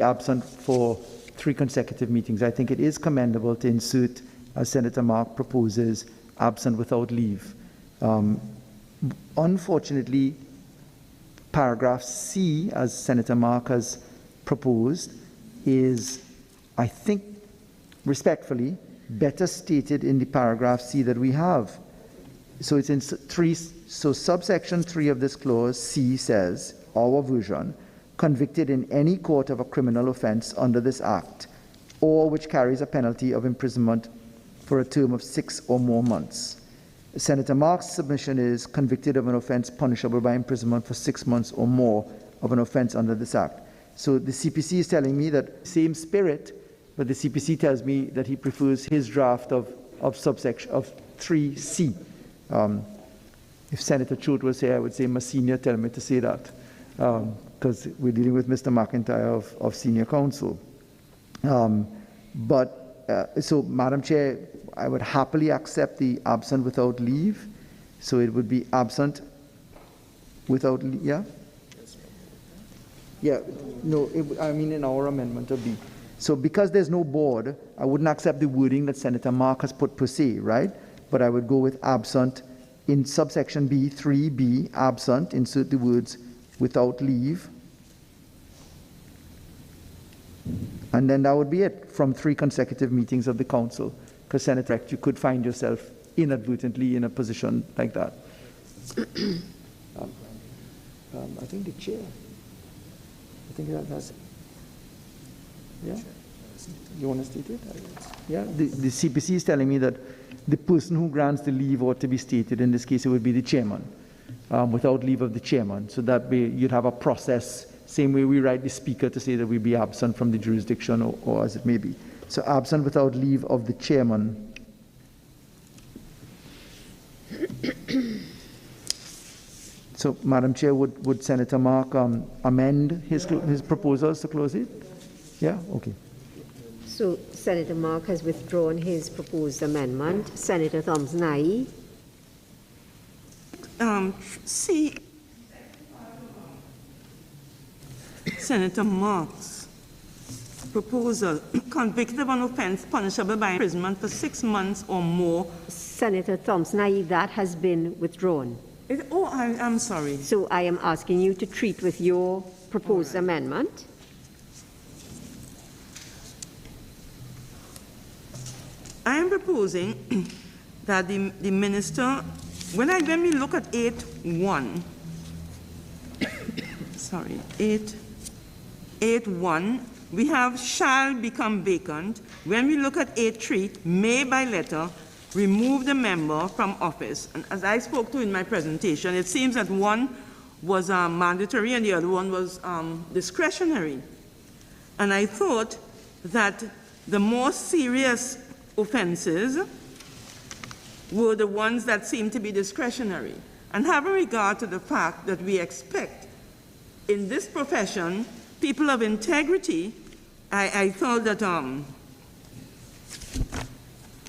absent for 3 consecutive meetings. I think it is commendable to insert, as Senator Mark proposes, absent without leave. Unfortunately, paragraph C, as Senator Mark has proposed, is, I think, respectfully, better stated in the paragraph C that we have. So it's in subsection 3 of this clause, C says, our version, convicted in any court of a criminal offense under this act, or which carries a penalty of imprisonment for a term of 6 or more months. Senator Mark's submission is convicted of an offense punishable by imprisonment for 6 months or more of an offense under this act. So the CPC is telling me that same spirit, but the CPC tells me that he prefers his draft of subsection of 3C. If Senator Choate was here, I would say my senior tell me to say that, because we're dealing with Mr. McIntyre of senior counsel. So, Madam Chair, I would happily accept the absent without leave. So it would be absent without leave, yeah? Yeah, no, I mean in our amendment of B. So because there's no board, I wouldn't accept the wording that Senator Mark has put per se, right? But I would go with absent in subsection B, 3B, absent, insert the words without leave. And then that would be it from 3 consecutive meetings of the council. Because Senator, you could find yourself inadvertently in a position like that. I think the chair. I think that's. Yeah. You want to state it? Yeah. The CPC is telling me that the person who grants the leave ought to be stated. In this case, it would be the chairman, without leave of the chairman. So that way you'd have a process. Same way we write the speaker to say that we be absent from the jurisdiction, or as it may be. So absent without leave of the chairman. So, Madam Chair, would Senator Mark amend his proposals to close it? Yeah? Okay. So, Senator Mark has withdrawn his proposed amendment. Senator Thompson-Aye. See, Senator Mark's proposal, convicted of an offense punishable by imprisonment for 6 months or more. Senator Thompson-Aye, that has been withdrawn. I'm sorry. So I am asking you to treat with your proposed amendment. I am proposing that the minister, when we look at 8.1, sorry, 8.1, we have shall become vacant. When we look at 8.3, may by letter remove the member from office. And as I spoke to in my presentation, it seems that one was mandatory and the other one was discretionary. And I thought that the more serious offenses were the ones that seemed to be discretionary. And having regard to the fact that we expect in this profession people of integrity, I thought that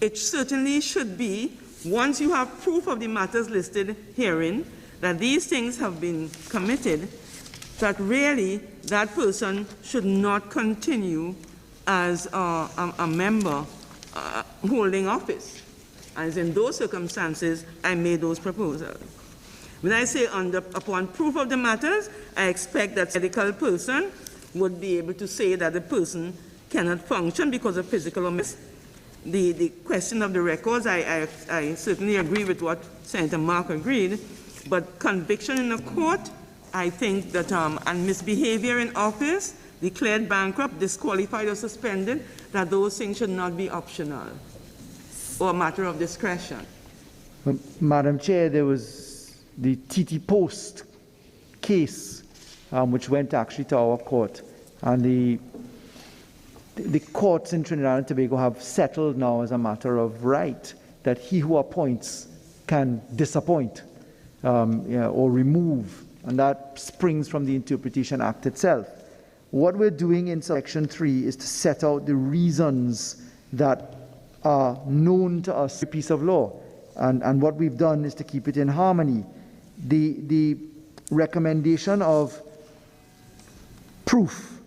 it certainly should be, once you have proof of the matters listed herein, that these things have been committed, that really that person should not continue as a member holding office. And in those circumstances, I made those proposals. When I say upon proof of the matters, I expect that a medical person would be able to say that the person cannot function because of physical or the question of the records, I certainly agree with what Senator Mark agreed, but conviction in a court, I think that, and misbehavior in office, declared bankrupt, disqualified or suspended, that those things should not be optional or a matter of discretion. But, Madam Chair, there was the TT Post case, which went actually to our court, and the courts in Trinidad and Tobago have settled now as a matter of right that he who appoints can disappoint or remove, and that springs from the Interpretation Act itself. What we're doing in section 3 is to set out the reasons that are known to us, a piece of law. And what we've done is to keep it in harmony. The recommendation of proof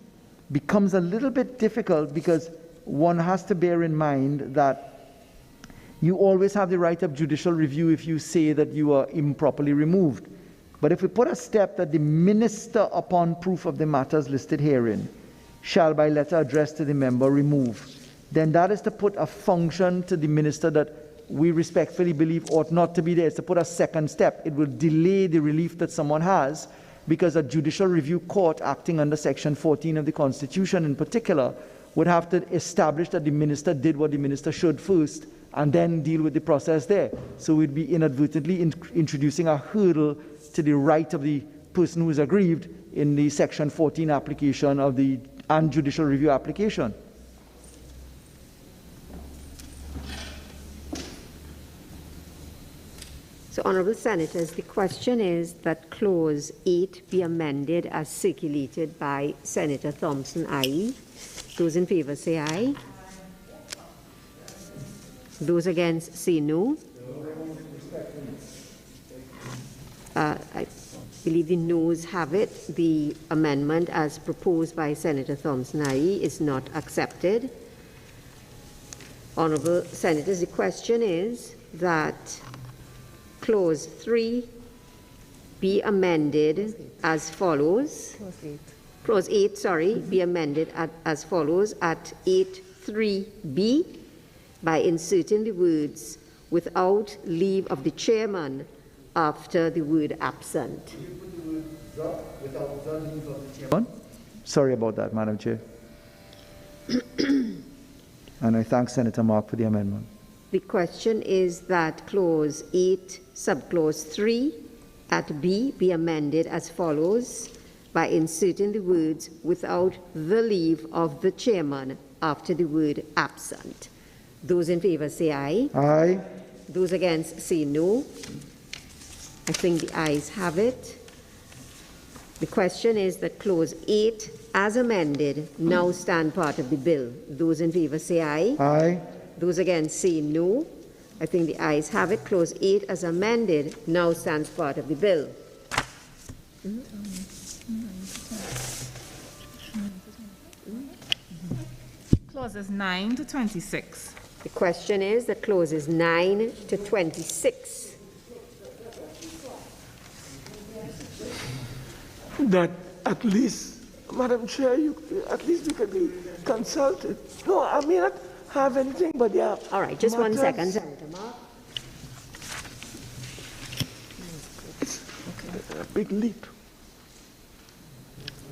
becomes a little bit difficult because one has to bear in mind that you always have the right of judicial review if you say that you are improperly removed. But if we put a step that the minister, upon proof of the matters listed herein, shall by letter address to the member remove, then that is to put a function to the minister that we respectfully believe ought not to be there. It's to put a second step. It will delay the relief that someone has, because a judicial review court acting under section 14 of the Constitution in particular would have to establish that the minister did what the minister should first and then deal with the process there. So we'd be inadvertently introducing a hurdle to the right of the person who is aggrieved in the section 14 application of the and judicial review application. So, Honourable Senators, the question is that Clause 8 be amended as circulated by Senator Thompson IE. Those in favour say aye. Those against say no. I believe the noes have it. The amendment as proposed by Senator Thompson IE is not accepted. Honourable Senators, the question is that Clause 3 be amended as follows. Clause 8, be amended as follows at 8.3b by inserting the words without leave of the chairman after the word absent. Sorry about that, Madam Chair. And I thank Senator Mark for the amendment. The question is that Clause 8, subclause 3 at B be amended as follows by inserting the words without the leave of the chairman after the word absent. Those in favour say aye. Aye. Those against say no. I think the ayes have it. The question is that Clause 8 as amended now stand part of the bill. Those in favour say aye. Aye. Those against say no. I think the ayes have it. Clause 8 as amended now stands part of the bill. Clauses 9 to 26. The question is that clauses 9 to 26. That at least, Madam Chair, at least we can be consulted. No, I may not have anything, but yeah. All right, just 1 second, Senator Mark. It's a big leap.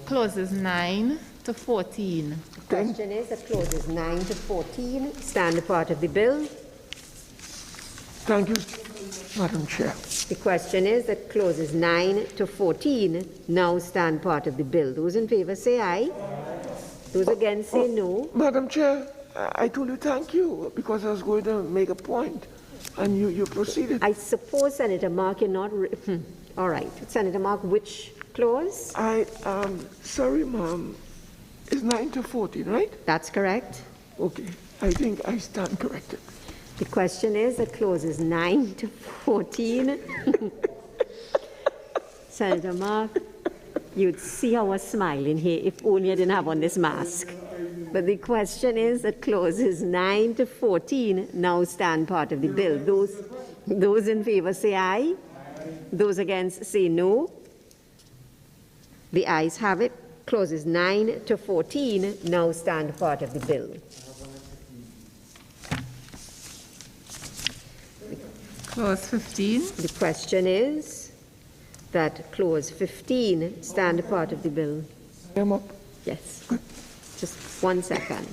Clauses 9 to 14. The question is that clauses 9 to 14 stand a part of the bill. Thank you, Madam Chair. The question is that clauses 9 to 14 now stand part of the bill. Those in favour say aye. Those against say no. Madam Chair, I told you thank you because I was going to make a point, and you proceeded. I suppose, Senator Mark, you're not... All right. Senator Mark, which clause? Sorry, ma'am. It's 9 to 14, right? That's correct. Okay. I think I stand corrected. The question is that clauses 9 to 14. Senator Mark, you'd see how I was smiling here if only I didn't have on this mask. But the question is that clauses 9 to 14 now stand part of the bill. Those in favour say aye. Those against say no. The ayes have it. Clauses 9 to 14 now stand part of the bill. Clause 15. The question is that clause 15 stand a part of the bill. I'm up. Yes. Just 1 second.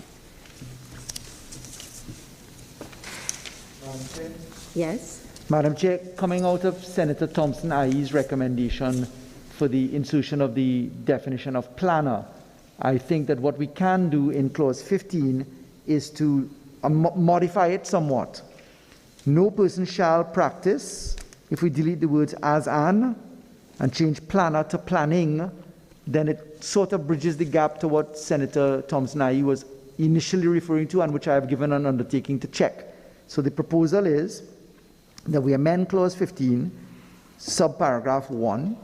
Yes. Madam Chair, coming out of Senator Thompson IE's recommendation for the insertion of the definition of planner, I think that what we can do in clause 15 is to modify it somewhat. No person shall practice, if we delete the words as an and change planner to planning, then it sort of bridges the gap to what Senator Thompson-Ayi was initially referring to, and which I have given an undertaking to check. So the proposal is that we amend Clause 15, subparagraph 1,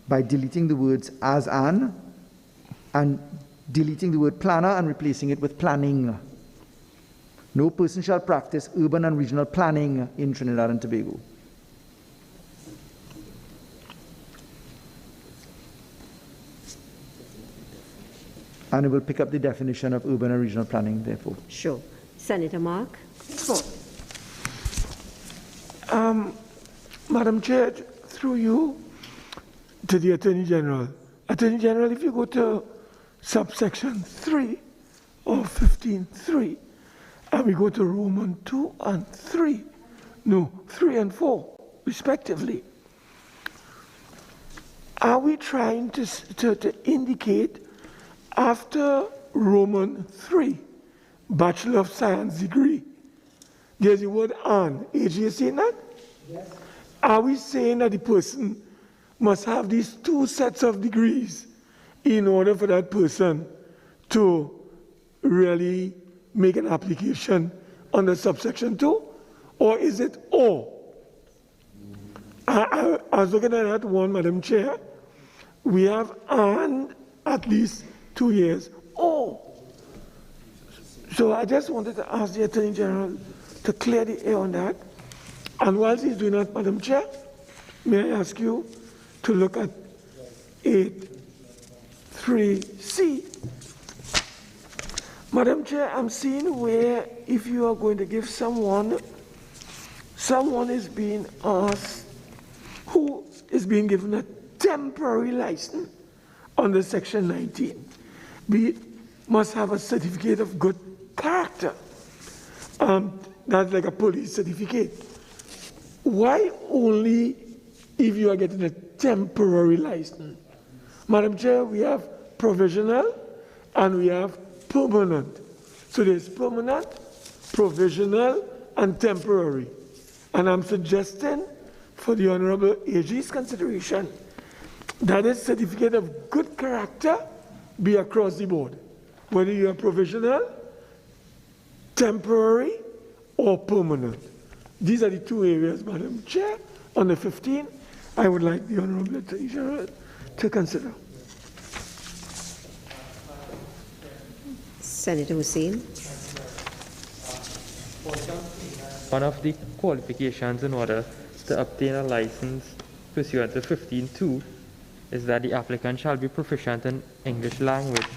by deleting the words as an, and deleting the word planner and replacing it with planning. No person shall practice urban and regional planning in Trinidad and Tobago. And it will pick up the definition of urban and regional planning, therefore. Sure. Senator Mark? Madam Chair, through you to the Attorney General. Attorney General, if you go to subsection 3 of 15.3, and we go to Roman 2 and 3, no, 3 and 4, respectively, are we trying to indicate after Roman 3, Bachelor of Science degree, there's the word "and"? AG is saying that? Yes. Are we saying that the person must have these 2 sets of degrees in order for that person to really make an application under subsection 2? Or is it "or"? I was looking at that one, Madam Chair. We have "and" at least 2 years. "Or." So I just wanted to ask the Attorney General to clear the air on that. And whilst he's doing that, Madam Chair, may I ask you to look at 8.3c. Madam Chair, I'm seeing where if you are going to give someone is being asked, who is being given a temporary license under Section 19, must have a certificate of good character. That's like a police certificate. Why only if you are getting a temporary license? Madam Chair, we have provisional and we have permanent. So there's permanent, provisional, and temporary. And I'm suggesting for the Honorable AG's consideration that a certificate of good character be across the board, whether you are provisional, temporary, or permanent. These are the 2 areas, Madam Chair, on the 15, I would like the Honorable Attorney General to consider. Senator Hussain. One of the qualifications in order to obtain a license pursuant to 15.2 is that the applicant shall be proficient in English language.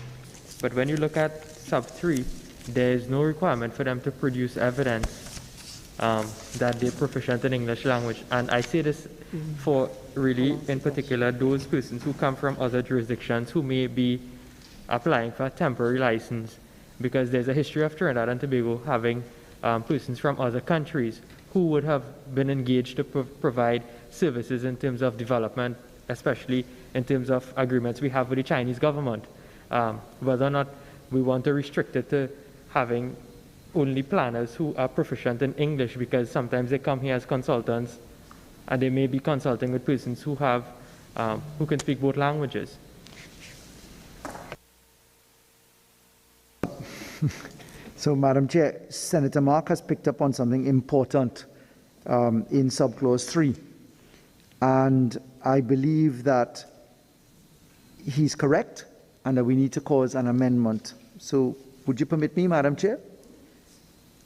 But when you look at sub 3, there is no requirement for them to produce evidence that they're proficient in English language. And I say this for really, in particular, those persons who come from other jurisdictions who may be applying for a temporary license, because there's a history of Trinidad and Tobago having persons from other countries who would have been engaged to provide services in terms of development, especially in terms of agreements we have with the Chinese government. Whether or not we want to restrict it to having only planners who are proficient in English, because sometimes they come here as consultants and they may be consulting with persons who have who can speak both languages. So, Madam Chair, Senator Mark has picked up on something important in subclause 3. And I believe that he's correct and that we need to cause an amendment. So, would you permit me, Madam Chair?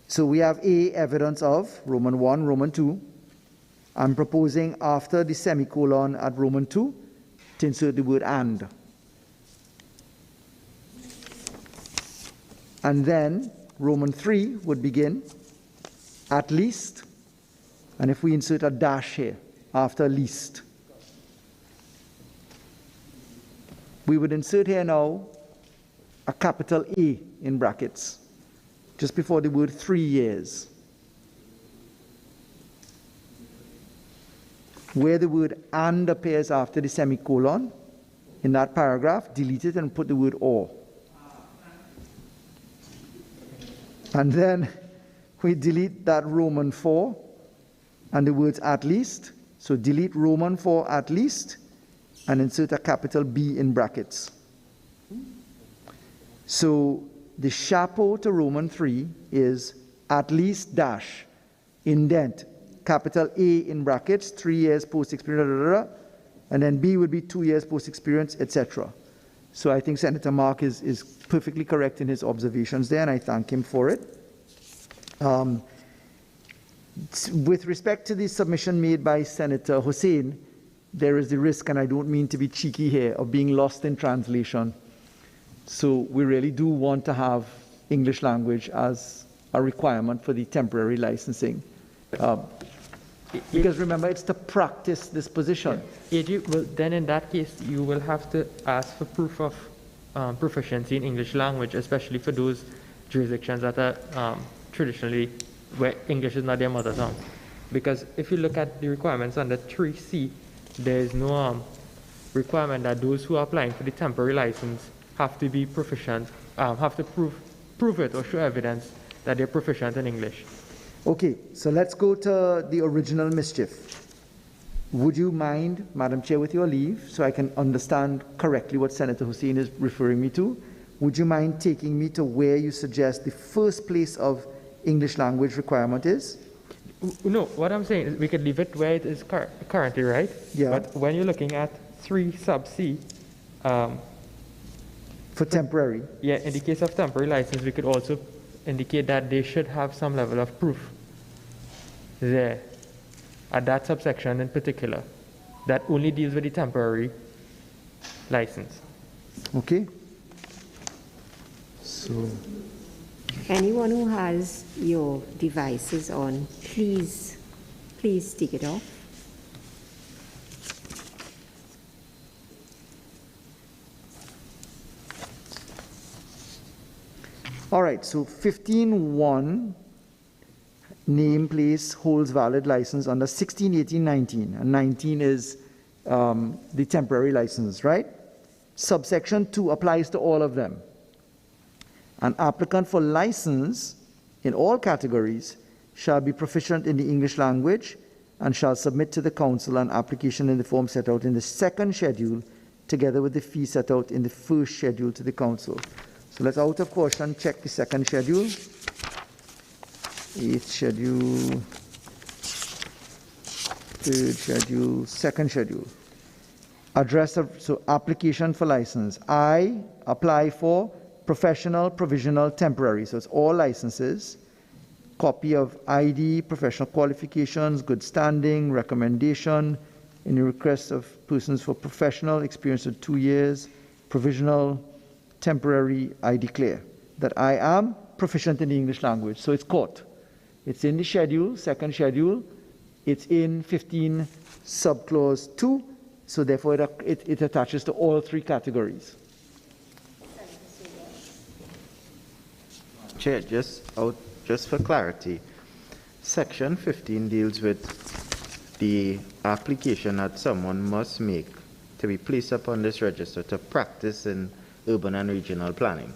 So we have A, evidence of Roman 1, Roman 2. I'm proposing after the semicolon at Roman 2 to insert the word "and." And then Roman 3 would begin, at least, and if we insert a dash here after least, we would insert here now a capital A in brackets, just before the word 3 years. Where the word "and" appears after the semicolon, in that paragraph, delete it and put the word "or." And then we delete that Roman 4 and the words "at least." So delete Roman 4 "at least" and insert a capital B in brackets. So the chapeau to Roman 3 is at least dash, indent, capital A in brackets, 3 years post-experience, and then B would be 2 years post-experience, etc. So I think Senator Mark is perfectly correct in his observations there, and I thank him for it. With respect to the submission made by Senator Hussain, there is the risk, and I don't mean to be cheeky here, of being lost in translation. So we really do want to have English language as a requirement for the temporary licensing. Because remember, it's to practice this position. AG, well, then in that case, you will have to ask for proof of proficiency in English language, especially for those jurisdictions that are traditionally where English is not their mother tongue. Because if you look at the requirements under 3C, there is no requirement that those who are applying for the temporary license have to be proficient, have to prove it or show evidence that they're proficient in English. Okay, so let's go to the original mischief. Would you mind, Madam Chair, with your leave, so I can understand correctly what Senator Hussain is referring me to, would you mind taking me to where you suggest the first place of English language requirement is? No, what I'm saying is we could leave it where it is currently, right? Yeah. But when you're looking at 3 sub C, for temporary? Yeah, in the case of temporary license, we could also indicate that they should have some level of proof there, at that subsection in particular, that only deals with the temporary license. Okay. So, anyone who has your devices on, please take it off. all right, so 15.1, name, place, holds valid license under 16, 18, 19. And 19 is the temporary license, right? Subsection 2 applies to all of them. An applicant for license in all categories shall be proficient in the English language and shall submit to the council an application in the form set out in the second schedule, together with the fee set out in the first schedule to the council. So let's, out of caution, check the second schedule. 8th schedule, 3rd schedule, 2nd schedule. Address of, so application for license. I apply for professional, provisional, temporary. So it's all licenses. Copy of ID, professional qualifications, good standing, recommendation, any requests of persons for professional experience of 2 years, provisional, temporary. I declare that I am proficient in the English language. So it's caught. It's in the schedule, second schedule. It's in 15 subclause 2. So therefore it attaches to all 3 categories. Chair, just for clarity, Section 15 deals with the application that someone must make to be placed upon this register to practice in urban and regional planning.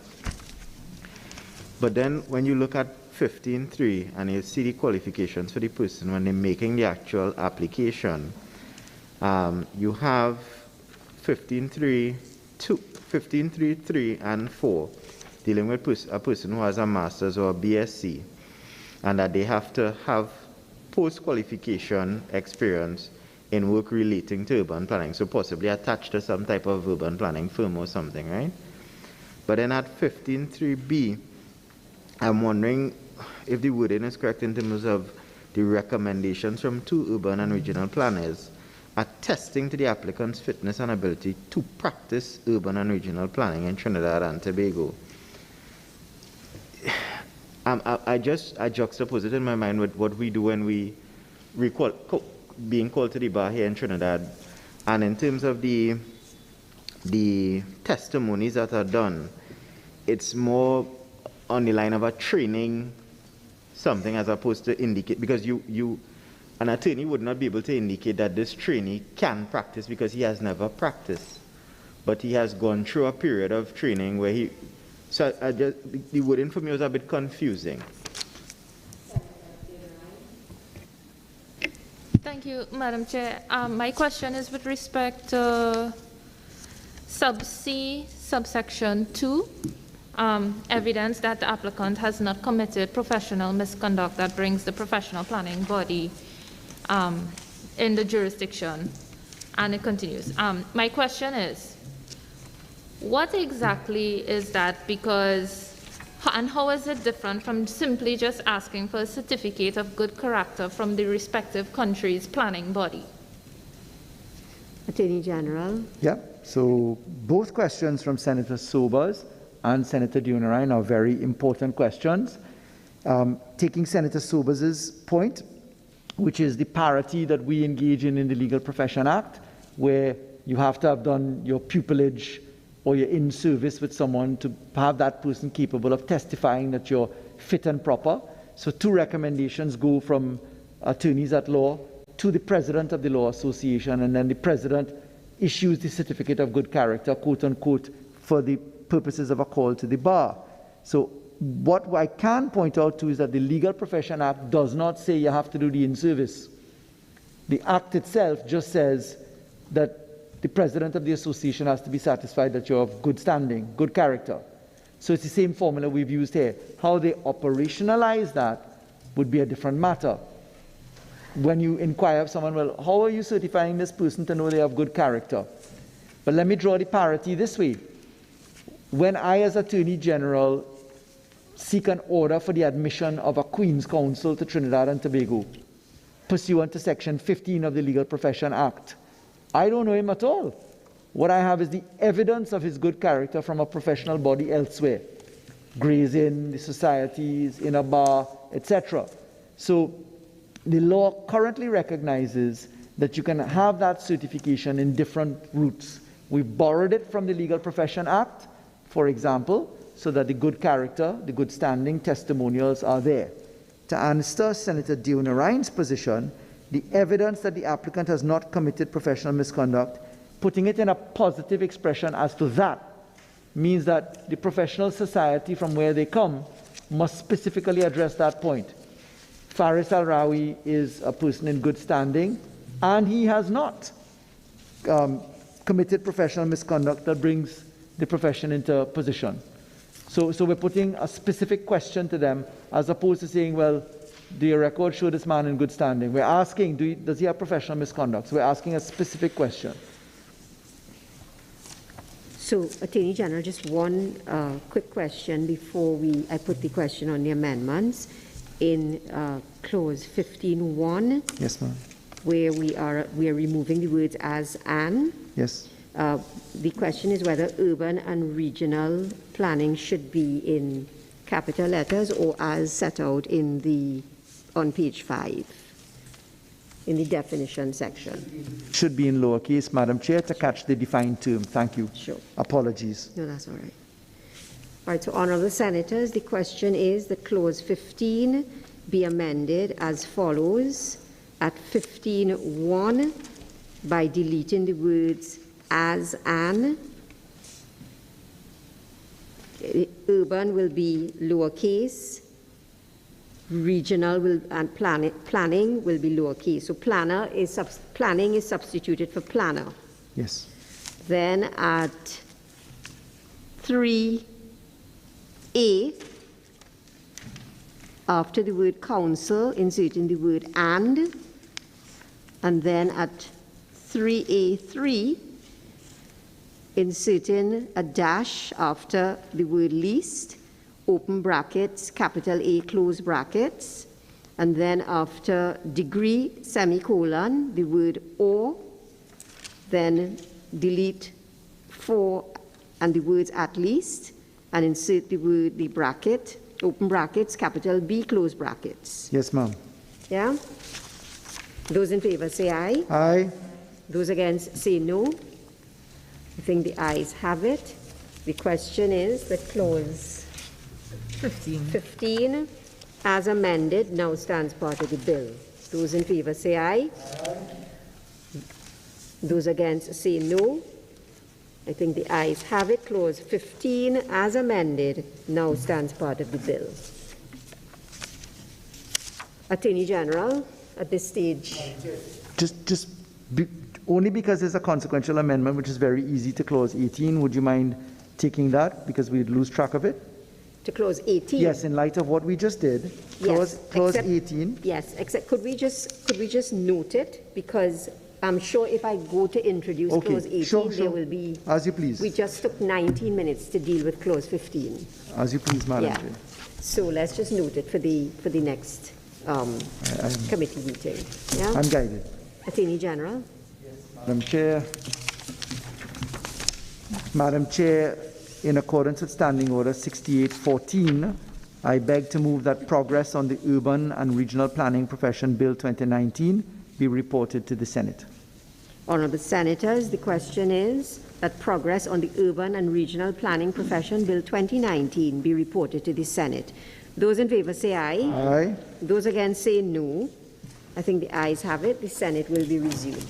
But then when you look at 15.3 and you see the qualifications for the person when they're making the actual application, you have 15.3 and 4 dealing with a person who has a master's or a BSc, and that they have to have post-qualification experience in work relating to urban planning, so possibly attached to some type of urban planning firm or something, right? But then at 15.3b, I'm wondering if the wording is correct in terms of the recommendations from 2 urban and regional planners attesting to the applicant's fitness and ability to practice urban and regional planning in Trinidad and Tobago. I juxtapose it in my mind with what we do when we being called to the bar here in Trinidad, and in terms of the testimonies that are done, it's more on the line of a training something as opposed to indicate, because an attorney would not be able to indicate that this trainee can practice because he has never practiced, but he has gone through a period of training where he. So the wording for me was a bit confusing. Thank Thank you, Madam Chair. My question is with respect to sub C, subsection 2, evidence that the applicant has not committed professional misconduct that brings the professional planning body in the jurisdiction. And it continues. My question is, what exactly is that? Because, and how is it different from simply just asking for a certificate of good character from the respective country's planning body? Attorney General. Yeah, so both questions from Senator Sobers and Senator Dunarine are very important questions. Taking Senator Sobers' point, which is the parity that we engage in the Legal Profession Act, where you have to have done your pupillage or you're in service with someone to have that person capable of testifying that you're fit and proper. So 2 recommendations go from attorneys at law to the president of the Law Association, and then the president issues the certificate of good character, quote unquote, for the purposes of a call to the bar. So what I can point out to is that the Legal Profession Act does not say you have to do the in-service. The Act itself just says that the president of the association has to be satisfied that you're of good standing, good character. So it's the same formula we've used here. How they operationalize that would be a different matter. When you inquire of someone, well, how are you certifying this person to know they have good character? But let me draw the parity this way. When I, as Attorney General, seek an order for the admission of a Queen's Counsel to Trinidad and Tobago, pursuant to Section 15 of the Legal Profession Act, I don't know him at all. What I have is the evidence of his good character from a professional body elsewhere. Gray's Inn, the societies, in a bar, etc. So the law currently recognizes that you can have that certification in different routes. We've borrowed it from the Legal Profession Act, for example, so that the good character, the good standing testimonials are there. To answer Senator Dunarine's position, the evidence that the applicant has not committed professional misconduct, putting it in a positive expression as to that, means that the professional society from where they come must specifically address that point. Faris Al-Rawi is a person in good standing, and he has not committed professional misconduct that brings the profession into position. So we're putting a specific question to them, as opposed to saying, well, do your record show this man in good standing? We're asking, does he have professional misconduct? So we're asking a specific question. So, Attorney General, just one quick question before I put the question on the amendments. In clause 15.1, yes, ma'am, where we are removing the words as and. Yes. The question is whether urban and regional planning should be in capital letters or as set out on page 5 in the definition section. Should be in lowercase, Madam Chair, to catch the defined term. Thank you. Sure. Apologies. No, that's all right. All right, so honourable senators, the question is that clause 15 be amended as follows. At 15.1, by deleting the words as an, urban will be lowercase, regional and planning will be lowercase. So planning is substituted for planner. Yes. Then at 3A, after the word council, inserting the word and then at 3A3, inserting a dash after the word least, open brackets, capital A, close brackets, and then after degree, semicolon, the word or, then delete for and the words at least, and insert the bracket, open brackets, capital B, close brackets. Yes, ma'am. Yeah? Those in favor say aye. Aye. Those against say no. I think the ayes have it. The question is that clause 15 as amended now stands part of the bill. Those in favor say aye. Aye. Those against say no. I think the ayes have it. Clause 15 as amended now stands part of the bill. Attorney General, at this stage. Only because there's a consequential amendment, which is very easy to clause 18, would you mind taking that? Because we'd lose track of it. To clause 18? Yes, in light of what we just did. Clause 18. Yes, except could we just note it? Because I'm sure if I go to introduce clause 18, there will be... As you please. We just took 19 minutes to deal with clause 15. As you please, Madam Chair. So let's just note it for the next committee meeting. Yeah? I'm guided. Attorney General. Madam Chair. Madam Chair, in accordance with Standing Order 6814, I beg to move that progress on the Urban and Regional Planning Profession Bill 2019 be reported to the Senate. Honourable Senators, the question is that progress on the Urban and Regional Planning Profession Bill 2019 be reported to the Senate. Those in favour say aye. Aye. Those against say no. I think the ayes have it. The Senate will be resumed.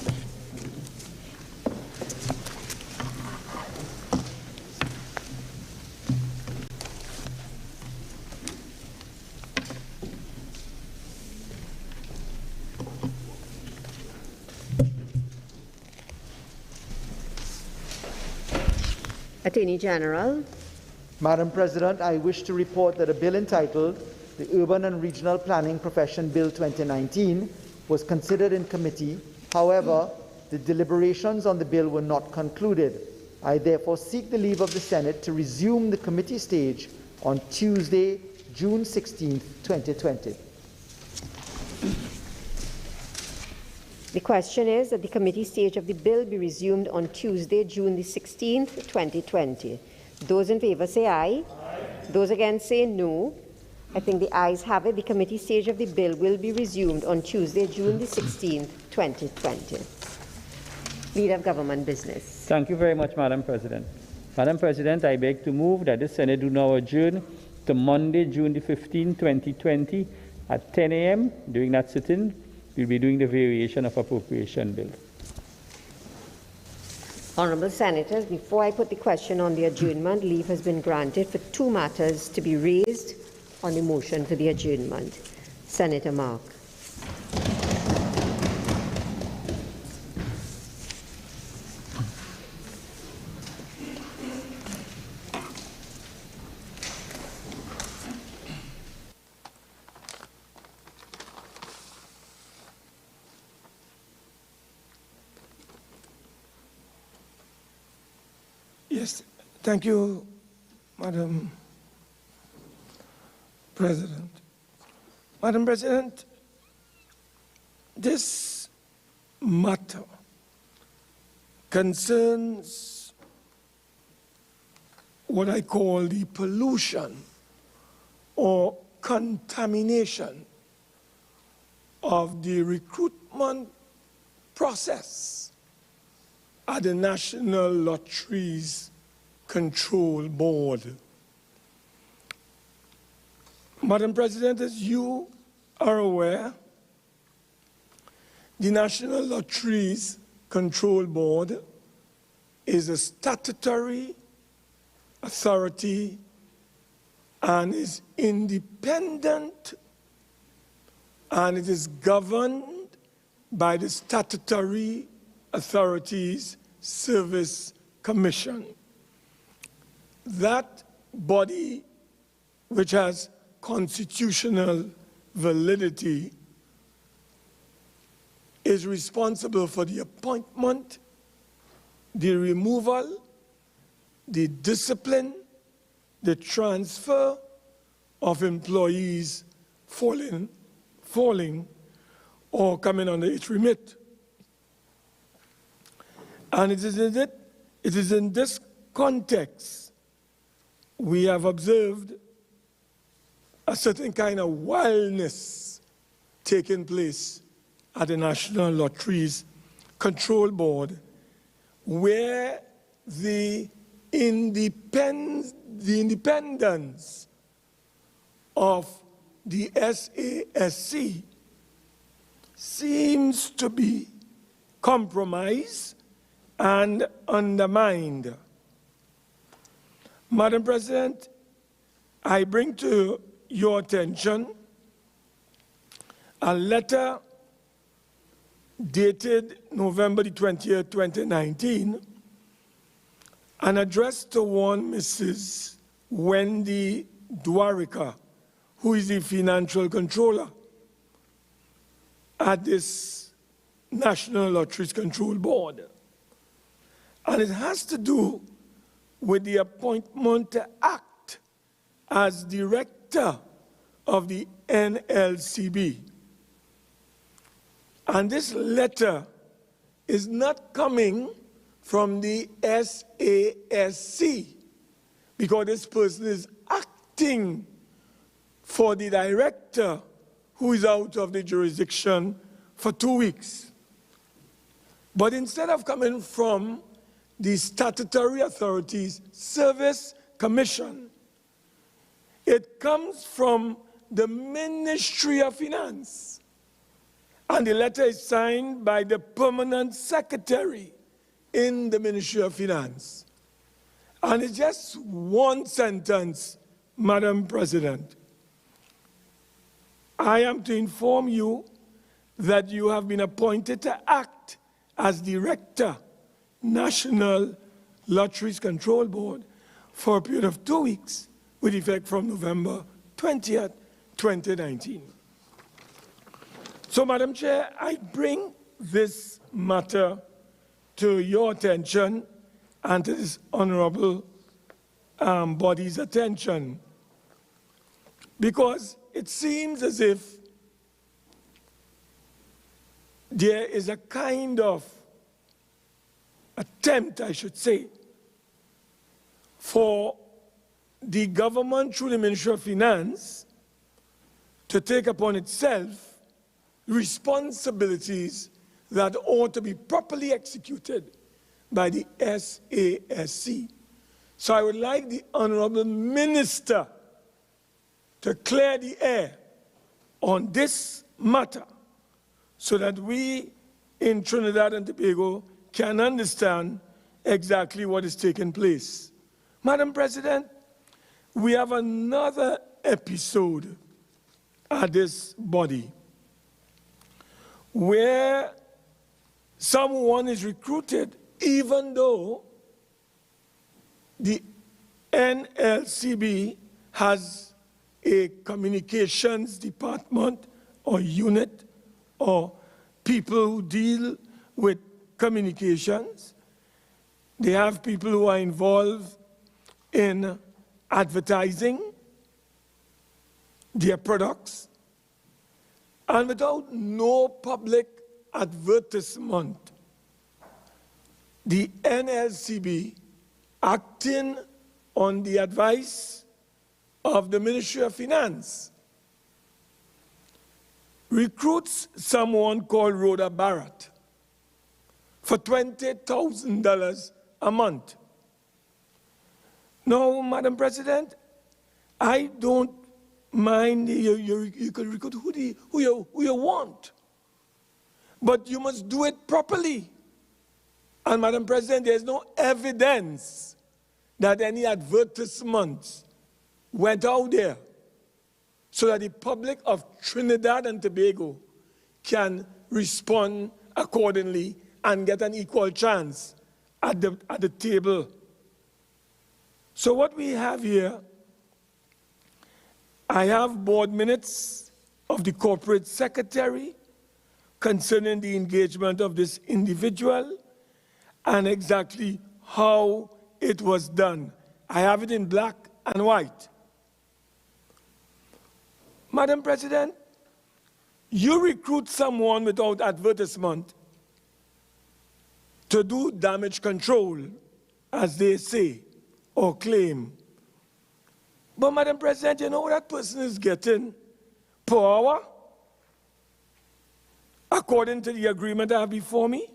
Attorney General. Madam President, I wish to report that a bill entitled the Urban and Regional Planning Profession Bill 2019 was considered in committee. However, the deliberations on the bill were not concluded. I therefore seek the leave of the Senate to resume the committee stage on Tuesday, June 16, 2020. The question is that the committee stage of the bill be resumed on Tuesday, June the 16th, 2020. Those in favour say aye. Aye. Those against say no. I think the ayes have it. The committee stage of the bill will be resumed on Tuesday, June the 16th, 2020. Leader of Government Business. Thank you very much, Madam President. Madam President, I beg to move that the Senate do now adjourn to Monday, June the 15th, 2020 at 10 a.m. During that sitting, we'll be doing the variation of appropriation bill. Honourable Senators, before I put the question on the adjournment, leave has been granted for two matters to be raised on the motion for the adjournment. Senator Mark. Yes, thank you, Madam President. Madam President, this matter concerns what I call the pollution or contamination of the recruitment process at the National Lotteries Control Board. Madam President, as you are aware, the National Lotteries Control Board is a statutory authority and is independent, and it is governed by the Statutory Authorities Service Commission. That body, which has constitutional validity, is responsible for the appointment, the removal, the discipline, the transfer of employees falling or coming under its remit. And it is in this context we have observed a certain kind of wildness taking place at the National Lotteries Control Board, where the independence of the SASC seems to be compromised and undermined. Madam President, I bring to your attention a letter dated November the 20th, 2019, and addressed to one Mrs. Wendy Dwarika, who is the financial controller at this National Lotteries Control Board. And it has to do with the appointment to act as director of the NLCB. And this letter is not coming from the SASC, because this person is acting for the director who is out of the jurisdiction for 2 weeks. But instead of coming from the Statutory Authorities Service Commission, it comes from the Ministry of Finance. And the letter is signed by the permanent secretary in the Ministry of Finance. And it's just one sentence, Madam President. I am to inform you that you have been appointed to act as Director, National Lotteries Control Board for a period of 2 weeks with effect from November 20th, 2019. So, Madam Chair, I bring this matter to your attention and to this honorable body's attention, because it seems as if there is a kind of attempt, I should say, for the government through the Ministry of Finance to take upon itself responsibilities that ought to be properly executed by the SASC. So I would like the Honorable Minister to clear the air on this matter so that we in Trinidad and Tobago can understand exactly what is taking place. Madam President, we have another episode at this body where someone is recruited even though the NLCB has a communications department or unit or people who deal with communications. They have people who are involved in advertising their products, and without no public advertisement, the NLCB, acting on the advice of the Ministry of Finance, recruits someone called Rhoda Barrett for $20,000 a month. Now, Madam President, I don't mind you can recruit who you want, but you must do it properly. And Madam President, there's no evidence that any advertisements went out there so that the public of Trinidad and Tobago can respond accordingly and get an equal chance at the table. So what we have here, I have board minutes of the corporate secretary concerning the engagement of this individual and exactly how it was done. I have it in black and white. Madam President, you recruit someone without advertisement to do damage control, as they say or claim. But Madam President, you know what that person is getting per hour? According to the agreement I have before me,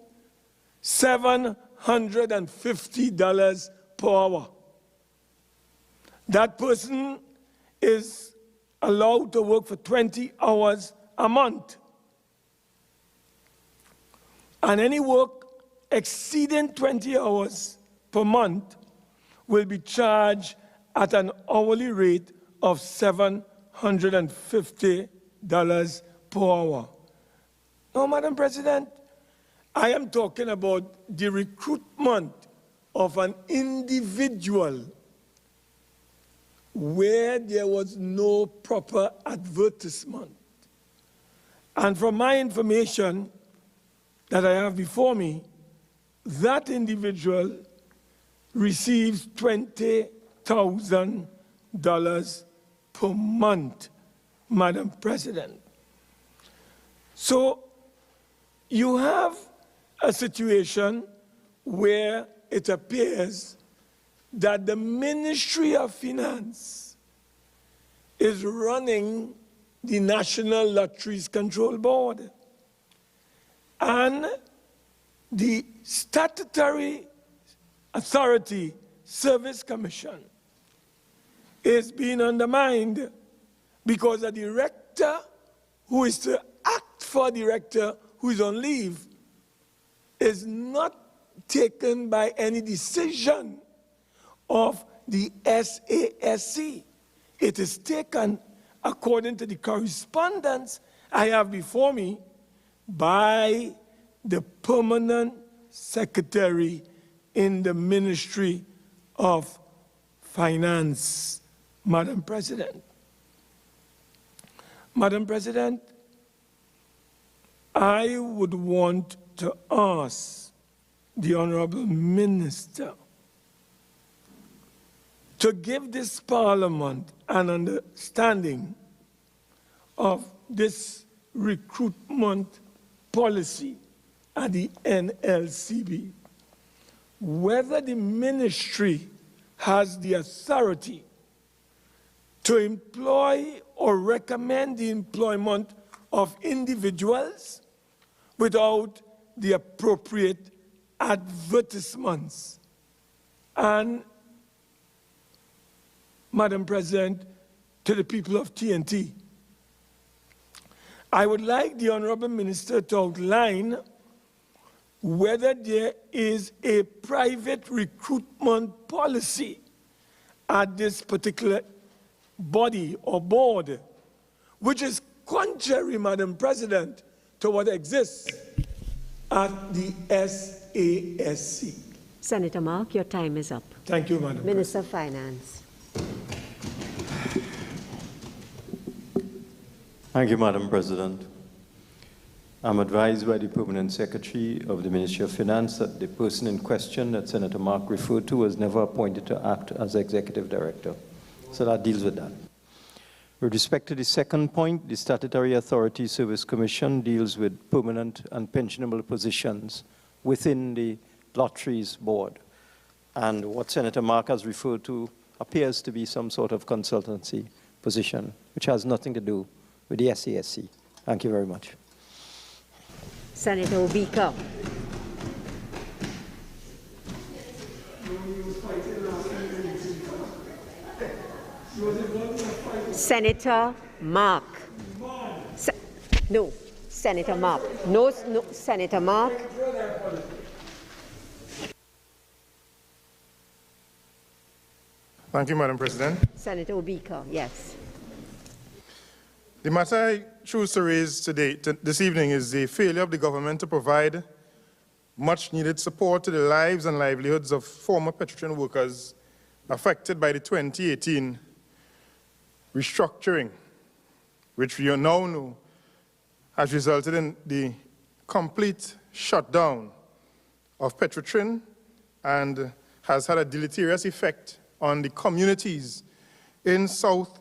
$750 per hour. That person is allowed to work for 20 hours a month. And any work exceeding 20 hours per month will be charged at an hourly rate of $750 per hour. Now, Madam President, I am talking about the recruitment of an individual where there was no proper advertisement. And from my information that I have before me, that individual receives $20,000 per month, Madam President. So you have a situation where it appears that the Ministry of Finance is running the National Lotteries Control Board. And the statutory authority service commission is being undermined because a director who is to act for a director who is on leave is not taken by any decision of the SASC. It is taken according to the correspondence I have before me by the permanent secretary in the Ministry of Finance, Madam President. Madam President, I would want to ask the Honorable Minister to give this Parliament an understanding of this recruitment policy at the NLCB, whether the ministry has the authority to employ or recommend the employment of individuals without the appropriate advertisements. And, Madam President, to the people of TNT, I would like the Honorable Minister to outline whether there is a private recruitment policy at this particular body or board, which is contrary, Madam President, to what exists at the SASC. Senator Mark, your time is up. Thank you, Madam Minister of Finance. Thank you, Madam President. I'm advised by the Permanent Secretary of the Ministry of Finance that the person in question that Senator Mark referred to was never appointed to act as Executive Director. So that deals with that. With respect to the second point, the Statutory Authority Service Commission deals with permanent and pensionable positions within the Lotteries Board. And what Senator Mark has referred to appears to be some sort of consultancy position, which has nothing to do with the SASC. Thank you very much. Senator Obika. Senator Mark. No, Senator Mark. No, Senator Mark. Thank you, Madam President. Senator Obika, yes. The matter I choose to raise this evening is the failure of the government to provide much-needed support to the lives and livelihoods of former Petrotrin workers affected by the 2018 restructuring, which we now know has resulted in the complete shutdown of Petrotrin and has had a deleterious effect on the communities in South